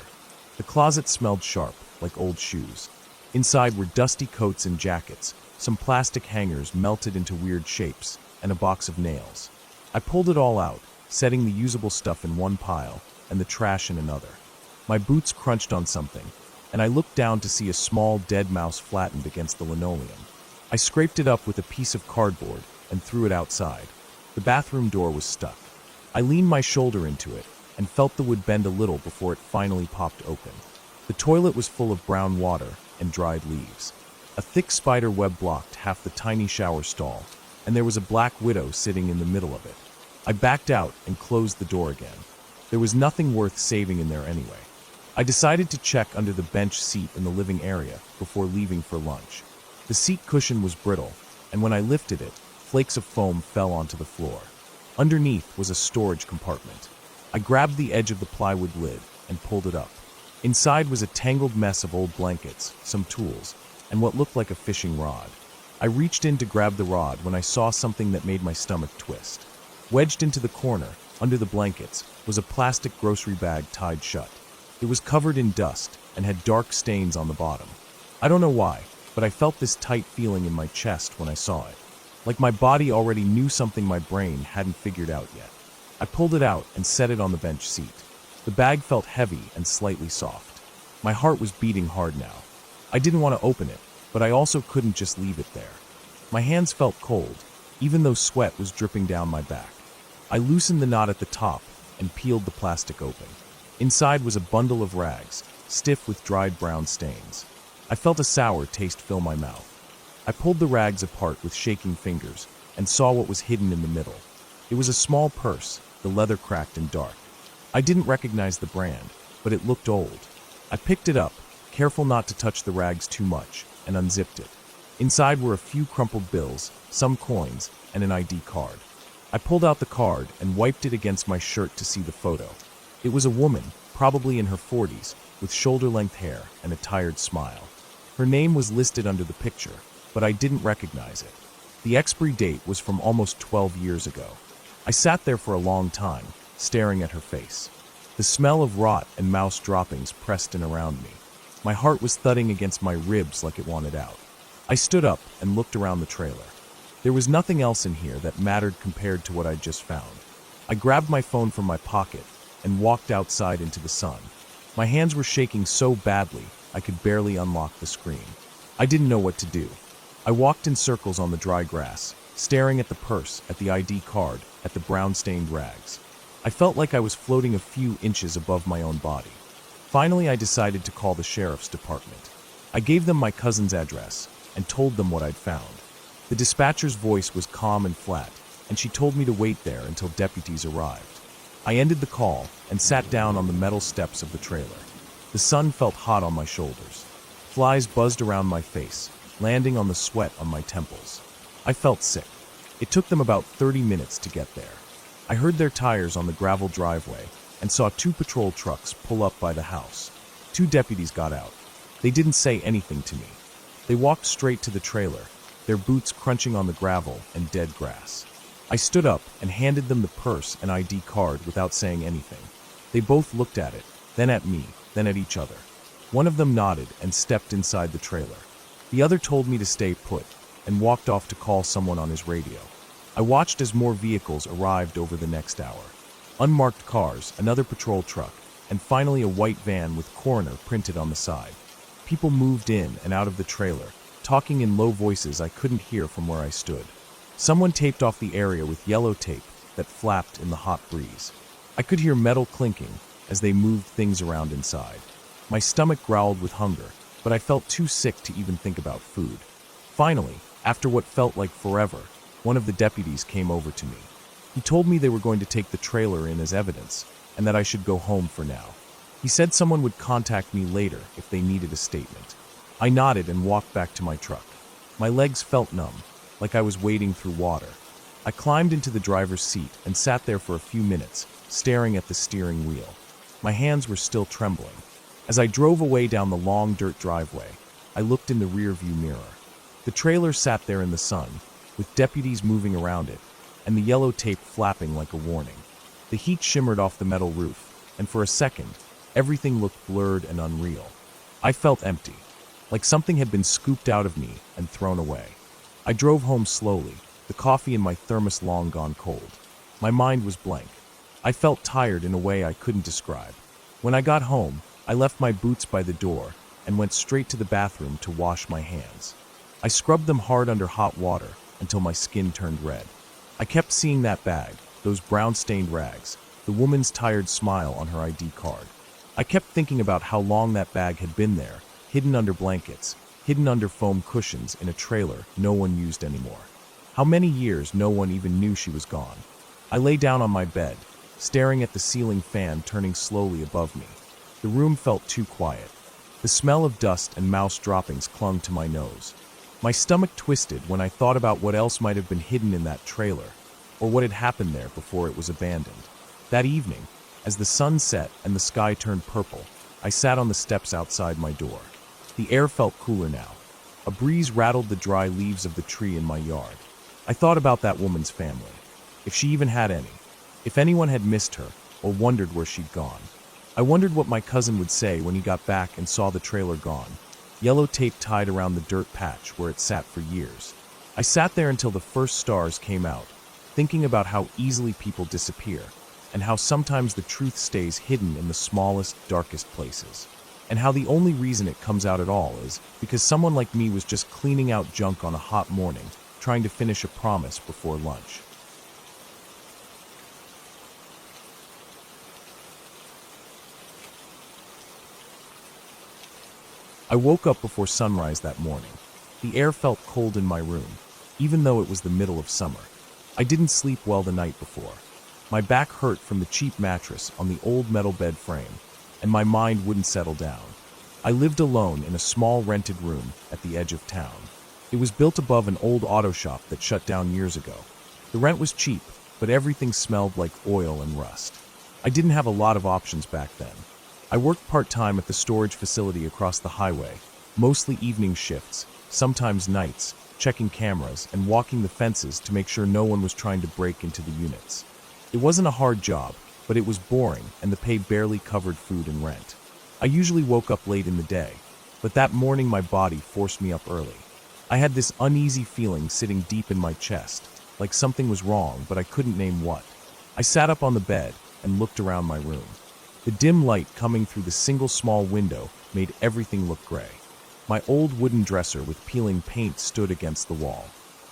The closet smelled sharp, like old shoes. Inside were dusty coats and jackets, some plastic hangers melted into weird shapes, and a box of nails. I pulled it all out, setting the usable stuff in one pile and the trash in another. My boots crunched on something, and I looked down to see a small dead mouse flattened against the linoleum. I scraped it up with a piece of cardboard and threw it outside. The bathroom door was stuck. I leaned my shoulder into it and felt the wood bend a little before it finally popped open. The toilet was full of brown water and dried leaves. A thick spider web blocked half the tiny shower stall, and there was a black widow sitting in the middle of it. I backed out and closed the door again. There was nothing worth saving in there anyway. I decided to check under the bench seat in the living area before leaving for lunch. The seat cushion was brittle, and when I lifted it, flakes of foam fell onto the floor. Underneath was a storage compartment. I grabbed the edge of the plywood lid and pulled it up. Inside was a tangled mess of old blankets, some tools, and what looked like a fishing rod. I reached in to grab the rod when I saw something that made my stomach twist. Wedged into the corner, under the blankets, was a plastic grocery bag tied shut. It was covered in dust and had dark stains on the bottom. I don't know why, but I felt this tight feeling in my chest when I saw it. Like my body already knew something my brain hadn't figured out yet. I pulled it out and set it on the bench seat. The bag felt heavy and slightly soft. My heart was beating hard now. I didn't want to open it, but I also couldn't just leave it there. My hands felt cold, even though sweat was dripping down my back. I loosened the knot at the top and peeled the plastic open. Inside was a bundle of rags, stiff with dried brown stains. I felt a sour taste fill my mouth. I pulled the rags apart with shaking fingers and saw what was hidden in the middle. It was a small purse, the leather cracked and dark. I didn't recognize the brand, but it looked old. I picked it up, careful not to touch the rags too much, and unzipped it. Inside were a few crumpled bills, some coins, and an ID card. I pulled out the card and wiped it against my shirt to see the photo. It was a woman, probably in her 40s, with shoulder-length hair and a tired smile. Her name was listed under the picture, but I didn't recognize it. The expiry date was from almost 12 years ago. I sat there for a long time, staring at her face. The smell of rot and mouse droppings pressed in around me. My heart was thudding against my ribs like it wanted out. I stood up and looked around the trailer. There was nothing else in here that mattered compared to what I'd just found. I grabbed my phone from my pocket and walked outside into the sun. My hands were shaking so badly I could barely unlock the screen. I didn't know what to do. I walked in circles on the dry grass, staring at the purse, at the ID card, at the brown-stained rags. I felt like I was floating a few inches above my own body. Finally, I decided to call the sheriff's department. I gave them my cousin's address and told them what I'd found. The dispatcher's voice was calm and flat, and she told me to wait there until deputies arrived. I ended the call and sat down on the metal steps of the trailer. The sun felt hot on my shoulders. Flies buzzed around my face, landing on the sweat on my temples. I felt sick. It took them about 30 minutes to get there. I heard their tires on the gravel driveway and saw 2 patrol trucks pull up by the house. 2 deputies got out. They didn't say anything to me. They walked straight to the trailer, their boots crunching on the gravel and dead grass. I stood up and handed them the purse and ID card without saying anything. They both looked at it, then at me, then at each other. One of them nodded and stepped inside the trailer. The other told me to stay put and walked off to call someone on his radio. I watched as more vehicles arrived over the next hour. Unmarked cars, another patrol truck, and finally a white van with coroner printed on the side. People moved in and out of the trailer, talking in low voices I couldn't hear from where I stood. Someone taped off the area with yellow tape that flapped in the hot breeze. I could hear metal clinking as they moved things around inside. My stomach growled with hunger, but I felt too sick to even think about food. Finally, after what felt like forever, one of the deputies came over to me. He told me they were going to take the trailer in as evidence, and that I should go home for now. He said someone would contact me later if they needed a statement. I nodded and walked back to my truck. My legs felt numb, like I was wading through water. I climbed into the driver's seat and sat there for a few minutes, staring at the steering wheel. My hands were still trembling. As I drove away down the long dirt driveway, I looked in the rearview mirror. The trailer sat there in the sun, with deputies moving around it, and the yellow tape flapping like a warning. The heat shimmered off the metal roof, and for a second, everything looked blurred and unreal. I felt empty, like something had been scooped out of me and thrown away. I drove home slowly, the coffee in my thermos long gone cold. My mind was blank. I felt tired in a way I couldn't describe. When I got home, I left my boots by the door and went straight to the bathroom to wash my hands. I scrubbed them hard under hot water until my skin turned red. I kept seeing that bag, those brown-stained rags, the woman's tired smile on her ID card. I kept thinking about how long that bag had been there, hidden under blankets, hidden under foam cushions in a trailer no one used anymore. How many years no one even knew she was gone. I lay down on my bed, staring at the ceiling fan turning slowly above me. The room felt too quiet. The smell of dust and mouse droppings clung to my nose. My stomach twisted when I thought about what else might have been hidden in that trailer, or what had happened there before it was abandoned. That evening, as the sun set and the sky turned purple, I sat on the steps outside my door. The air felt cooler now. A breeze rattled the dry leaves of the tree in my yard. I thought about that woman's family, if she even had any, if anyone had missed her or wondered where she'd gone. I wondered what my cousin would say when he got back and saw the trailer gone, yellow tape tied around the dirt patch where it sat for years. I sat there until the first stars came out, thinking about how easily people disappear, and how sometimes the truth stays hidden in the smallest, darkest places, and how the only reason it comes out at all is because someone like me was just cleaning out junk on a hot morning, trying to finish a promise before lunch. I woke up before sunrise that morning. The air felt cold in my room, even though it was the middle of summer. I didn't sleep well the night before. My back hurt from the cheap mattress on the old metal bed frame, and my mind wouldn't settle down. I lived alone in a small rented room at the edge of town. It was built above an old auto shop that shut down years ago. The rent was cheap, but everything smelled like oil and rust. I didn't have a lot of options back then. I worked part-time at the storage facility across the highway, mostly evening shifts, sometimes nights, checking cameras and walking the fences to make sure no one was trying to break into the units. It wasn't a hard job, but it was boring and the pay barely covered food and rent. I usually woke up late in the day, but that morning my body forced me up early. I had this uneasy feeling sitting deep in my chest, like something was wrong, but I couldn't name what. I sat up on the bed and looked around my room. The dim light coming through the single small window made everything look gray. My old wooden dresser with peeling paint stood against the wall.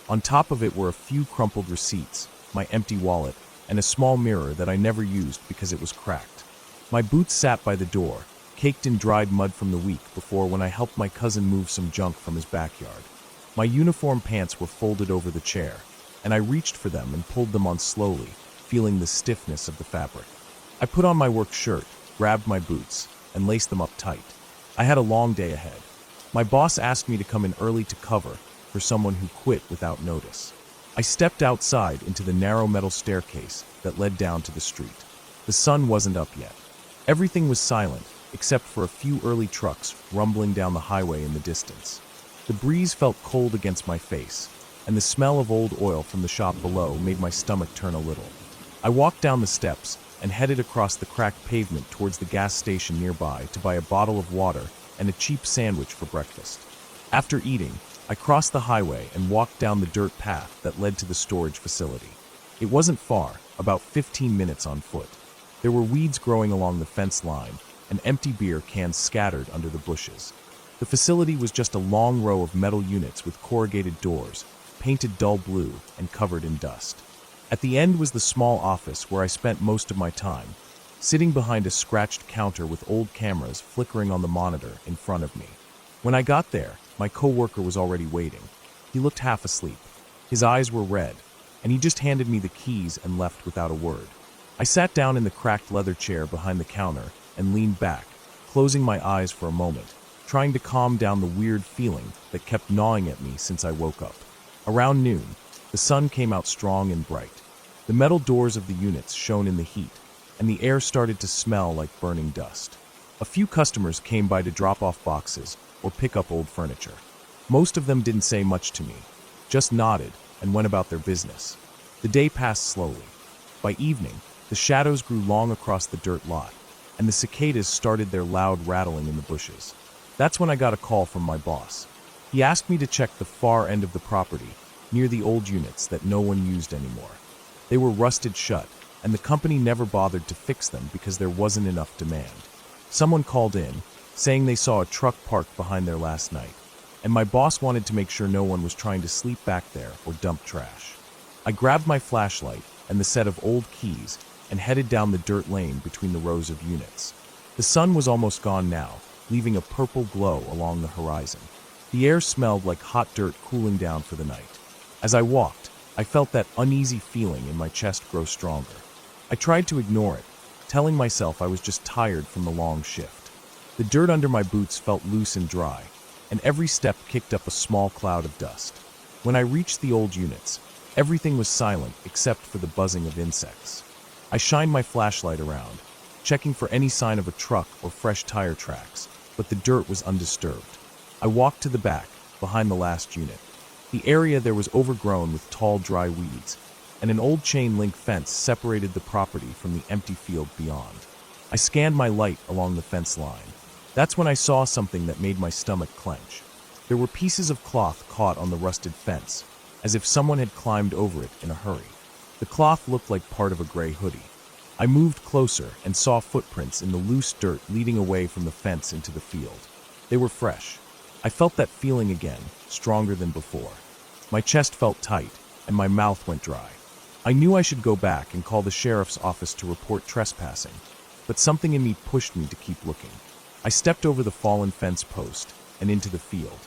On top of it were a few crumpled receipts, my empty wallet, and a small mirror that I never used because it was cracked. My boots sat by the door, caked in dried mud from the week before when I helped my cousin move some junk from his backyard. My uniform pants were folded over the chair, and I reached for them and pulled them on slowly, feeling the stiffness of the fabric. I put on my work shirt, grabbed my boots, and laced them up tight. I had a long day ahead. My boss asked me to come in early to cover for someone who quit without notice. I stepped outside into the narrow metal staircase that led down to the street. The sun wasn't up yet. Everything was silent, except for a few early trucks rumbling down the highway in the distance. The breeze felt cold against my face, and the smell of old oil from the shop below made my stomach turn a little. I walked down the steps and headed across the cracked pavement towards the gas station nearby to buy a bottle of water and a cheap sandwich for breakfast. After eating, I crossed the highway and walked down the dirt path that led to the storage facility. It wasn't far, about 15 minutes on foot. There were weeds growing along the fence line and empty beer cans scattered under the bushes. The facility was just a long row of metal units with corrugated doors, painted dull blue and covered in dust. At the end was the small office where I spent most of my time, sitting behind a scratched counter with old cameras flickering on the monitor in front of me. When I got there, my coworker was already waiting. He looked half asleep. His eyes were red, and he just handed me the keys and left without a word. I sat down in the cracked leather chair behind the counter and leaned back, closing my eyes for a moment, trying to calm down the weird feeling that kept gnawing at me since I woke up. Around noon, the sun came out strong and bright. The metal doors of the units shone in the heat, and the air started to smell like burning dust. A few customers came by to drop off boxes or pick up old furniture. Most of them didn't say much to me, just nodded and went about their business. The day passed slowly. By evening, the shadows grew long across the dirt lot, and the cicadas started their loud rattling in the bushes. That's when I got a call from my boss. He asked me to check the far end of the property, near the old units that no one used anymore. They were rusted shut, and the company never bothered to fix them because there wasn't enough demand. Someone called in, saying they saw a truck parked behind there last night, and my boss wanted to make sure no one was trying to sleep back there or dump trash. I grabbed my flashlight and the set of old keys and headed down the dirt lane between the rows of units. The sun was almost gone now, leaving a purple glow along the horizon. The air smelled like hot dirt cooling down for the night. As I walked, I felt that uneasy feeling in my chest grow stronger. I tried to ignore it, telling myself I was just tired from the long shift. The dirt under my boots felt loose and dry, and every step kicked up a small cloud of dust. When I reached the old units, everything was silent except for the buzzing of insects. I shined my flashlight around, checking for any sign of a truck or fresh tire tracks, but the dirt was undisturbed. I walked to the back, behind the last unit. The area there was overgrown with tall, dry weeds, and an old chain-link fence separated the property from the empty field beyond. I scanned my light along the fence line. That's when I saw something that made my stomach clench. There were pieces of cloth caught on the rusted fence, as if someone had climbed over it in a hurry. The cloth looked like part of a gray hoodie. I moved closer and saw footprints in the loose dirt leading away from the fence into the field. They were fresh. I felt that feeling again, stronger than before. My chest felt tight, and my mouth went dry. I knew I should go back and call the sheriff's office to report trespassing, but something in me pushed me to keep looking. I stepped over the fallen fence post and into the field.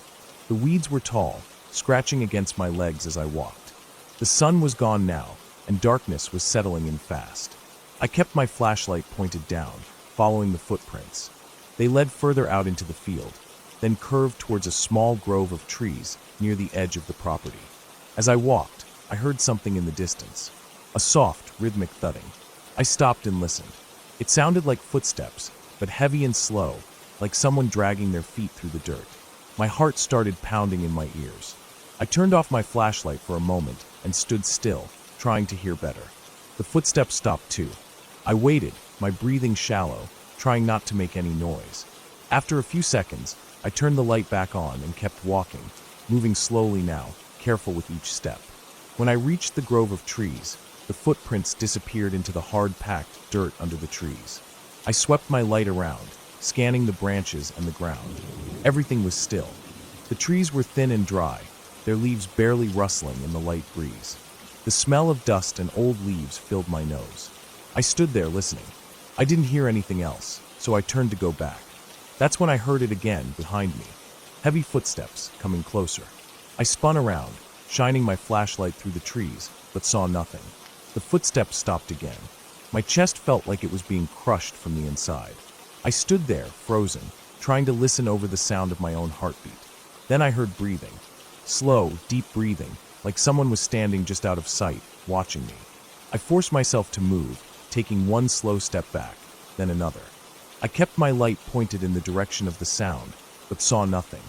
The weeds were tall, scratching against my legs as I walked. The sun was gone now, and darkness was settling in fast. I kept my flashlight pointed down, following the footprints. They led further out into the field, then curved towards a small grove of trees near the edge of the property. As I walked, I heard something in the distance, a soft, rhythmic thudding. I stopped and listened. It sounded like footsteps, but heavy and slow, like someone dragging their feet through the dirt. My heart started pounding in my ears. I turned off my flashlight for a moment and stood still, trying to hear better. The footsteps stopped too. I waited, my breathing shallow, trying not to make any noise. After a few seconds, I turned the light back on and kept walking, moving slowly now, careful with each step. When I reached the grove of trees, the footprints disappeared into the hard-packed dirt under the trees. I swept my light around, scanning the branches and the ground. Everything was still. The trees were thin and dry, their leaves barely rustling in the light breeze. The smell of dust and old leaves filled my nose. I stood there listening. I didn't hear anything else, so I turned to go back. That's when I heard it again behind me. Heavy footsteps coming closer. I spun around, shining my flashlight through the trees, but saw nothing. The footsteps stopped again. My chest felt like it was being crushed from the inside. I stood there, frozen, trying to listen over the sound of my own heartbeat. Then I heard breathing. Slow, deep breathing, like someone was standing just out of sight, watching me. I forced myself to move, taking one slow step back, then another. I kept my light pointed in the direction of the sound, but saw nothing.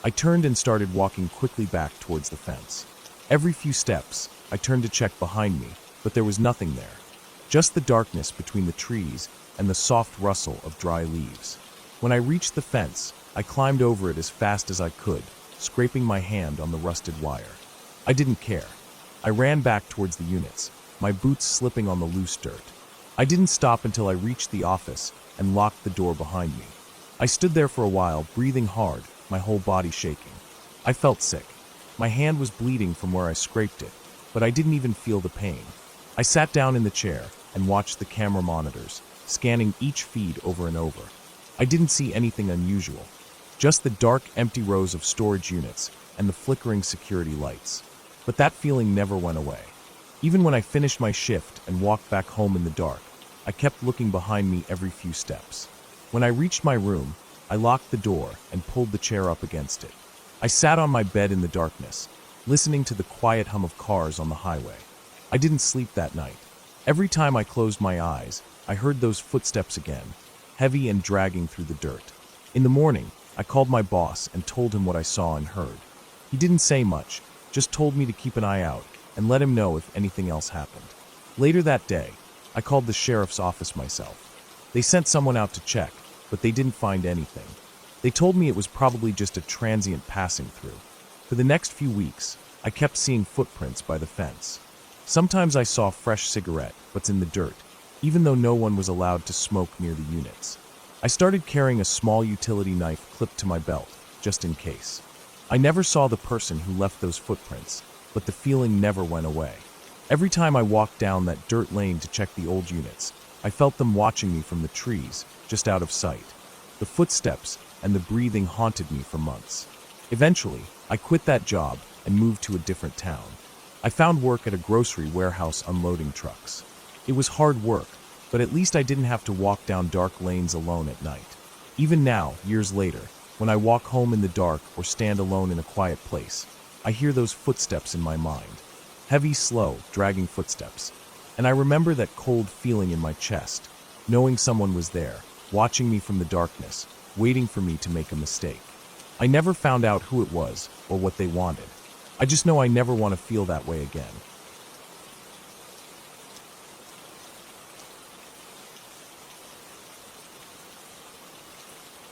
I turned and started walking quickly back towards the fence. Every few steps, I turned to check behind me, but there was nothing there. Just the darkness between the trees and the soft rustle of dry leaves. When I reached the fence, I climbed over it as fast as I could, scraping my hand on the rusted wire. I didn't care. I ran back towards the units, my boots slipping on the loose dirt. I didn't stop until I reached the office and locked the door behind me. I stood there for a while, breathing hard, my whole body shaking. I felt sick. My hand was bleeding from where I scraped it, but I didn't even feel the pain. I sat down in the chair and watched the camera monitors, scanning each feed over and over. I didn't see anything unusual, just the dark, empty rows of storage units and the flickering security lights. But that feeling never went away. Even when I finished my shift and walked back home in the dark, I kept looking behind me every few steps. When I reached my room, I locked the door and pulled the chair up against it. I sat on my bed in the darkness, listening to the quiet hum of cars on the highway. I didn't sleep that night. Every time I closed my eyes, I heard those footsteps again, heavy and dragging through the dirt. In the morning, I called my boss and told him what I saw and heard. He didn't say much, just told me to keep an eye out and let him know if anything else happened. Later that day, I called the sheriff's office myself. They sent someone out to check, but they didn't find anything. They told me it was probably just a transient passing through. For the next few weeks, I kept seeing footprints by the fence. Sometimes I saw fresh cigarette butts in the dirt, even though no one was allowed to smoke near the units. I started carrying a small utility knife clipped to my belt, just in case. I never saw the person who left those footprints, but the feeling never went away. Every time I walked down that dirt lane to check the old units, I felt them watching me from the trees, just out of sight. The footsteps and the breathing haunted me for months. Eventually, I quit that job and moved to a different town. I found work at a grocery warehouse unloading trucks. It was hard work, but at least I didn't have to walk down dark lanes alone at night. Even now, years later, when I walk home in the dark or stand alone in a quiet place, I hear those footsteps in my mind. Heavy, slow, dragging footsteps. And I remember that cold feeling in my chest, knowing someone was there, watching me from the darkness, waiting for me to make a mistake. I never found out who it was or what they wanted. I just know I never want to feel that way again.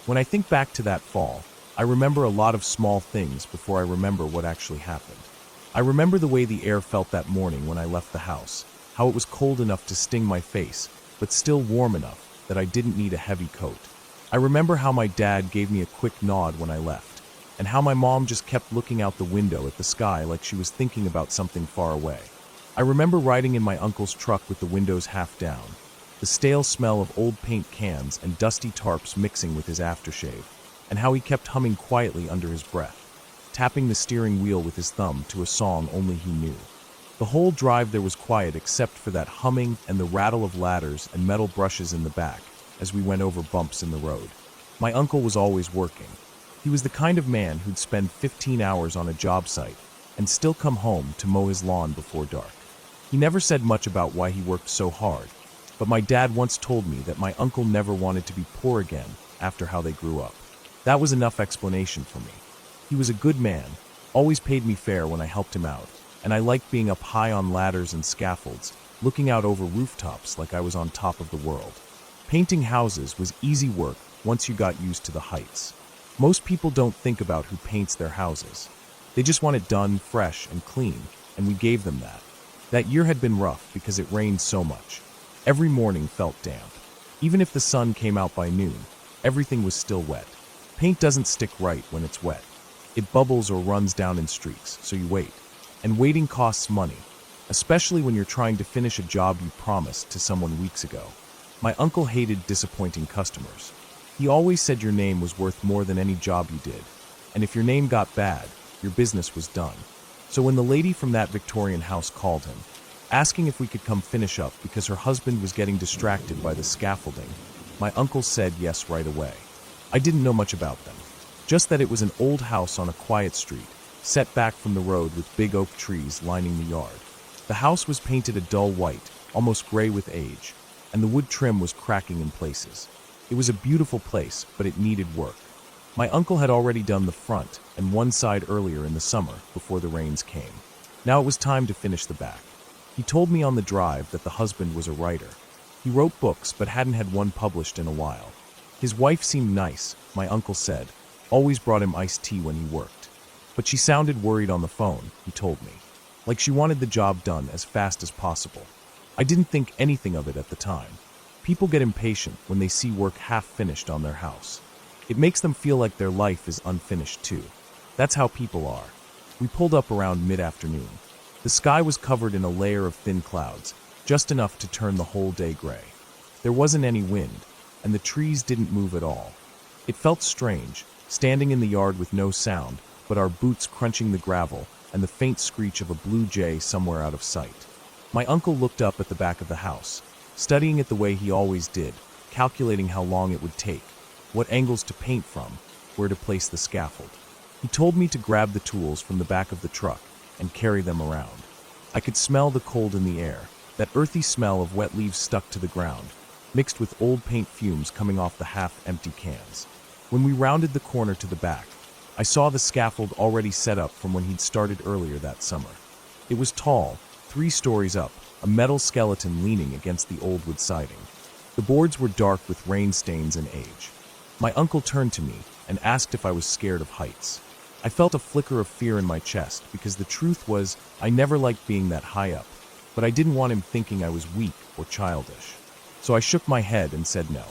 When I think back to that fall, I remember a lot of small things before I remember what actually happened. I remember the way the air felt that morning when I left the house, how it was cold enough to sting my face, but still warm enough that I didn't need a heavy coat. I remember how my dad gave me a quick nod when I left, and how my mom just kept looking out the window at the sky like she was thinking about something far away. I remember riding in my uncle's truck with the windows half down, the stale smell of old paint cans and dusty tarps mixing with his aftershave, and how he kept humming quietly under his breath, tapping the steering wheel with his thumb to a song only he knew. The whole drive there was quiet except for that humming and the rattle of ladders and metal brushes in the back as we went over bumps in the road. My uncle was always working. He was the kind of man who'd spend 15 hours on a job site and still come home to mow his lawn before dark. He never said much about why he worked so hard, but my dad once told me that my uncle never wanted to be poor again after how they grew up. That was enough explanation for me. He was a good man, always paid me fair when I helped him out, and I liked being up high on ladders and scaffolds, looking out over rooftops like I was on top of the world. Painting houses was easy work once you got used to the heights. Most people don't think about who paints their houses. They just want it done, fresh and clean, and we gave them that. That year had been rough because it rained so much. Every morning felt damp. Even if the sun came out by noon, everything was still wet. Paint doesn't stick right when it's wet. It bubbles or runs down in streaks, so you wait. And waiting costs money, especially when you're trying to finish a job you promised to someone weeks ago. My uncle hated disappointing customers. He always said your name was worth more than any job you did, and if your name got bad, your business was done. So when the lady from that Victorian house called him, asking if we could come finish up because her husband was getting distracted by the scaffolding, my uncle said yes right away. I didn't know much about them, just that it was an old house on a quiet street, set back from the road with big oak trees lining the yard. The house was painted a dull white, almost gray with age, and the wood trim was cracking in places. It was a beautiful place, but it needed work. My uncle had already done the front and one side earlier in the summer before the rains came. Now it was time to finish the back. He told me on the drive that the husband was a writer. He wrote books but hadn't had one published in a while. His wife seemed nice, my uncle said, always brought him iced tea when he worked. But she sounded worried on the phone, he told me, like she wanted the job done as fast as possible. I didn't think anything of it at the time. People get impatient when they see work half finished on their house. It makes them feel like their life is unfinished too. That's how people are. We pulled up around mid-afternoon. The sky was covered in a layer of thin clouds, just enough to turn the whole day gray. There wasn't any wind, and the trees didn't move at all. It felt strange, standing in the yard with no sound, but our boots crunching the gravel and the faint screech of a blue jay somewhere out of sight. My uncle looked up at the back of the house, studying it the way he always did, calculating how long it would take, what angles to paint from, where to place the scaffold. He told me to grab the tools from the back of the truck and carry them around. I could smell the cold in the air, that earthy smell of wet leaves stuck to the ground, mixed with old paint fumes coming off the half-empty cans. When we rounded the corner to the back, I saw the scaffold already set up from when he'd started earlier that summer. It was tall, 3 stories up, a metal skeleton leaning against the old wood siding. The boards were dark with rain stains and age. My uncle turned to me and asked if I was scared of heights. I felt a flicker of fear in my chest because the truth was I never liked being that high up, but I didn't want him thinking I was weak or childish. So I shook my head and said no.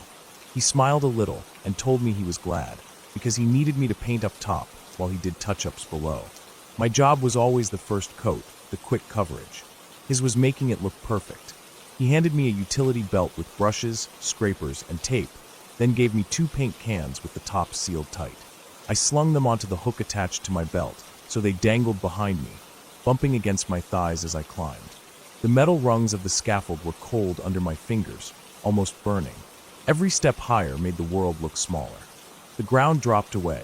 He smiled a little and told me he was glad, because he needed me to paint up top while he did touch-ups below. My job was always the first coat, the quick coverage. His was making it look perfect. He handed me a utility belt with brushes, scrapers, and tape, then gave me 2 paint cans with the tops sealed tight. I slung them onto the hook attached to my belt, so they dangled behind me, bumping against my thighs as I climbed. The metal rungs of the scaffold were cold under my fingers, almost burning. Every step higher made the world look smaller. The ground dropped away,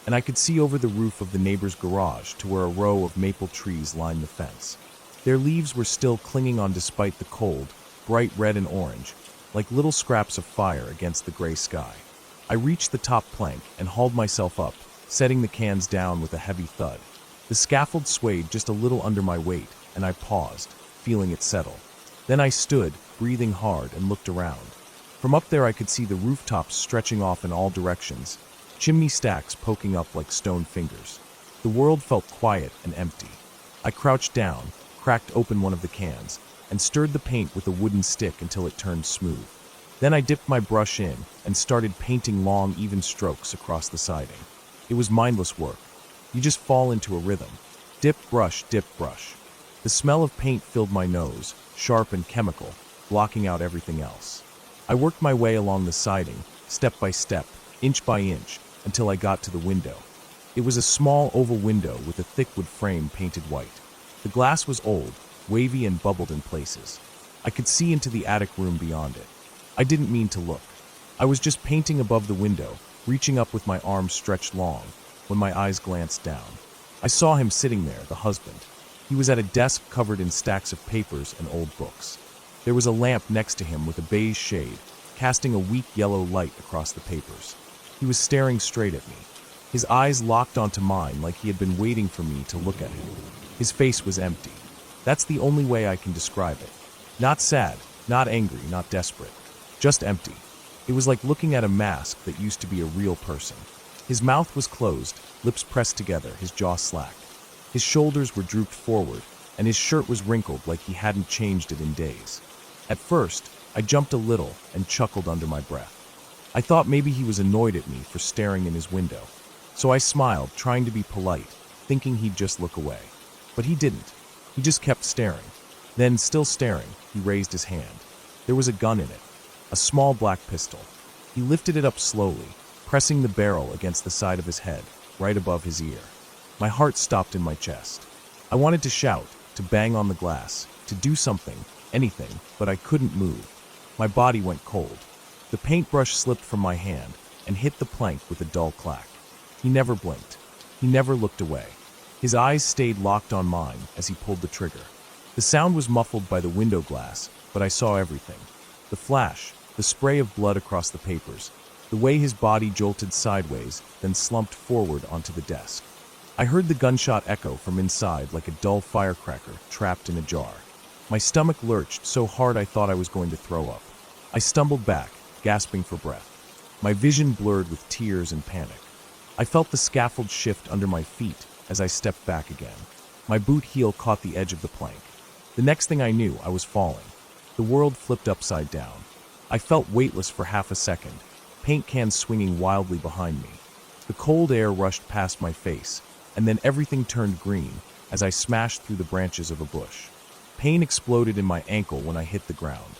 and I could see over the roof of the neighbor's garage to where a row of maple trees lined the fence. Their leaves were still clinging on despite the cold, bright red and orange, like little scraps of fire against the gray sky. I reached the top plank and hauled myself up, setting the cans down with a heavy thud. The scaffold swayed just a little under my weight, and I paused, feeling it settle. Then I stood, breathing hard, and looked around. From up there I could see the rooftops stretching off in all directions, chimney stacks poking up like stone fingers. The world felt quiet and empty. I crouched down, cracked open one of the cans, and stirred the paint with a wooden stick until it turned smooth. Then I dipped my brush in and started painting long, even strokes across the siding. It was mindless work. You just fall into a rhythm. Dip, brush, dip, brush. The smell of paint filled my nose, sharp and chemical, blocking out everything else. I worked my way along the siding, step by step, inch by inch, until I got to the window. It was a small oval window with a thick wood frame painted white. The glass was old, wavy and bubbled in places. I could see into the attic room beyond it. I didn't mean to look. I was just painting above the window, reaching up with my arms stretched long, when my eyes glanced down. I saw him sitting there, the husband. He was at a desk covered in stacks of papers and old books. There was a lamp next to him with a beige shade, casting a weak yellow light across the papers. He was staring straight at me. His eyes locked onto mine like he had been waiting for me to look at him. His face was empty. That's the only way I can describe it. Not sad, not angry, not desperate. Just empty. It was like looking at a mask that used to be a real person. His mouth was closed, lips pressed together, his jaw slack. His shoulders were drooped forward, and his shirt was wrinkled like he hadn't changed it in days. At first, I jumped a little and chuckled under my breath. I thought maybe he was annoyed at me for staring in his window. So I smiled, trying to be polite, thinking he'd just look away. But he didn't. He just kept staring. Then, still staring, he raised his hand. There was a gun in it. A small black pistol. He lifted it up slowly, pressing the barrel against the side of his head, right above his ear. My heart stopped in my chest. I wanted to shout, to bang on the glass, to do something, anything, but I couldn't move. My body went cold. The paintbrush slipped from my hand and hit the plank with a dull clack. He never blinked. He never looked away. His eyes stayed locked on mine as he pulled the trigger. The sound was muffled by the window glass, but I saw everything. The flash, the spray of blood across the papers, the way his body jolted sideways, then slumped forward onto the desk. I heard the gunshot echo from inside like a dull firecracker trapped in a jar. My stomach lurched so hard I thought I was going to throw up. I stumbled back, gasping for breath. My vision blurred with tears and panic. I felt the scaffold shift under my feet as I stepped back again. My boot heel caught the edge of the plank. The next thing I knew, I was falling. The world flipped upside down. I felt weightless for half a second, paint cans swinging wildly behind me. The cold air rushed past my face, and then everything turned green as I smashed through the branches of a bush. Pain exploded in my ankle when I hit the ground.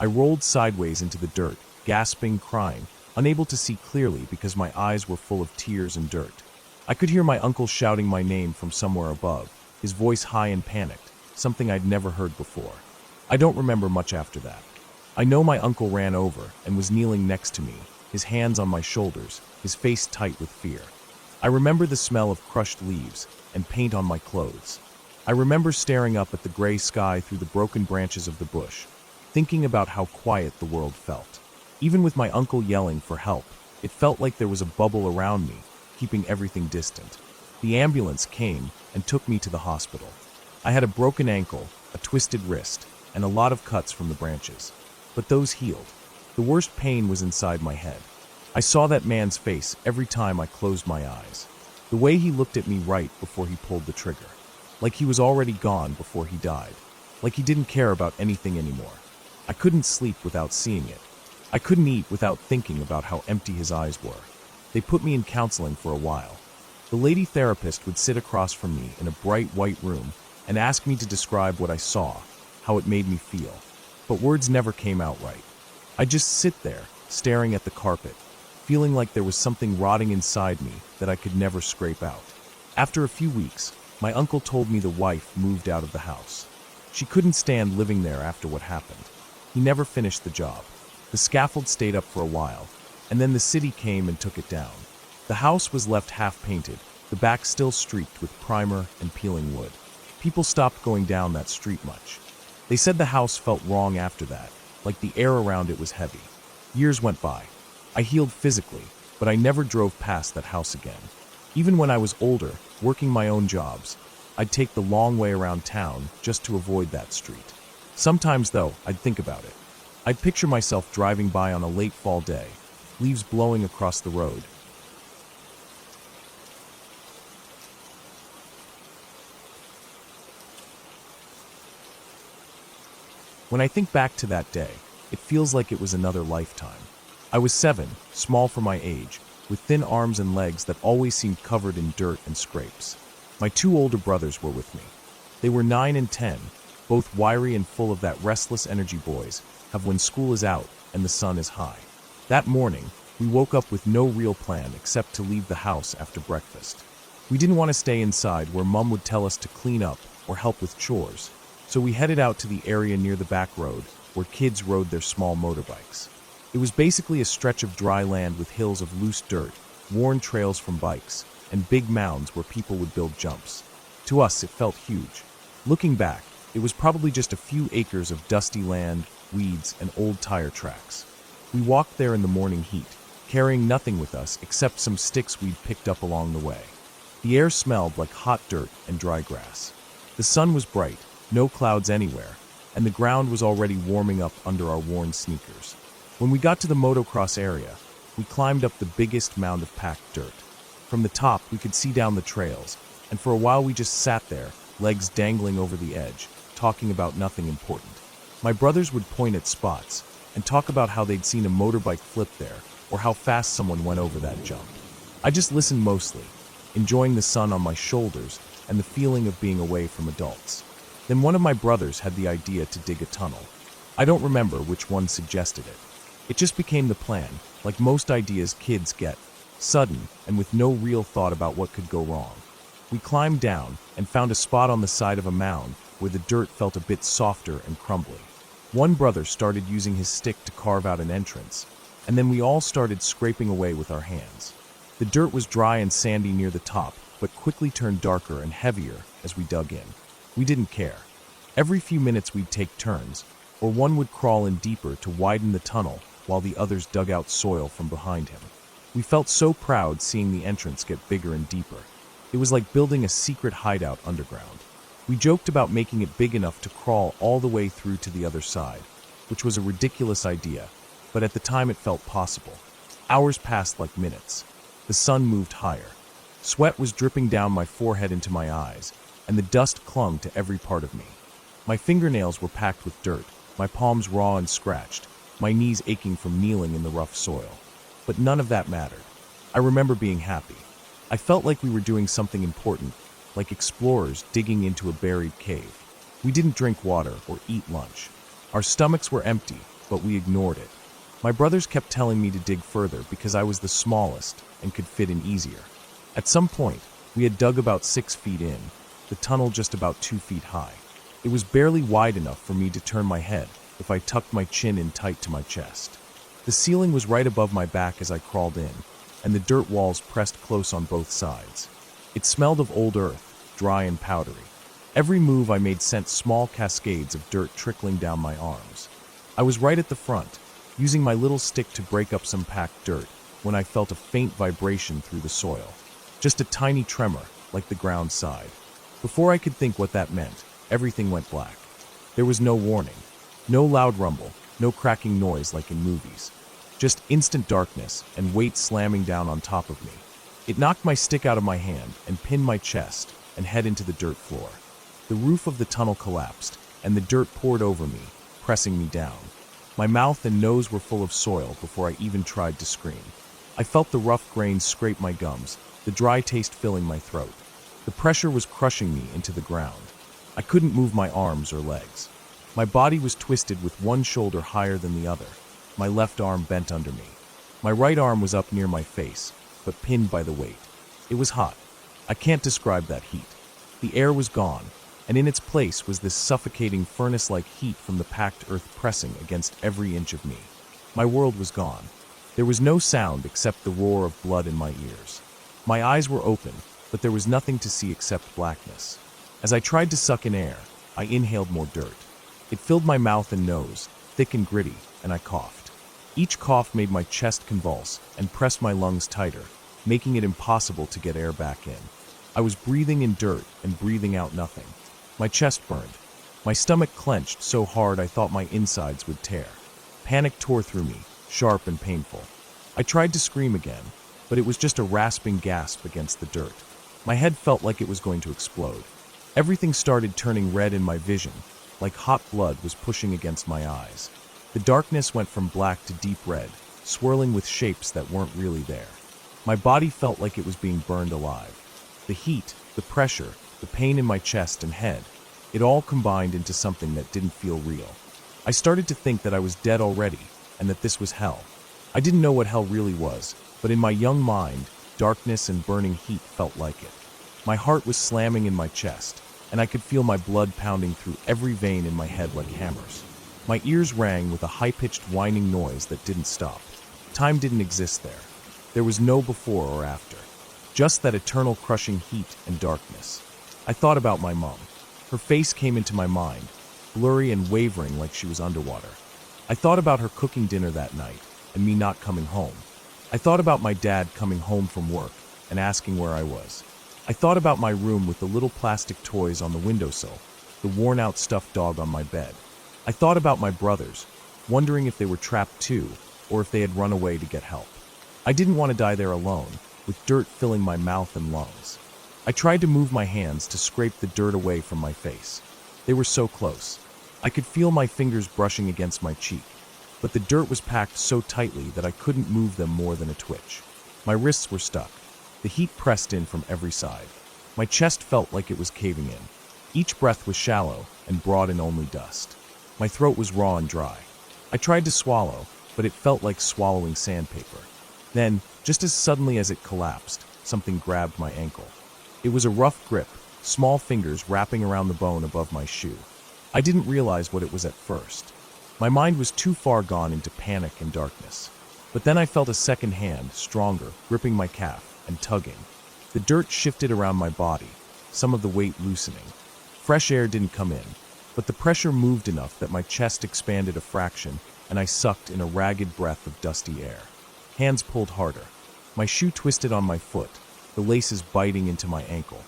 I rolled sideways into the dirt, gasping, crying, unable to see clearly because my eyes were full of tears and dirt. I could hear my uncle shouting my name from somewhere above, his voice high and panicked, something I'd never heard before. I don't remember much after that. I know my uncle ran over and was kneeling next to me, his hands on my shoulders, his face tight with fear. I remember the smell of crushed leaves and paint on my clothes. I remember staring up at the gray sky through the broken branches of the bush, thinking about how quiet the world felt. Even with my uncle yelling for help, it felt like there was a bubble around me, keeping everything distant. The ambulance came and took me to the hospital. I had a broken ankle, a twisted wrist, and a lot of cuts from the branches. But those healed. The worst pain was inside my head. I saw that man's face every time I closed my eyes. The way he looked at me right before he pulled the trigger. Like he was already gone before he died. Like he didn't care about anything anymore. I couldn't sleep without seeing it. I couldn't eat without thinking about how empty his eyes were. They put me in counseling for a while. The lady therapist would sit across from me in a bright white room and ask me to describe what I saw, how it made me feel. But words never came out right. I'd just sit there, staring at the carpet, feeling like there was something rotting inside me that I could never scrape out. After a few weeks, my uncle told me the wife moved out of the house. She couldn't stand living there after what happened. He never finished the job. The scaffold stayed up for a while, and then the city came and took it down. The house was left half-painted, the back still streaked with primer and peeling wood. People stopped going down that street much. They said the house felt wrong after that, like the air around it was heavy. Years went by. I healed physically, but I never drove past that house again. Even when I was older, working my own jobs, I'd take the long way around town just to avoid that street. Sometimes, though, I'd think about it. I'd picture myself driving by on a late fall day, leaves blowing across the road. When I think back to that day, it feels like it was another lifetime. I was 7, small for my age, with thin arms and legs that always seemed covered in dirt and scrapes. My 2 older brothers were with me. They were 9 and 10, both wiry and full of that restless energy boys have when school is out and the sun is high. That morning, we woke up with no real plan except to leave the house after breakfast. We didn't want to stay inside where Mom would tell us to clean up or help with chores, so we headed out to the area near the back road where kids rode their small motorbikes. It was basically a stretch of dry land with hills of loose dirt, worn trails from bikes, and big mounds where people would build jumps. To us, it felt huge. Looking back, it was probably just a few acres of dusty land, weeds, and old tire tracks. We walked there in the morning heat, carrying nothing with us except some sticks we'd picked up along the way. The air smelled like hot dirt and dry grass. The sun was bright, no clouds anywhere, and the ground was already warming up under our worn sneakers. When we got to the motocross area, we climbed up the biggest mound of packed dirt. From the top, we could see down the trails, and for a while we just sat there, legs dangling over the edge, talking about nothing important. My brothers would point at spots and talk about how they'd seen a motorbike flip there or how fast someone went over that jump. I just listened mostly, enjoying the sun on my shoulders and the feeling of being away from adults. Then one of my brothers had the idea to dig a tunnel. I don't remember which one suggested it. It just became the plan, like most ideas kids get, sudden and with no real thought about what could go wrong. We climbed down and found a spot on the side of a mound where the dirt felt a bit softer and crumbly. One brother started using his stick to carve out an entrance, and then we all started scraping away with our hands. The dirt was dry and sandy near the top, but quickly turned darker and heavier as we dug in. We didn't care. Every few minutes we'd take turns, or one would crawl in deeper to widen the tunnel while the others dug out soil from behind him. We felt so proud seeing the entrance get bigger and deeper. It was like building a secret hideout underground. We joked about making it big enough to crawl all the way through to the other side, which was a ridiculous idea, but at the time it felt possible. Hours passed like minutes. The sun moved higher. Sweat was dripping down my forehead into my eyes, and the dust clung to every part of me. My fingernails were packed with dirt, my palms raw and scratched, my knees aching from kneeling in the rough soil. But none of that mattered. I remember being happy. I felt like we were doing something important, like explorers digging into a buried cave. We didn't drink water or eat lunch. Our stomachs were empty, but we ignored it. My brothers kept telling me to dig further because I was the smallest and could fit in easier. At some point, we had dug about 6 feet in, the tunnel just about 2 feet high. It was barely wide enough for me to turn my head if I tucked my chin in tight to my chest. The ceiling was right above my back as I crawled in, and the dirt walls pressed close on both sides. It smelled of old earth, dry and powdery. Every move I made sent small cascades of dirt trickling down my arms. I was right at the front, using my little stick to break up some packed dirt, when I felt a faint vibration through the soil. Just a tiny tremor, like the ground sighed. Before I could think what that meant, everything went black. There was no warning, no loud rumble, no cracking noise like in movies. Just instant darkness and weight slamming down on top of me. It knocked my stick out of my hand and pinned my chest and head into the dirt floor. The roof of the tunnel collapsed, and the dirt poured over me, pressing me down. My mouth and nose were full of soil before I even tried to scream. I felt the rough grains scrape my gums, the dry taste filling my throat. The pressure was crushing me into the ground. I couldn't move my arms or legs. My body was twisted with one shoulder higher than the other, my left arm bent under me. My right arm was up near my face, but pinned by the weight. It was hot. I can't describe that heat. The air was gone, and in its place was this suffocating furnace-like heat from the packed earth pressing against every inch of me. My world was gone. There was no sound except the roar of blood in my ears. My eyes were open, but there was nothing to see except blackness. As I tried to suck in air, I inhaled more dirt. It filled my mouth and nose, thick and gritty, and I coughed. Each cough made my chest convulse and pressed my lungs tighter, making it impossible to get air back in. I was breathing in dirt and breathing out nothing. My chest burned. My stomach clenched so hard I thought my insides would tear. Panic tore through me, sharp and painful. I tried to scream again, but it was just a rasping gasp against the dirt. My head felt like it was going to explode. Everything started turning red in my vision, like hot blood was pushing against my eyes. The darkness went from black to deep red, swirling with shapes that weren't really there. My body felt like it was being burned alive. The heat, the pressure, the pain in my chest and head, it all combined into something that didn't feel real. I started to think that I was dead already, and that this was hell. I didn't know what hell really was, but in my young mind, darkness and burning heat felt like it. My heart was slamming in my chest, and I could feel my blood pounding through every vein in my head like hammers. My ears rang with a high-pitched whining noise that didn't stop. Time didn't exist there. There was no before or after. Just that eternal crushing heat and darkness. I thought about my mom. Her face came into my mind, blurry and wavering like she was underwater. I thought about her cooking dinner that night, and me not coming home. I thought about my dad coming home from work and asking where I was. I thought about my room with the little plastic toys on the windowsill, the worn-out stuffed dog on my bed. I thought about my brothers, wondering if they were trapped too, or if they had run away to get help. I didn't want to die there alone, with dirt filling my mouth and lungs. I tried to move my hands to scrape the dirt away from my face. They were so close. I could feel my fingers brushing against my cheek, but the dirt was packed so tightly that I couldn't move them more than a twitch. My wrists were stuck. The heat pressed in from every side. My chest felt like it was caving in. Each breath was shallow and brought in only dust. My throat was raw and dry. I tried to swallow, but it felt like swallowing sandpaper. Then, just as suddenly as it collapsed, something grabbed my ankle. It was a rough grip, small fingers wrapping around the bone above my shoe. I didn't realize what it was at first. My mind was too far gone into panic and darkness. But then I felt a second hand, stronger, gripping my calf and tugging. The dirt shifted around my body, some of the weight loosening. Fresh air didn't come in, but the pressure moved enough that my chest expanded a fraction and I sucked in a ragged breath of dusty air. Hands pulled harder. My shoe twisted on my foot, the laces biting into my ankle.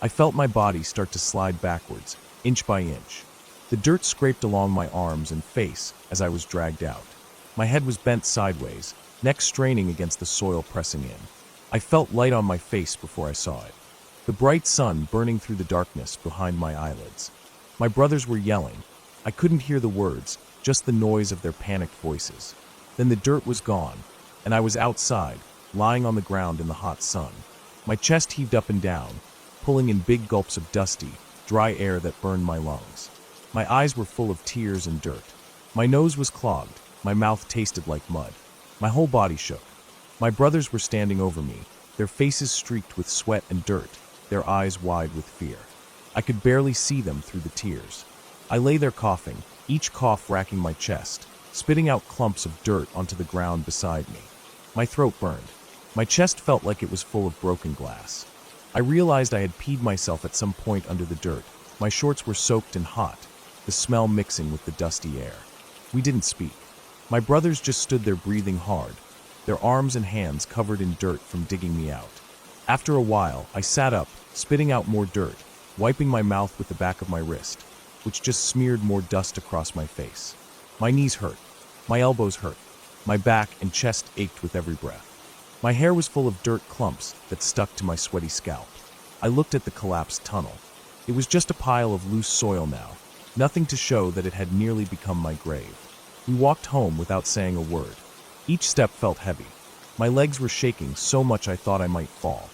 I felt my body start to slide backwards, inch by inch. The dirt scraped along my arms and face as I was dragged out. My head was bent sideways, neck straining against the soil pressing in. I felt light on my face before I saw it. The bright sun burning through the darkness behind my eyelids. My brothers were yelling. I couldn't hear the words, just the noise of their panicked voices. Then the dirt was gone, and I was outside, lying on the ground in the hot sun. My chest heaved up and down, pulling in big gulps of dusty, dry air that burned my lungs. My eyes were full of tears and dirt. My nose was clogged, my mouth tasted like mud. My whole body shook. My brothers were standing over me, their faces streaked with sweat and dirt, their eyes wide with fear. I could barely see them through the tears. I lay there coughing, each cough racking my chest, spitting out clumps of dirt onto the ground beside me. My throat burned. My chest felt like it was full of broken glass. I realized I had peed myself at some point under the dirt. My shorts were soaked and hot, the smell mixing with the dusty air. We didn't speak. My brothers just stood there breathing hard, their arms and hands covered in dirt from digging me out. After a while, I sat up, spitting out more dirt, wiping my mouth with the back of my wrist, which just smeared more dust across my face. My knees hurt. My elbows hurt. My back and chest ached with every breath. My hair was full of dirt clumps that stuck to my sweaty scalp. I looked at the collapsed tunnel. It was just a pile of loose soil now, nothing to show that it had nearly become my grave. We walked home without saying a word. Each step felt heavy. My legs were shaking so much I thought I might fall.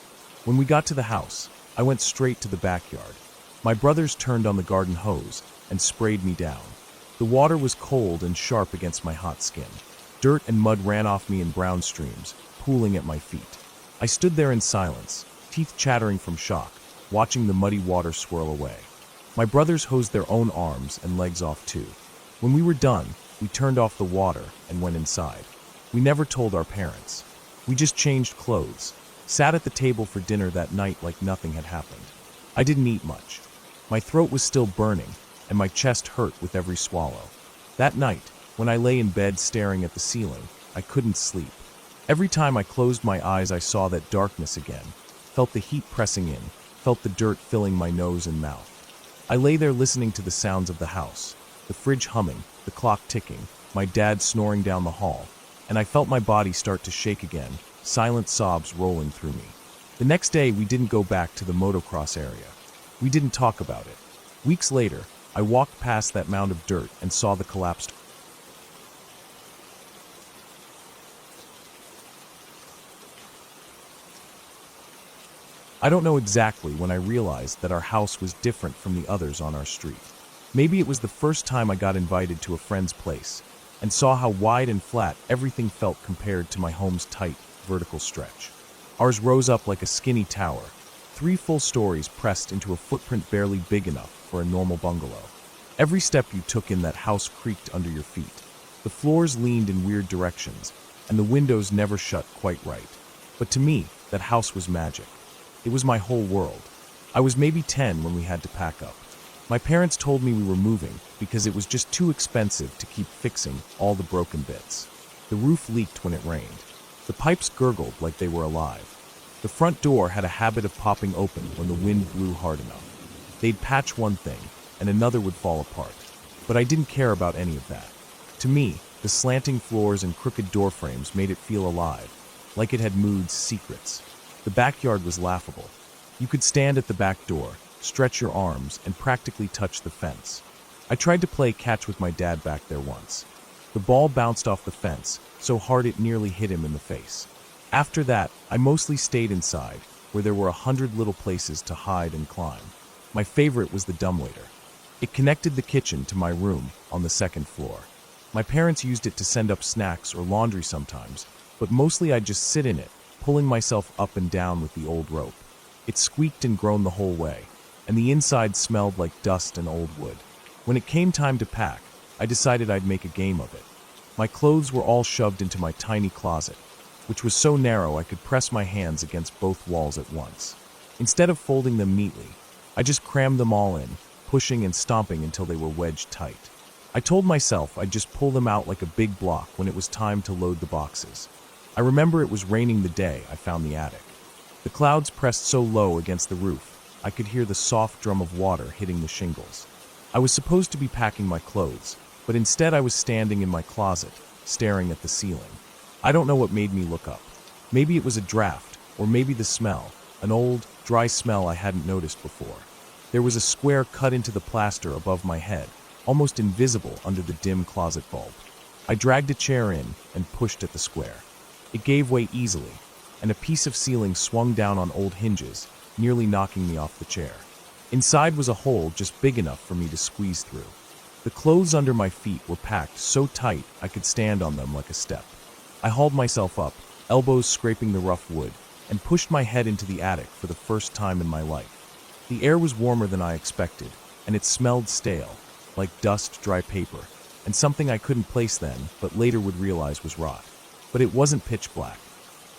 When we got to the house, I went straight to the backyard. My brothers turned on the garden hose and sprayed me down. The water was cold and sharp against my hot skin. Dirt and mud ran off me in brown streams, pooling at my feet. I stood there in silence, teeth chattering from shock, watching the muddy water swirl away. My brothers hosed their own arms and legs off too. When we were done, we turned off the water and went inside. We never told our parents. We just changed clothes, sat at the table for dinner that night like nothing had happened. I didn't eat much. My throat was still burning, and my chest hurt with every swallow. That night, when I lay in bed staring at the ceiling, I couldn't sleep. Every time I closed my eyes, I saw that darkness again, felt the heat pressing in, felt the dirt filling my nose and mouth. I lay there listening to the sounds of the house, the fridge humming, the clock ticking, my dad snoring down the hall, and I felt my body start to shake again, silent sobs rolling through me. The next day, we didn't go back to the motocross area. We didn't talk about it. Weeks later, I walked past that mound of dirt and saw the collapsed. I don't know exactly when I realized that our house was different from the others on our street. Maybe it was the first time I got invited to a friend's place and saw how wide and flat everything felt compared to my home's tight, vertical stretch. Ours rose up like a skinny tower, 3 full stories pressed into a footprint barely big enough for a normal bungalow. Every step you took in that house creaked under your feet. The floors leaned in weird directions, and the windows never shut quite right. But to me, that house was magic. It was my whole world. I was maybe 10 when we had to pack up. My parents told me we were moving because it was just too expensive to keep fixing all the broken bits. The roof leaked when it rained. The pipes gurgled like they were alive. The front door had a habit of popping open when the wind blew hard enough. They'd patch one thing, and another would fall apart. But I didn't care about any of that. To me, the slanting floors and crooked door frames made it feel alive, like it had moods, secrets. The backyard was laughable. You could stand at the back door, stretch your arms, and practically touch the fence. I tried to play catch with my dad back there once. The ball bounced off the fence, so hard it nearly hit him in the face. After that, I mostly stayed inside, where there were 100 little places to hide and climb. My favorite was the dumbwaiter. It connected the kitchen to my room on the 2nd floor. My parents used it to send up snacks or laundry sometimes, but mostly I'd just sit in it, pulling myself up and down with the old rope. It squeaked and groaned the whole way, and the inside smelled like dust and old wood. When it came time to pack, I decided I'd make a game of it. My clothes were all shoved into my tiny closet, which was so narrow I could press my hands against both walls at once. Instead of folding them neatly, I just crammed them all in, pushing and stomping until they were wedged tight. I told myself I'd just pull them out like a big block when it was time to load the boxes. I remember it was raining the day I found the attic. The clouds pressed so low against the roof, I could hear the soft drum of water hitting the shingles. I was supposed to be packing my clothes, but instead I was standing in my closet, staring at the ceiling. I don't know what made me look up. Maybe it was a draft, or maybe the smell, an old, dry smell I hadn't noticed before. There was a square cut into the plaster above my head, almost invisible under the dim closet bulb. I dragged a chair in and pushed at the square. It gave way easily, and a piece of ceiling swung down on old hinges, nearly knocking me off the chair. Inside was a hole just big enough for me to squeeze through. The clothes under my feet were packed so tight I could stand on them like a step. I hauled myself up, elbows scraping the rough wood, and pushed my head into the attic for the first time in my life. The air was warmer than I expected, and it smelled stale, like dust, dry paper, and something I couldn't place then, but later would realize was rot. But it wasn't pitch black.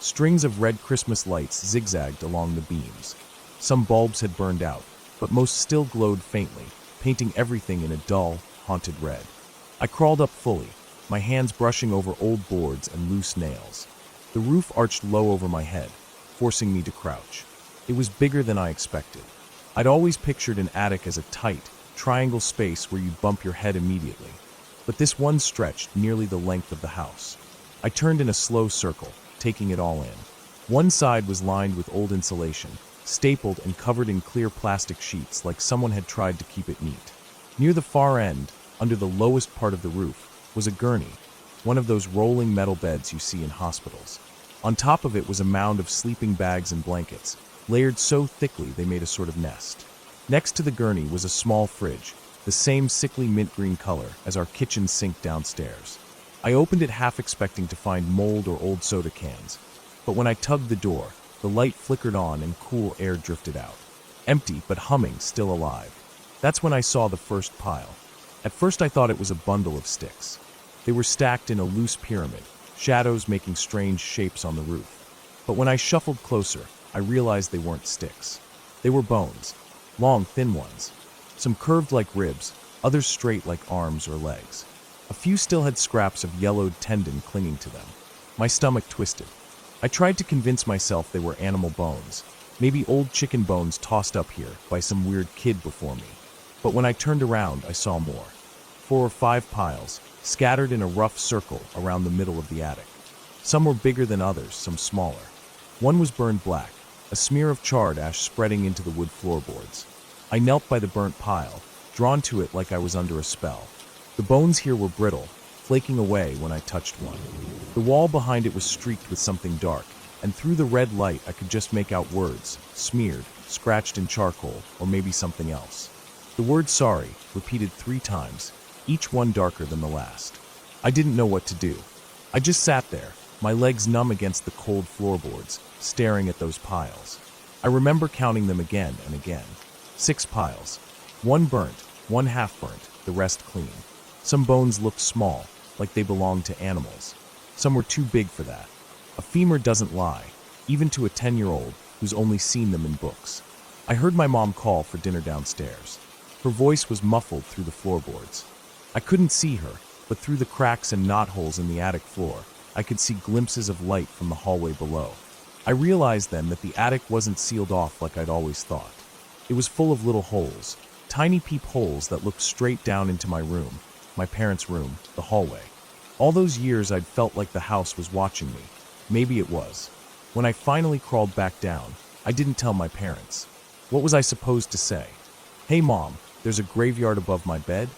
Strings of red Christmas lights zigzagged along the beams. Some bulbs had burned out, but most still glowed faintly, painting everything in a dull, haunted red. I crawled up fully, my hands brushing over old boards and loose nails. The roof arched low over my head, forcing me to crouch. It was bigger than I expected. I'd always pictured an attic as a tight, triangle space where you'd bump your head immediately. But this one stretched nearly the length of the house. I turned in a slow circle, taking it all in. One side was lined with old insulation, stapled and covered in clear plastic sheets like someone had tried to keep it neat. Near the far end, under the lowest part of the roof, was a gurney, one of those rolling metal beds you see in hospitals. On top of it was a mound of sleeping bags and blankets, layered so thickly they made a sort of nest. Next to the gurney was a small fridge, the same sickly mint green color as our kitchen sink downstairs. I opened it half expecting to find mold or old soda cans, but when I tugged the door, the light flickered on and cool air drifted out. Empty, but humming, still alive. That's when I saw the first pile. At first I thought it was a bundle of sticks. They were stacked in a loose pyramid, shadows making strange shapes on the roof. But when I shuffled closer, I realized they weren't sticks. They were bones, long, thin ones. Some curved like ribs, others straight like arms or legs. A few still had scraps of yellowed tendon clinging to them. My stomach twisted. I tried to convince myself they were animal bones, maybe old chicken bones tossed up here by some weird kid before me. But when I turned around, I saw more. 4 or 5 piles, scattered in a rough circle around the middle of the attic. Some were bigger than others, some smaller. One was burned black, a smear of charred ash spreading into the wood floorboards. I knelt by the burnt pile, drawn to it like I was under a spell. The bones here were brittle, flaking away when I touched one. The wall behind it was streaked with something dark, and through the red light I could just make out words, smeared, scratched in charcoal, or maybe something else. The word sorry, repeated 3 times, each one darker than the last. I didn't know what to do. I just sat there, my legs numb against the cold floorboards, staring at those piles. I remember counting them again and again. 6 piles. 1 burnt, 1 half burnt, the rest clean. Some bones looked small, like they belonged to animals. Some were too big for that. A femur doesn't lie, even to a 10-year-old who's only seen them in books. I heard my mom call for dinner downstairs. Her voice was muffled through the floorboards. I couldn't see her, but through the cracks and knotholes in the attic floor, I could see glimpses of light from the hallway below. I realized then that the attic wasn't sealed off like I'd always thought. It was full of little holes, tiny peepholes that looked straight down into my room, my parents' room, the hallway. All those years I'd felt like the house was watching me. Maybe it was. When I finally crawled back down, I didn't tell my parents. What was I supposed to say? Hey Mom, there's a graveyard above my bed?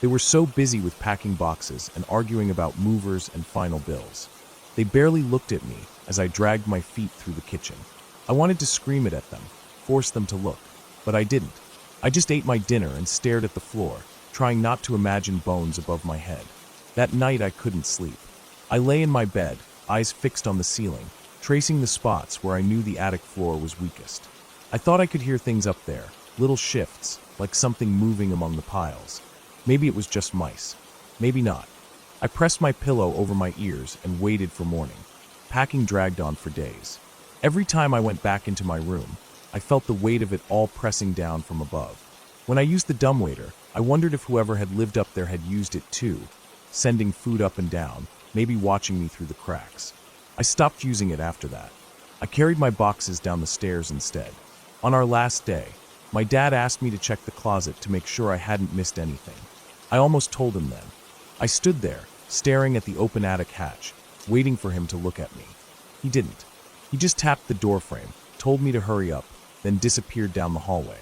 They were so busy with packing boxes and arguing about movers and final bills. They barely looked at me as I dragged my feet through the kitchen. I wanted to scream it at them, force them to look, but I didn't. I just ate my dinner and stared at the floor, trying not to imagine bones above my head. That night I couldn't sleep. I lay in my bed, eyes fixed on the ceiling, tracing the spots where I knew the attic floor was weakest. I thought I could hear things up there, little shifts, like something moving among the piles. Maybe it was just mice. Maybe not. I pressed my pillow over my ears and waited for morning. Packing dragged on for days. Every time I went back into my room, I felt the weight of it all pressing down from above. When I used the dumbwaiter, I wondered if whoever had lived up there had used it too, sending food up and down, maybe watching me through the cracks. I stopped using it after that. I carried my boxes down the stairs instead. On our last day, my dad asked me to check the closet to make sure I hadn't missed anything. I almost told him then. I stood there, staring at the open attic hatch, waiting for him to look at me. He didn't. He just tapped the doorframe, told me to hurry up, then disappeared down the hallway.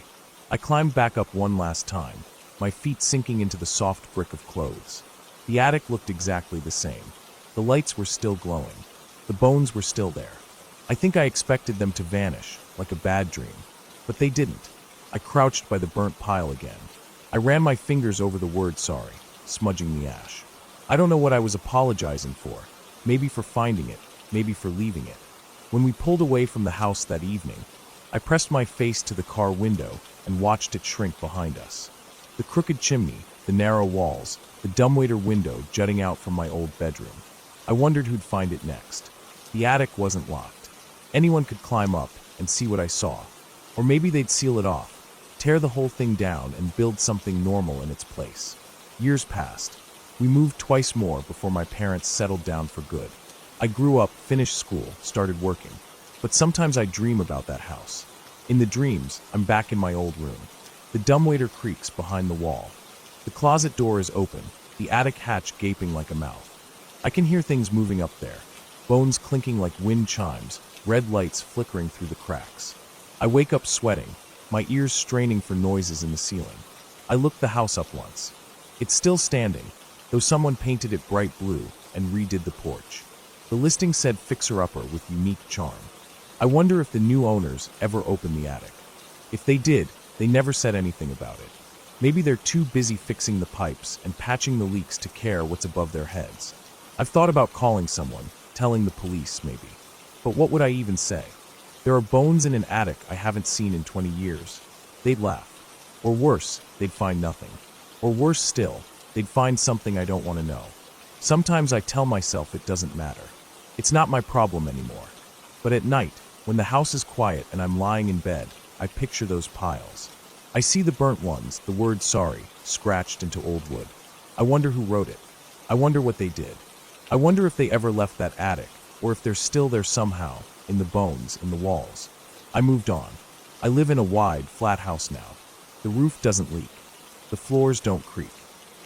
I climbed back up one last time, my feet sinking into the soft brick of clothes. The attic looked exactly the same. The lights were still glowing. The bones were still there. I think I expected them to vanish, like a bad dream. But they didn't. I crouched by the burnt pile again. I ran my fingers over the word sorry, smudging the ash. I don't know what I was apologizing for. Maybe for finding it, maybe for leaving it. When we pulled away from the house that evening, I pressed my face to the car window and watched it shrink behind us. The crooked chimney, the narrow walls, the dumbwaiter window jutting out from my old bedroom. I wondered who'd find it next. The attic wasn't locked. Anyone could climb up and see what I saw. Or maybe they'd seal it off, tear the whole thing down and build something normal in its place. Years passed. We moved twice more before my parents settled down for good. I grew up, finished school, started working. But sometimes I dream about that house. In the dreams, I'm back in my old room. The dumbwaiter creaks behind the wall. The closet door is open, the attic hatch gaping like a mouth. I can hear things moving up there. Bones clinking like wind chimes, red lights flickering through the cracks. I wake up sweating, my ears straining for noises in the ceiling. I looked the house up once. It's still standing, though someone painted it bright blue and redid the porch. The listing said fixer-upper with unique charm. I wonder if the new owners ever opened the attic. If they did, they never said anything about it. Maybe they're too busy fixing the pipes and patching the leaks to care what's above their heads. I've thought about calling someone, telling the police maybe. But what would I even say? There are bones in an attic I haven't seen in 20 years. They'd laugh. Or worse, they'd find nothing. Or worse still, they'd find something I don't want to know. Sometimes I tell myself it doesn't matter. It's not my problem anymore. But at night, when the house is quiet and I'm lying in bed, I picture those piles. I see the burnt ones, the word sorry, scratched into old wood. I wonder who wrote it. I wonder what they did. I wonder if they ever left that attic, or if they're still there somehow, in the bones, in the walls. I moved on. I live in a wide, flat house now. The roof doesn't leak. The floors don't creak.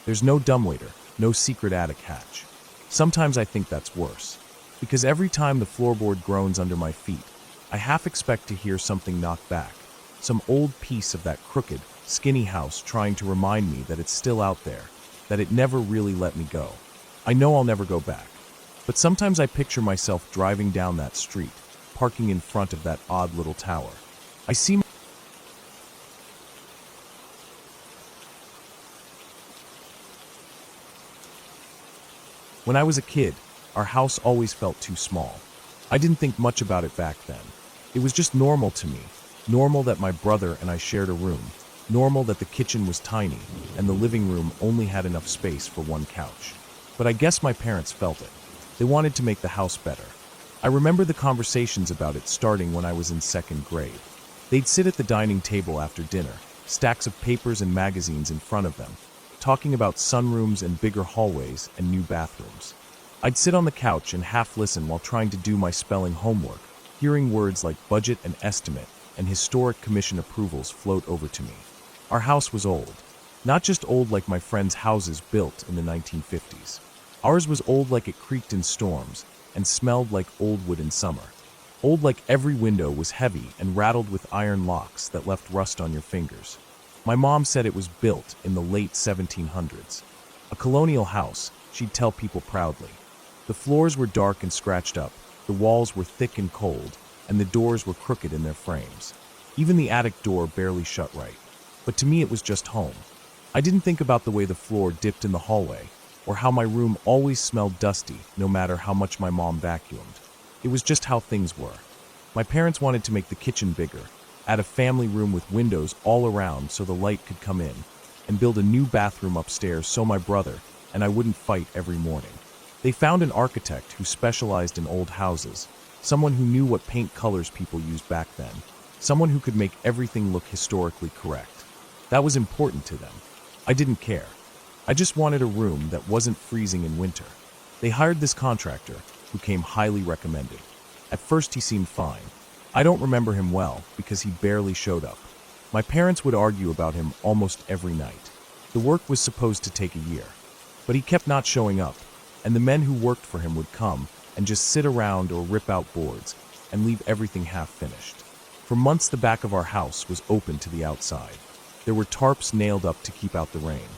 There's no dumbwaiter, no secret attic hatch. Sometimes I think that's worse, because every time the floorboard groans under my feet, I half expect to hear something knock back, some old piece of that crooked, skinny house trying to remind me that it's still out there, that it never really let me go. I know I'll never go back, but sometimes I picture myself driving down that street, parking in front of that odd little tower. I see When I was a kid, our house always felt too small. I didn't think much about it back then. It was just normal to me. Normal that my brother and I shared a room. Normal that the kitchen was tiny and the living room only had enough space for one couch. But I guess my parents felt it. They wanted to make the house better. I remember the conversations about it starting when I was in second grade. They'd sit at the dining table after dinner, stacks of papers and magazines in front of them, talking about sunrooms and bigger hallways and new bathrooms. I'd sit on the couch and half listen while trying to do my spelling homework, hearing words like budget and estimate and historic commission approvals float over to me. Our house was old. Not just old like my friends' houses built in the 1950s. Ours was old like it creaked in storms and smelled like old wood in summer. Old like every window was heavy and rattled with iron locks that left rust on your fingers. My mom said it was built in the late 1700s. A colonial house, she'd tell people proudly. The floors were dark and scratched up, the walls were thick and cold, and the doors were crooked in their frames. Even the attic door barely shut right. But to me it was just home. I didn't think about the way the floor dipped in the hallway, or how my room always smelled dusty no matter how much my mom vacuumed. It was just how things were. My parents wanted to make the kitchen bigger, add a family room with windows all around so the light could come in, and build a new bathroom upstairs so my brother and I wouldn't fight every morning. They found an architect who specialized in old houses, someone who knew what paint colors people used back then, someone who could make everything look historically correct. That was important to them. I didn't care. I just wanted a room that wasn't freezing in winter. They hired this contractor, who came highly recommended. At first he seemed fine. I don't remember him well because he barely showed up. My parents would argue about him almost every night. The work was supposed to take a year, but he kept not showing up, and the men who worked for him would come and just sit around or rip out boards and leave everything half finished. For months the back of our house was open to the outside. There were tarps nailed up to keep out the rain.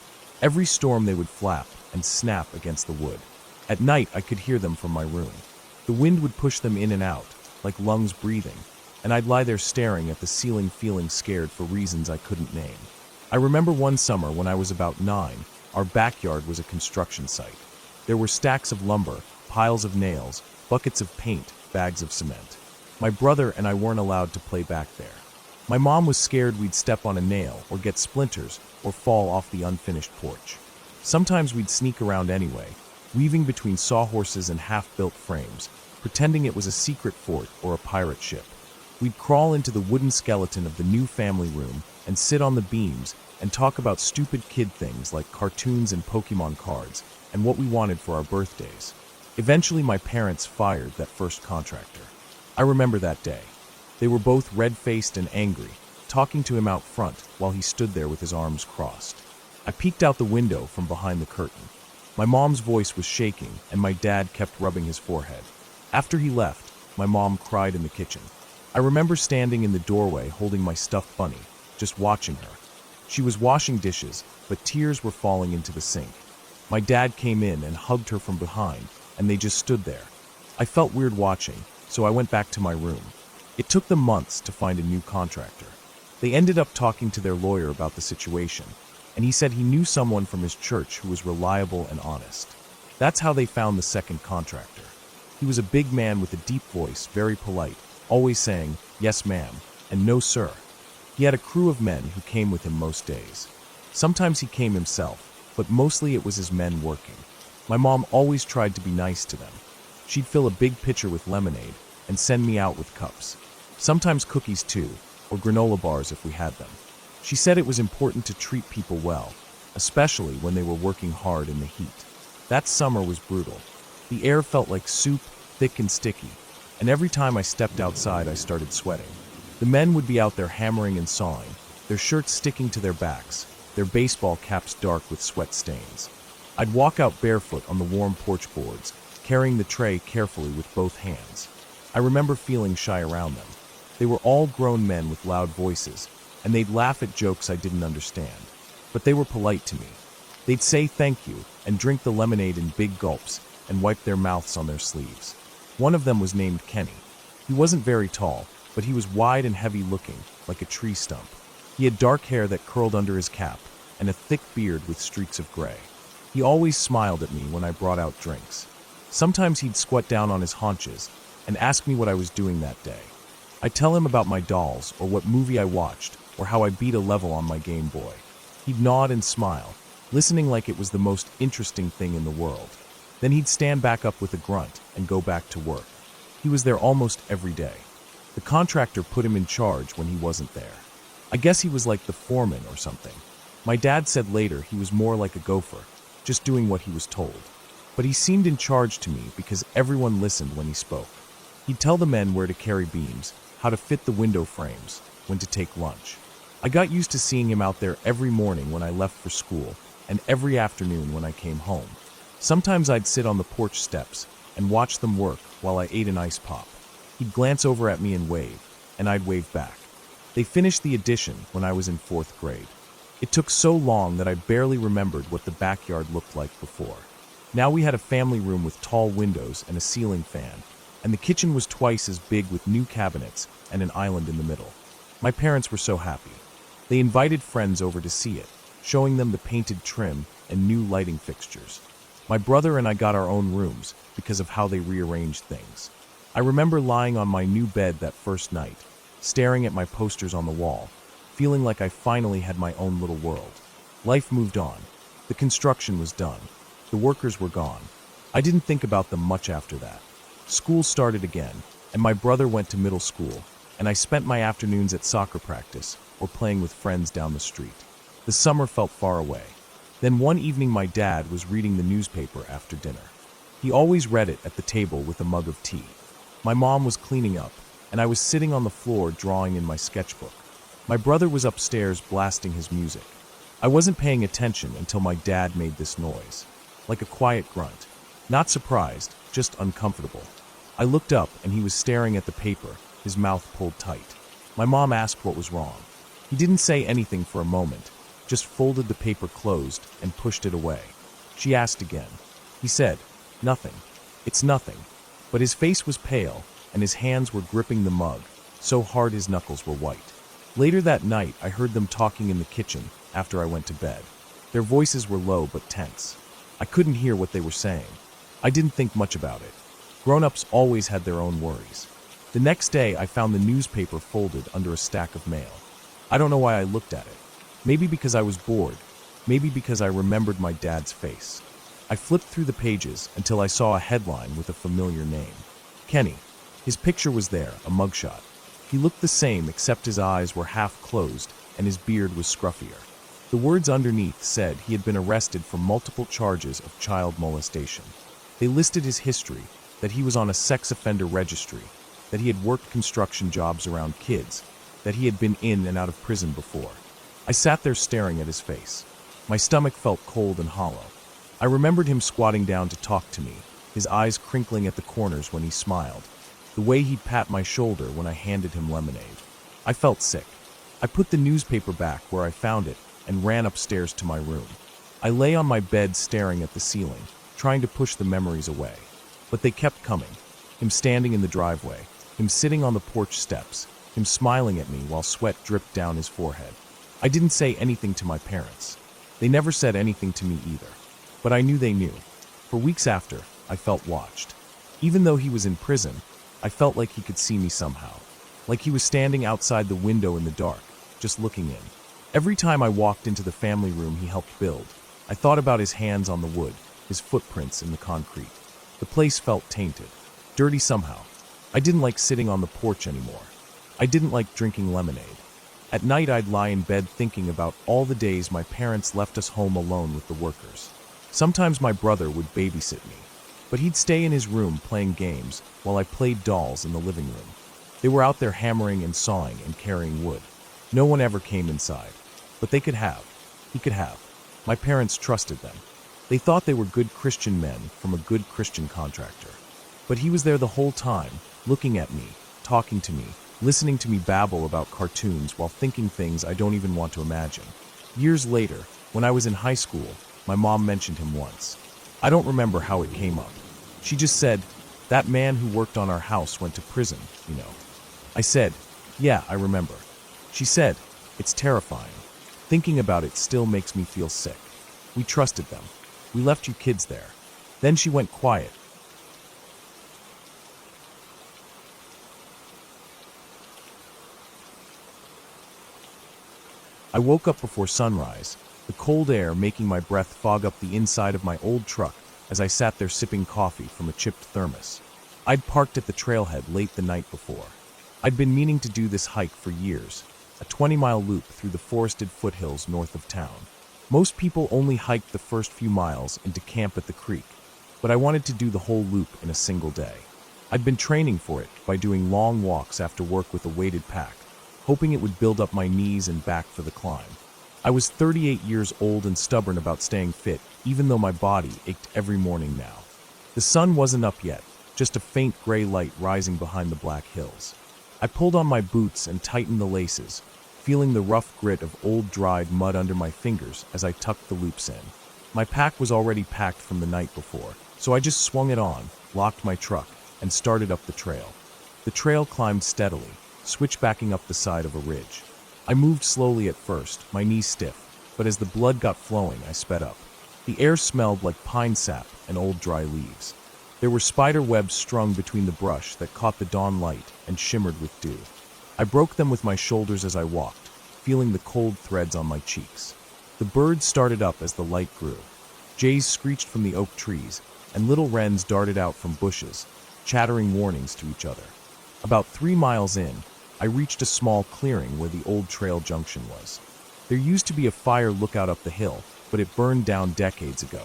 Every storm they would flap and snap against the wood. At night I could hear them from my room. The wind would push them in and out, like lungs breathing, and I'd lie there staring at the ceiling feeling scared for reasons I couldn't name. I remember one summer when I was about 9, our backyard was a construction site. There were stacks of lumber, piles of nails, buckets of paint, bags of cement. My brother and I weren't allowed to play back there. My mom was scared we'd step on a nail or get splinters or fall off the unfinished porch. Sometimes we'd sneak around anyway, weaving between sawhorses and half-built frames, pretending it was a secret fort or a pirate ship. We'd crawl into the wooden skeleton of the new family room and sit on the beams and talk about stupid kid things like cartoons and Pokemon cards and what we wanted for our birthdays. Eventually my parents fired that first contractor. I remember that day. They were both red-faced and angry, talking to him out front while he stood there with his arms crossed. I peeked out the window from behind the curtain. My mom's voice was shaking and my dad kept rubbing his forehead. After he left, my mom cried in the kitchen. I remember standing in the doorway holding my stuffed bunny, just watching her. She was washing dishes, but tears were falling into the sink. My dad came in and hugged her from behind, and they just stood there. I felt weird watching, so I went back to my room. It took them months to find a new contractor. They ended up talking to their lawyer about the situation, and he said he knew someone from his church who was reliable and honest. That's how they found the second contractor. He was a big man with a deep voice, very polite, always saying, "Yes, ma'am," and "No, sir." He had a crew of men who came with him most days. Sometimes he came himself, but mostly it was his men working. My mom always tried to be nice to them. She'd fill a big pitcher with lemonade and send me out with cups. Sometimes cookies too, or granola bars if we had them. She said it was important to treat people well, especially when they were working hard in the heat. That summer was brutal. The air felt like soup, thick and sticky, and every time I stepped outside I started sweating. The men would be out there hammering and sawing, their shirts sticking to their backs, their baseball caps dark with sweat stains. I'd walk out barefoot on the warm porch boards, carrying the tray carefully with both hands. I remember feeling shy around them. They were all grown men with loud voices, and they'd laugh at jokes I didn't understand. But they were polite to me. They'd say thank you and drink the lemonade in big gulps and wipe their mouths on their sleeves. One of them was named Kenny. He wasn't very tall, but he was wide and heavy looking, like a tree stump. He had dark hair that curled under his cap and a thick beard with streaks of gray. He always smiled at me when I brought out drinks. Sometimes he'd squat down on his haunches and ask me what I was doing that day. I'd tell him about my dolls or what movie I watched or how I beat a level on my Game Boy. He'd nod and smile, listening like it was the most interesting thing in the world. Then he'd stand back up with a grunt and go back to work. He was there almost every day. The contractor put him in charge when he wasn't there. I guess he was like the foreman or something. My dad said later he was more like a gopher, just doing what he was told. But he seemed in charge to me because everyone listened when he spoke. He'd tell the men where to carry beams, how to fit the window frames, when to take lunch. I got used to seeing him out there every morning when I left for school and every afternoon when I came home. Sometimes I'd sit on the porch steps and watch them work while I ate an ice pop. He'd glance over at me and wave, and I'd wave back. They finished the addition when I was in 4th grade. It took so long that I barely remembered what the backyard looked like before. Now we had a family room with tall windows and a ceiling fan, and the kitchen was twice as big with new cabinets and an island in the middle. My parents were so happy. They invited friends over to see it, showing them the painted trim and new lighting fixtures. My brother and I got our own rooms because of how they rearranged things. I remember lying on my new bed that first night, staring at my posters on the wall, feeling like I finally had my own little world. Life moved on. The construction was done. The workers were gone. I didn't think about them much after that. School started again, and my brother went to middle school, and I spent my afternoons at soccer practice or playing with friends down the street. The summer felt far away. Then one evening my dad was reading the newspaper after dinner. He always read it at the table with a mug of tea. My mom was cleaning up, and I was sitting on the floor drawing in my sketchbook. My brother was upstairs blasting his music. I wasn't paying attention until my dad made this noise, like a quiet grunt. Not surprised, just uncomfortable. I looked up and he was staring at the paper, his mouth pulled tight. My mom asked what was wrong. He didn't say anything for a moment, just folded the paper closed and pushed it away. She asked again. He said, "Nothing. It's nothing." But his face was pale and his hands were gripping the mug, so hard his knuckles were white. Later that night, I heard them talking in the kitchen after I went to bed. Their voices were low but tense. I couldn't hear what they were saying. I didn't think much about it. Grown-ups always had their own worries. The next day, I found the newspaper folded under a stack of mail. I don't know why I looked at it. Maybe because I was bored. Maybe because I remembered my dad's face. I flipped through the pages until I saw a headline with a familiar name. Kenny. His picture was there, a mugshot. He looked the same except his eyes were half closed and his beard was scruffier. The words underneath said he had been arrested for multiple charges of child molestation. They listed his history, that he was on a sex offender registry, that he had worked construction jobs around kids, that he had been in and out of prison before. I sat there staring at his face. My stomach felt cold and hollow. I remembered him squatting down to talk to me, his eyes crinkling at the corners when he smiled, the way he'd pat my shoulder when I handed him lemonade. I felt sick. I put the newspaper back where I found it and ran upstairs to my room. I lay on my bed staring at the ceiling, trying to push the memories away. But they kept coming. Him standing in the driveway, him sitting on the porch steps, him smiling at me while sweat dripped down his forehead. I didn't say anything to my parents. They never said anything to me either. But I knew they knew. For weeks after, I felt watched. Even though he was in prison, I felt like he could see me somehow. Like he was standing outside the window in the dark, just looking in. Every time I walked into the family room he helped build, I thought about his hands on the wood, his footprints in the concrete. The place felt tainted, dirty somehow. I didn't like sitting on the porch anymore. I didn't like drinking lemonade. At night I'd lie in bed thinking about all the days my parents left us home alone with the workers. Sometimes my brother would babysit me, but he'd stay in his room playing games while I played dolls in the living room. They were out there hammering and sawing and carrying wood. No one ever came inside, but they could have. He could have. My parents trusted them. They thought they were good Christian men from a good Christian contractor. But he was there the whole time, looking at me, talking to me, listening to me babble about cartoons while thinking things I don't even want to imagine. Years later, when I was in high school, my mom mentioned him once. I don't remember how it came up. She just said, "That man who worked on our house went to prison, you know." I said, "Yeah, I remember." She said, "It's terrifying. Thinking about it still makes me feel sick. We trusted them. We left you kids there." Then she went quiet. I woke up before sunrise, the cold air making my breath fog up the inside of my old truck as I sat there sipping coffee from a chipped thermos. I'd parked at the trailhead late the night before. I'd been meaning to do this hike for years, a 20-mile loop through the forested foothills north of town. Most people only hiked the first few miles and to camp at the creek, but I wanted to do the whole loop in a single day. I'd been training for it by doing long walks after work with a weighted pack, hoping it would build up my knees and back for the climb. I was 38 years old and stubborn about staying fit, even though my body ached every morning now. The sun wasn't up yet, just a faint gray light rising behind the black hills. I pulled on my boots and tightened the laces, feeling the rough grit of old dried mud under my fingers as I tucked the loops in. My pack was already packed from the night before, so I just swung it on, locked my truck, and started up the trail. The trail climbed steadily, switchbacking up the side of a ridge. I moved slowly at first, my knees stiff, but as the blood got flowing, I sped up. The air smelled like pine sap and old dry leaves. There were spider webs strung between the brush that caught the dawn light and shimmered with dew. I broke them with my shoulders as I walked, feeling the cold threads on my cheeks. The birds started up as the light grew. Jays screeched from the oak trees, and little wrens darted out from bushes, chattering warnings to each other. About 3 miles in, I reached a small clearing where the old trail junction was. There used to be a fire lookout up the hill, but it burned down decades ago.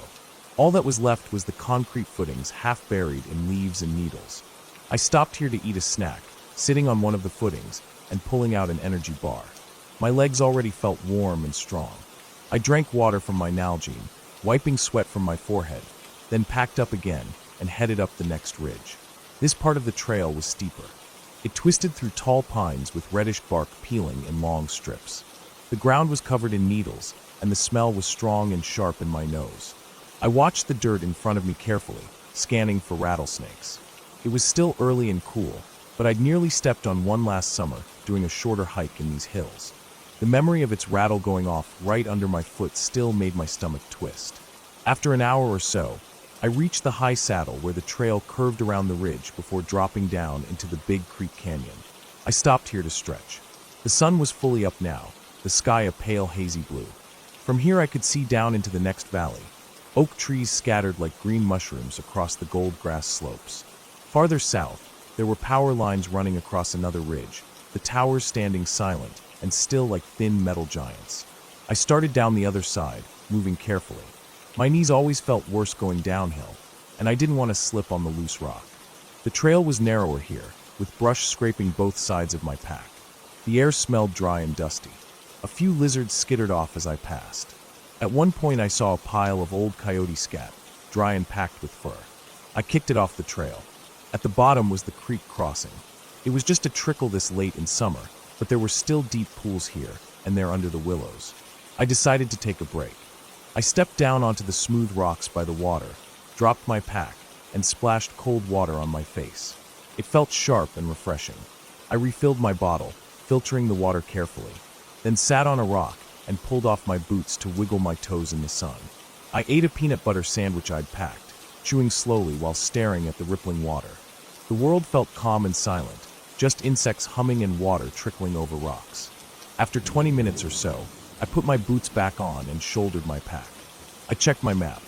All that was left was the concrete footings half buried in leaves and needles. I stopped here to eat a snack, sitting on one of the footings and pulling out an energy bar. My legs already felt warm and strong. I drank water from my Nalgene, wiping sweat from my forehead, then packed up again and headed up the next ridge. This part of the trail was steeper. It twisted through tall pines with reddish bark peeling in long strips. The ground was covered in needles, and the smell was strong and sharp in my nose. I watched the dirt in front of me carefully, scanning for rattlesnakes. It was still early and cool, but I'd nearly stepped on one last summer doing a shorter hike in these hills. The memory of its rattle going off right under my foot still made my stomach twist. After an hour or so, I reached the high saddle where the trail curved around the ridge before dropping down into the Big Creek Canyon. I stopped here to stretch. The sun was fully up now, the sky a pale hazy blue. From here I could see down into the next valley, oak trees scattered like green mushrooms across the gold grass slopes. Farther south, there were power lines running across another ridge, the towers standing silent and still like thin metal giants. I started down the other side, moving carefully. My knees always felt worse going downhill, and I didn't want to slip on the loose rock. The trail was narrower here, with brush scraping both sides of my pack. The air smelled dry and dusty. A few lizards skittered off as I passed. At one point I saw a pile of old coyote scat, dry and packed with fur. I kicked it off the trail. At the bottom was the creek crossing. It was just a trickle this late in summer, but there were still deep pools here, and there under the willows. I decided to take a break. I stepped down onto the smooth rocks by the water, dropped my pack, and splashed cold water on my face. It felt sharp and refreshing. I refilled my bottle, filtering the water carefully, then sat on a rock and pulled off my boots to wiggle my toes in the sun. I ate a peanut butter sandwich I'd packed, chewing slowly while staring at the rippling water. The world felt calm and silent, just insects humming and water trickling over rocks. After 20 minutes or so, I put my boots back on and shouldered my pack. I checked my map.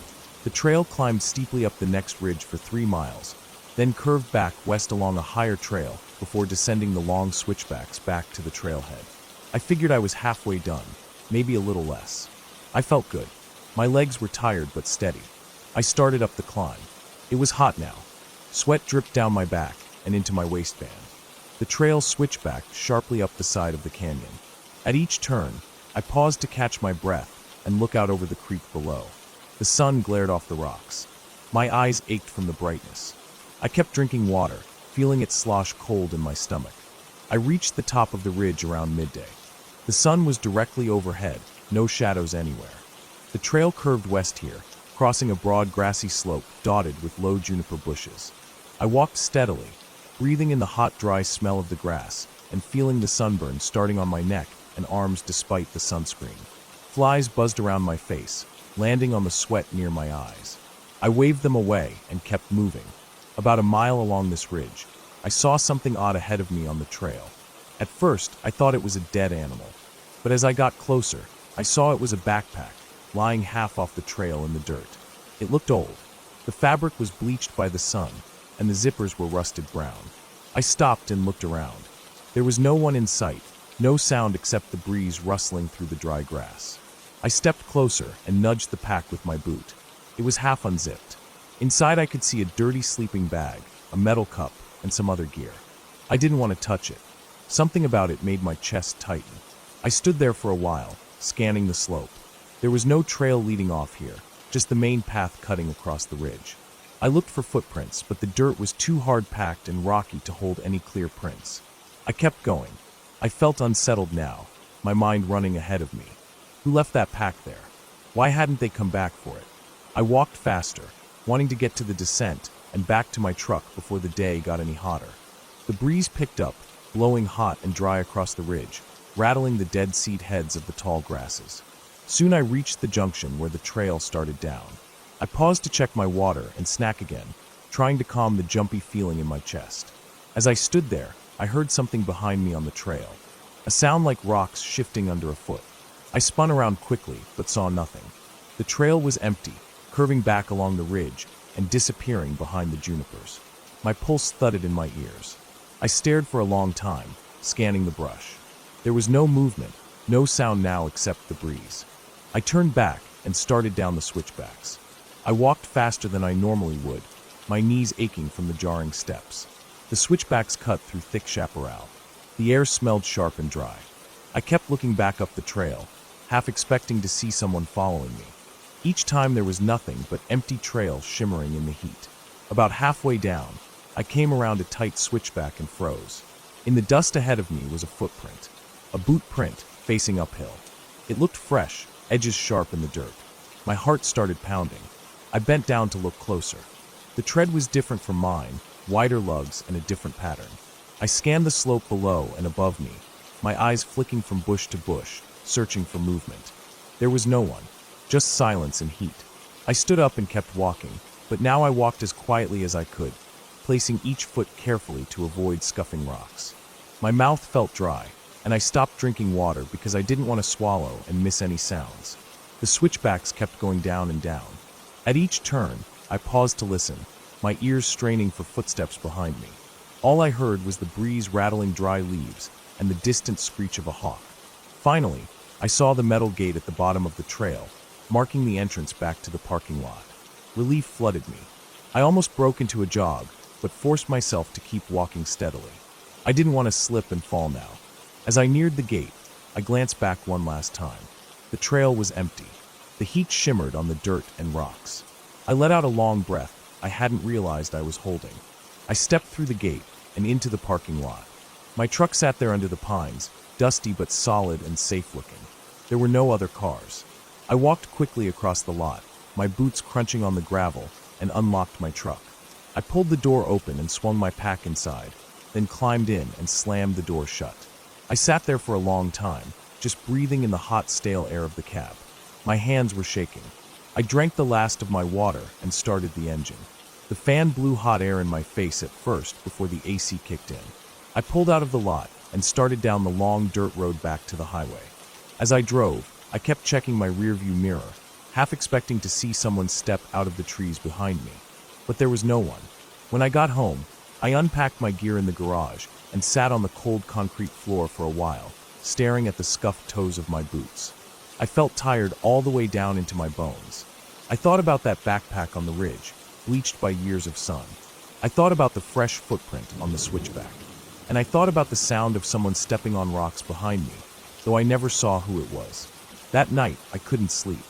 The trail climbed steeply up the next ridge for 3 miles, then curved back west along a higher trail before descending the long switchbacks back to the trailhead. I figured I was halfway done, maybe a little less. I felt good. My legs were tired but steady. I started up the climb. It was hot now. Sweat dripped down my back and into my waistband. The trail switchbacked sharply up the side of the canyon. At each turn, I paused to catch my breath and look out over the creek below. The sun glared off the rocks. My eyes ached from the brightness. I kept drinking water, feeling it slosh cold in my stomach. I reached the top of the ridge around midday. The sun was directly overhead, no shadows anywhere. The trail curved west here, crossing a broad grassy slope dotted with low juniper bushes. I walked steadily, breathing in the hot, dry smell of the grass and feeling the sunburn starting on my neck and arms despite the sunscreen. Flies buzzed around my face, landing on the sweat near my eyes. I waved them away and kept moving. About a mile along this ridge, I saw something odd ahead of me on the trail. At first, I thought it was a dead animal, but as I got closer, I saw it was a backpack, lying half off the trail in the dirt. It looked old. The fabric was bleached by the sun, and the zippers were rusted brown. I stopped and looked around. There was no one in sight, no sound except the breeze rustling through the dry grass. I stepped closer and nudged the pack with my boot. It was half unzipped. Inside I could see a dirty sleeping bag, a metal cup, and some other gear. I didn't want to touch it. Something about it made my chest tighten. I stood there for a while, scanning the slope. There was no trail leading off here, just the main path cutting across the ridge. I looked for footprints, but the dirt was too hard-packed and rocky to hold any clear prints. I kept going. I felt unsettled now, my mind running ahead of me. Who left that pack there? Why hadn't they come back for it? I walked faster, wanting to get to the descent and back to my truck before the day got any hotter. The breeze picked up, blowing hot and dry across the ridge, rattling the dead seed heads of the tall grasses. Soon I reached the junction where the trail started down. I paused to check my water and snack again, trying to calm the jumpy feeling in my chest. As I stood there, I heard something behind me on the trail, a sound like rocks shifting under a foot. I spun around quickly, but saw nothing. The trail was empty, curving back along the ridge and disappearing behind the junipers. My pulse thudded in my ears. I stared for a long time, scanning the brush. There was no movement, no sound now except the breeze. I turned back and started down the switchbacks. I walked faster than I normally would, my knees aching from the jarring steps. The switchbacks cut through thick chaparral. The air smelled sharp and dry. I kept looking back up the trail, half expecting to see someone following me. Each time there was nothing but empty trail shimmering in the heat. About halfway down, I came around a tight switchback and froze. In the dust ahead of me was a footprint, a boot print facing uphill. It looked fresh, edges sharp in the dirt. My heart started pounding. I bent down to look closer. The tread was different from mine, wider lugs and a different pattern. I scanned the slope below and above me, my eyes flicking from bush to bush, searching for movement. There was no one, just silence and heat. I stood up and kept walking, but now I walked as quietly as I could, placing each foot carefully to avoid scuffing rocks. My mouth felt dry, and I stopped drinking water because I didn't want to swallow and miss any sounds. The switchbacks kept going down and down. At each turn, I paused to listen, my ears straining for footsteps behind me. All I heard was the breeze rattling dry leaves and the distant screech of a hawk. Finally, I saw the metal gate at the bottom of the trail, marking the entrance back to the parking lot. Relief flooded me. I almost broke into a jog, but forced myself to keep walking steadily. I didn't want to slip and fall now. As I neared the gate, I glanced back one last time. The trail was empty. The heat shimmered on the dirt and rocks. I let out a long breath I hadn't realized I was holding. I stepped through the gate and into the parking lot. My truck sat there under the pines, dusty but solid and safe-looking. There were no other cars. I walked quickly across the lot, my boots crunching on the gravel, and unlocked my truck. I pulled the door open and swung my pack inside, then climbed in and slammed the door shut. I sat there for a long time, just breathing in the hot, stale air of the cab. My hands were shaking. I drank the last of my water and started the engine. The fan blew hot air in my face at first before the AC kicked in. I pulled out of the lot and started down the long dirt road back to the highway. As I drove, I kept checking my rearview mirror, half expecting to see someone step out of the trees behind me. But there was no one. When I got home, I unpacked my gear in the garage and sat on the cold concrete floor for a while, staring at the scuffed toes of my boots. I felt tired all the way down into my bones. I thought about that backpack on the ridge, bleached by years of sun. I thought about the fresh footprint on the switchback. And I thought about the sound of someone stepping on rocks behind me, though I never saw who it was. That night, I couldn't sleep.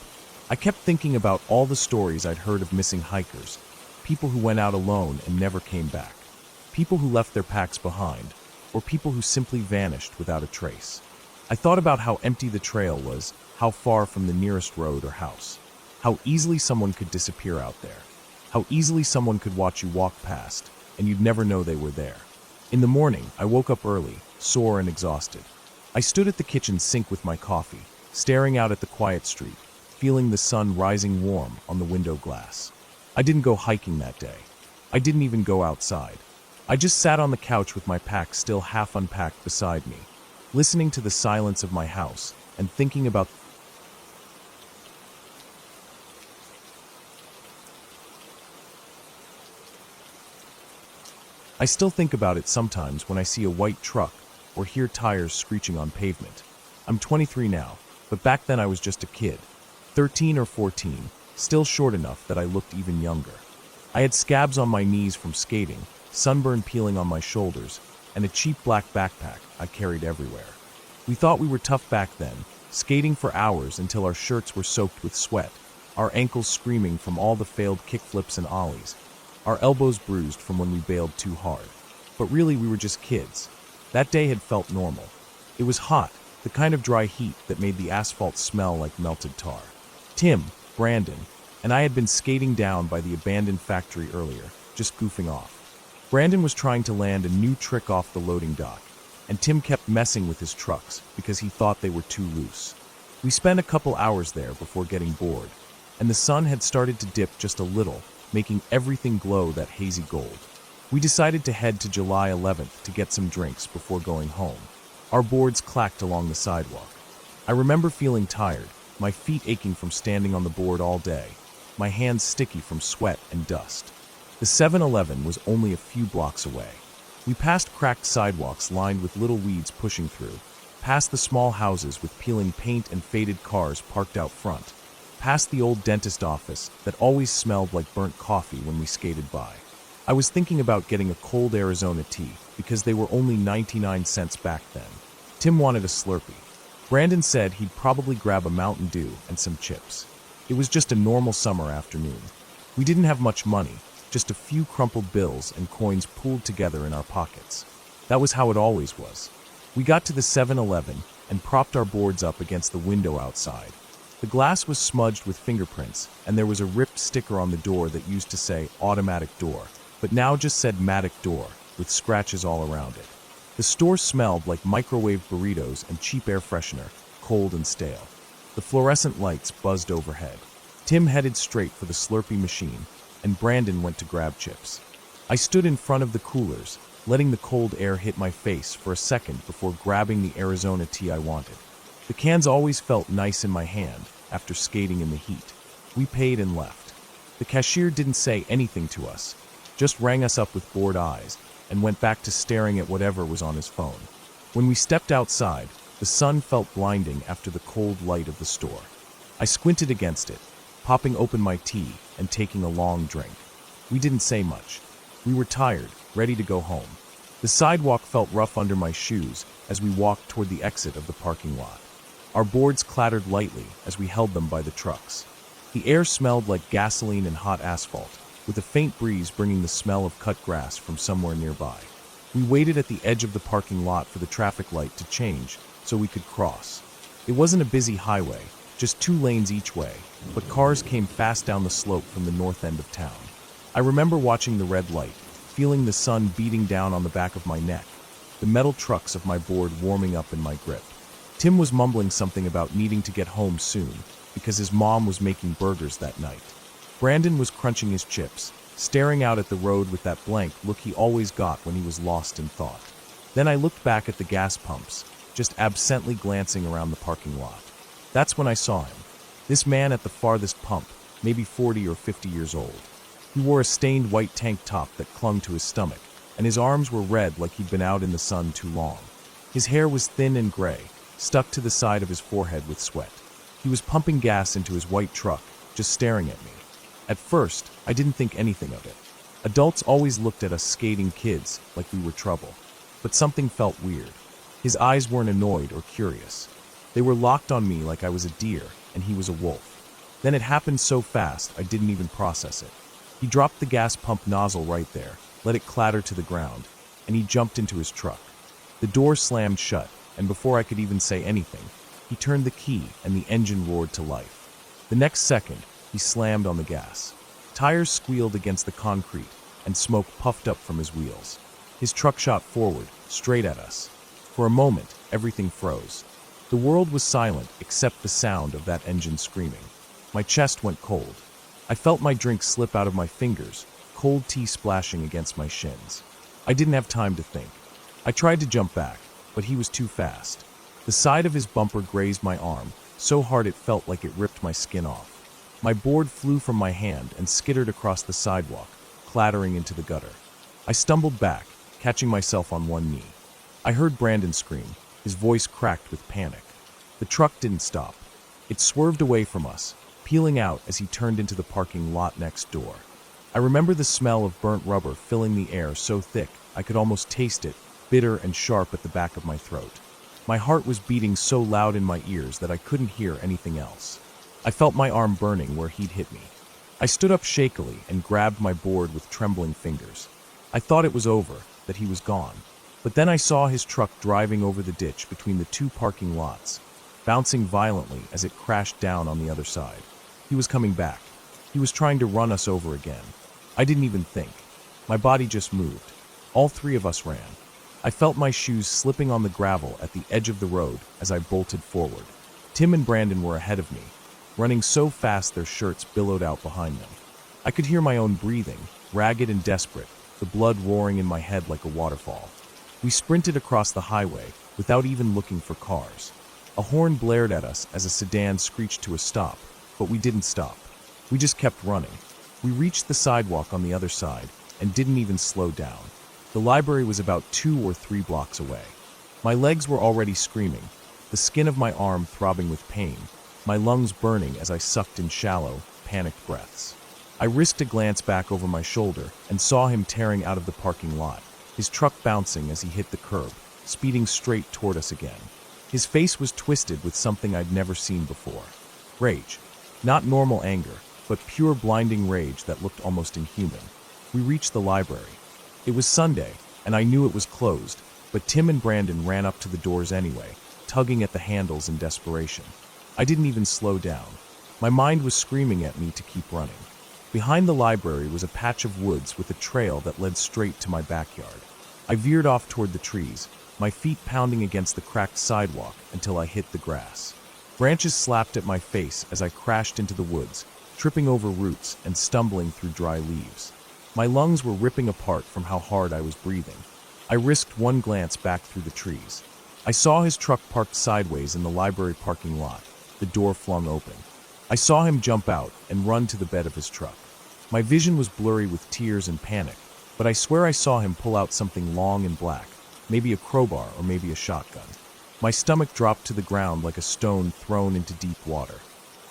I kept thinking about all the stories I'd heard of missing hikers, people who went out alone and never came back, people who left their packs behind, or people who simply vanished without a trace. I thought about how empty the trail was, how far from the nearest road or house, how easily someone could disappear out there, how easily someone could watch you walk past, and you'd never know they were there. In the morning, I woke up early, sore and exhausted. I stood at the kitchen sink with my coffee, staring out at the quiet street, feeling the sun rising warm on the window glass. I didn't go hiking that day. I didn't even go outside. I just sat on the couch with my pack still half unpacked beside me, listening to the silence of my house and thinking about I still think about it sometimes when I see a white truck or hear tires screeching on pavement. I'm 23 now, but back then I was just a kid, 13 or 14, still short enough that I looked even younger. I had scabs on my knees from skating, sunburn peeling on my shoulders, and a cheap black backpack I carried everywhere. We thought we were tough back then, skating for hours until our shirts were soaked with sweat, our ankles screaming from all the failed kickflips and ollies, our elbows bruised from when we bailed too hard. But really, we were just kids. That day had felt normal. It was hot, the kind of dry heat that made the asphalt smell like melted tar. Tim, Brandon, and I had been skating down by the abandoned factory earlier, just goofing off. Brandon was trying to land a new trick off the loading dock, and Tim kept messing with his trucks because he thought they were too loose. We spent a couple hours there before getting bored, and the sun had started to dip just a little, making everything glow that hazy gold. We decided to head to July 11th to get some drinks before going home. Our boards clacked along the sidewalk. I remember feeling tired, my feet aching from standing on the board all day, my hands sticky from sweat and dust. The 7-Eleven was only a few blocks away. We passed cracked sidewalks lined with little weeds pushing through, past the small houses with peeling paint and faded cars parked out front. past the old dentist office that always smelled like burnt coffee when we skated by. I was thinking about getting a cold Arizona tea because they were only 99 cents back then. Tim wanted a Slurpee. Brandon said he'd probably grab a Mountain Dew and some chips. It was just a normal summer afternoon. We didn't have much money, just a few crumpled bills and coins pooled together in our pockets. That was how it always was. We got to the 7-Eleven and propped our boards up against the window outside. The glass was smudged with fingerprints, and there was a ripped sticker on the door that used to say automatic door, but now just said matic door, with scratches all around it. The store smelled like microwave burritos and cheap air freshener, cold and stale. The fluorescent lights buzzed overhead. Tim headed straight for the Slurpee machine, and Brandon went to grab chips. I stood in front of the coolers, letting the cold air hit my face for a second before grabbing the Arizona tea I wanted. The cans always felt nice in my hand after skating in the heat. We paid and left. The cashier didn't say anything to us, just rang us up with bored eyes, and went back to staring at whatever was on his phone. When we stepped outside, the sun felt blinding after the cold light of the store. I squinted against it, popping open my tea and taking a long drink. We didn't say much. We were tired, ready to go home. The sidewalk felt rough under my shoes as we walked toward the exit of the parking lot. Our boards clattered lightly as we held them by the trucks. The air smelled like gasoline and hot asphalt, with a faint breeze bringing the smell of cut grass from somewhere nearby. We waited at the edge of the parking lot for the traffic light to change so we could cross. It wasn't a busy highway, just 2 lanes each way, but cars came fast down the slope from the north end of town. I remember watching the red light, feeling the sun beating down on the back of my neck, the metal trucks of my board warming up in my grip. Tim was mumbling something about needing to get home soon because his mom was making burgers that night. Brandon was crunching his chips, staring out at the road with that blank look he always got when he was lost in thought. Then I looked back at the gas pumps, just absently glancing around the parking lot. That's when I saw him. This man at the farthest pump, maybe 40 or 50 years old. He wore a stained white tank top that clung to his stomach, and his arms were red like he'd been out in the sun too long. His hair was thin and gray, stuck to the side of his forehead with sweat. He was pumping gas into his white truck, just staring at me. At first, I didn't think anything of it. Adults always looked at us skating kids like we were trouble. But something felt weird. His eyes weren't annoyed or curious. They were locked on me like I was a deer and he was a wolf. Then it happened so fast I didn't even process it. He dropped the gas pump nozzle right there, let it clatter to the ground, and he jumped into his truck. The door slammed shut, and before I could even say anything, he turned the key and the engine roared to life. The next second, he slammed on the gas. Tires squealed against the concrete, and smoke puffed up from his wheels. His truck shot forward, straight at us. For a moment, everything froze. The world was silent except the sound of that engine screaming. My chest went cold. I felt my drink slip out of my fingers, cold tea splashing against my shins. I didn't have time to think. I tried to jump back, but he was too fast. The side of his bumper grazed my arm, so hard it felt like it ripped my skin off. My board flew from my hand and skittered across the sidewalk, clattering into the gutter. I stumbled back, catching myself on one knee. I heard Brandon scream, his voice cracked with panic. The truck didn't stop. It swerved away from us, peeling out as he turned into the parking lot next door. I remember the smell of burnt rubber filling the air so thick I could almost taste it, bitter and sharp at the back of my throat. My heart was beating so loud in my ears that I couldn't hear anything else. I felt my arm burning where he'd hit me. I stood up shakily and grabbed my board with trembling fingers. I thought it was over, that he was gone. But then I saw his truck driving over the ditch between the 2 parking lots, bouncing violently as it crashed down on the other side. He was coming back. He was trying to run us over again. I didn't even think. My body just moved. All 3 of us ran. I felt my shoes slipping on the gravel at the edge of the road as I bolted forward. Tim and Brandon were ahead of me, running so fast their shirts billowed out behind them. I could hear my own breathing, ragged and desperate, the blood roaring in my head like a waterfall. We sprinted across the highway without even looking for cars. A horn blared at us as a sedan screeched to a stop, but we didn't stop. We just kept running. We reached the sidewalk on the other side and didn't even slow down. The library was about 2 or 3 blocks away. My legs were already screaming, the skin of my arm throbbing with pain, my lungs burning as I sucked in shallow, panicked breaths. I risked a glance back over my shoulder and saw him tearing out of the parking lot, his truck bouncing as he hit the curb, speeding straight toward us again. His face was twisted with something I'd never seen before. Rage. Not normal anger, but pure blinding rage that looked almost inhuman. We reached the library. It was Sunday, and I knew it was closed, but Tim and Brandon ran up to the doors anyway, tugging at the handles in desperation. I didn't even slow down. My mind was screaming at me to keep running. Behind the library was a patch of woods with a trail that led straight to my backyard. I veered off toward the trees, my feet pounding against the cracked sidewalk until I hit the grass. Branches slapped at my face as I crashed into the woods, tripping over roots and stumbling through dry leaves. My lungs were ripping apart from how hard I was breathing. I risked one glance back through the trees. I saw his truck parked sideways in the library parking lot, the door flung open. I saw him jump out and run to the bed of his truck. My vision was blurry with tears and panic, but I swear I saw him pull out something long and black, maybe a crowbar or maybe a shotgun. My stomach dropped to the ground like a stone thrown into deep water.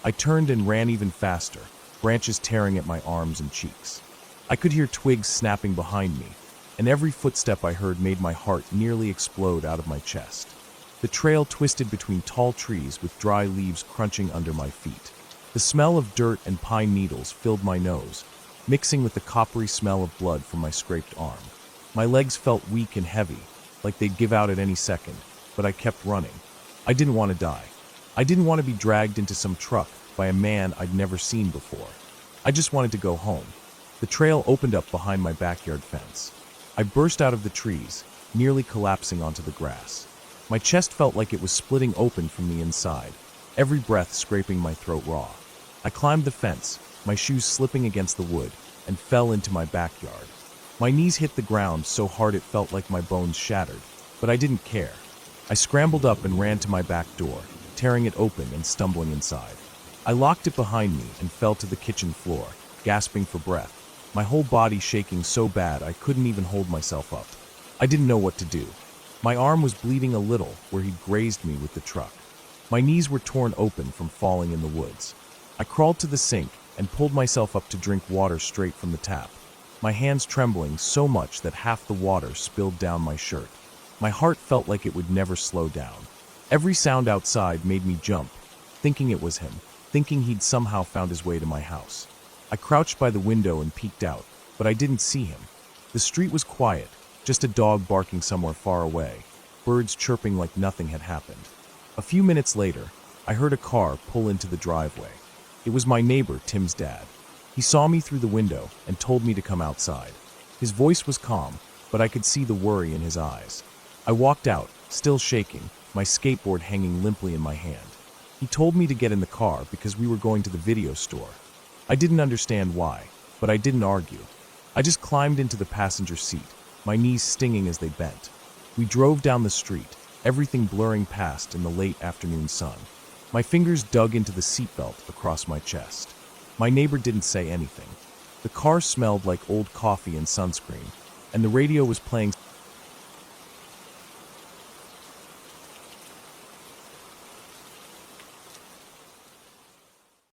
I turned and ran even faster, branches tearing at my arms and cheeks. I could hear twigs snapping behind me, and every footstep I heard made my heart nearly explode out of my chest. The trail twisted between tall trees with dry leaves crunching under my feet. The smell of dirt and pine needles filled my nose, mixing with the coppery smell of blood from my scraped arm. My legs felt weak and heavy, like they'd give out at any second, but I kept running. I didn't want to die. I didn't want to be dragged into some truck by a man I'd never seen before. I just wanted to go home. The trail opened up behind my backyard fence. I burst out of the trees, nearly collapsing onto the grass. My chest felt like it was splitting open from the inside, every breath scraping my throat raw. I climbed the fence, my shoes slipping against the wood, and fell into my backyard. My knees hit the ground so hard it felt like my bones shattered, but I didn't care. I scrambled up and ran to my back door, tearing it open and stumbling inside. I locked it behind me and fell to the kitchen floor, gasping for breath, my whole body shaking so bad I couldn't even hold myself up. I didn't know what to do. My arm was bleeding a little where he'd grazed me with the truck. My knees were torn open from falling in the woods. I crawled to the sink and pulled myself up to drink water straight from the tap, my hands trembling so much that half the water spilled down my shirt. My heart felt like it would never slow down. Every sound outside made me jump, thinking it was him, thinking he'd somehow found his way to my house. I crouched by the window and peeked out, but I didn't see him. The street was quiet, just a dog barking somewhere far away, birds chirping like nothing had happened. A few minutes later, I heard a car pull into the driveway. It was my neighbor, Tim's dad. He saw me through the window and told me to come outside. His voice was calm, but I could see the worry in his eyes. I walked out, still shaking, my skateboard hanging limply in my hand. He told me to get in the car because we were going to the video store. I didn't understand why, but I didn't argue. I just climbed into the passenger seat, my knees stinging as they bent. We drove down the street, everything blurring past in the late afternoon sun. My fingers dug into the seatbelt across my chest. My neighbor didn't say anything. The car smelled like old coffee and sunscreen, and the radio was playing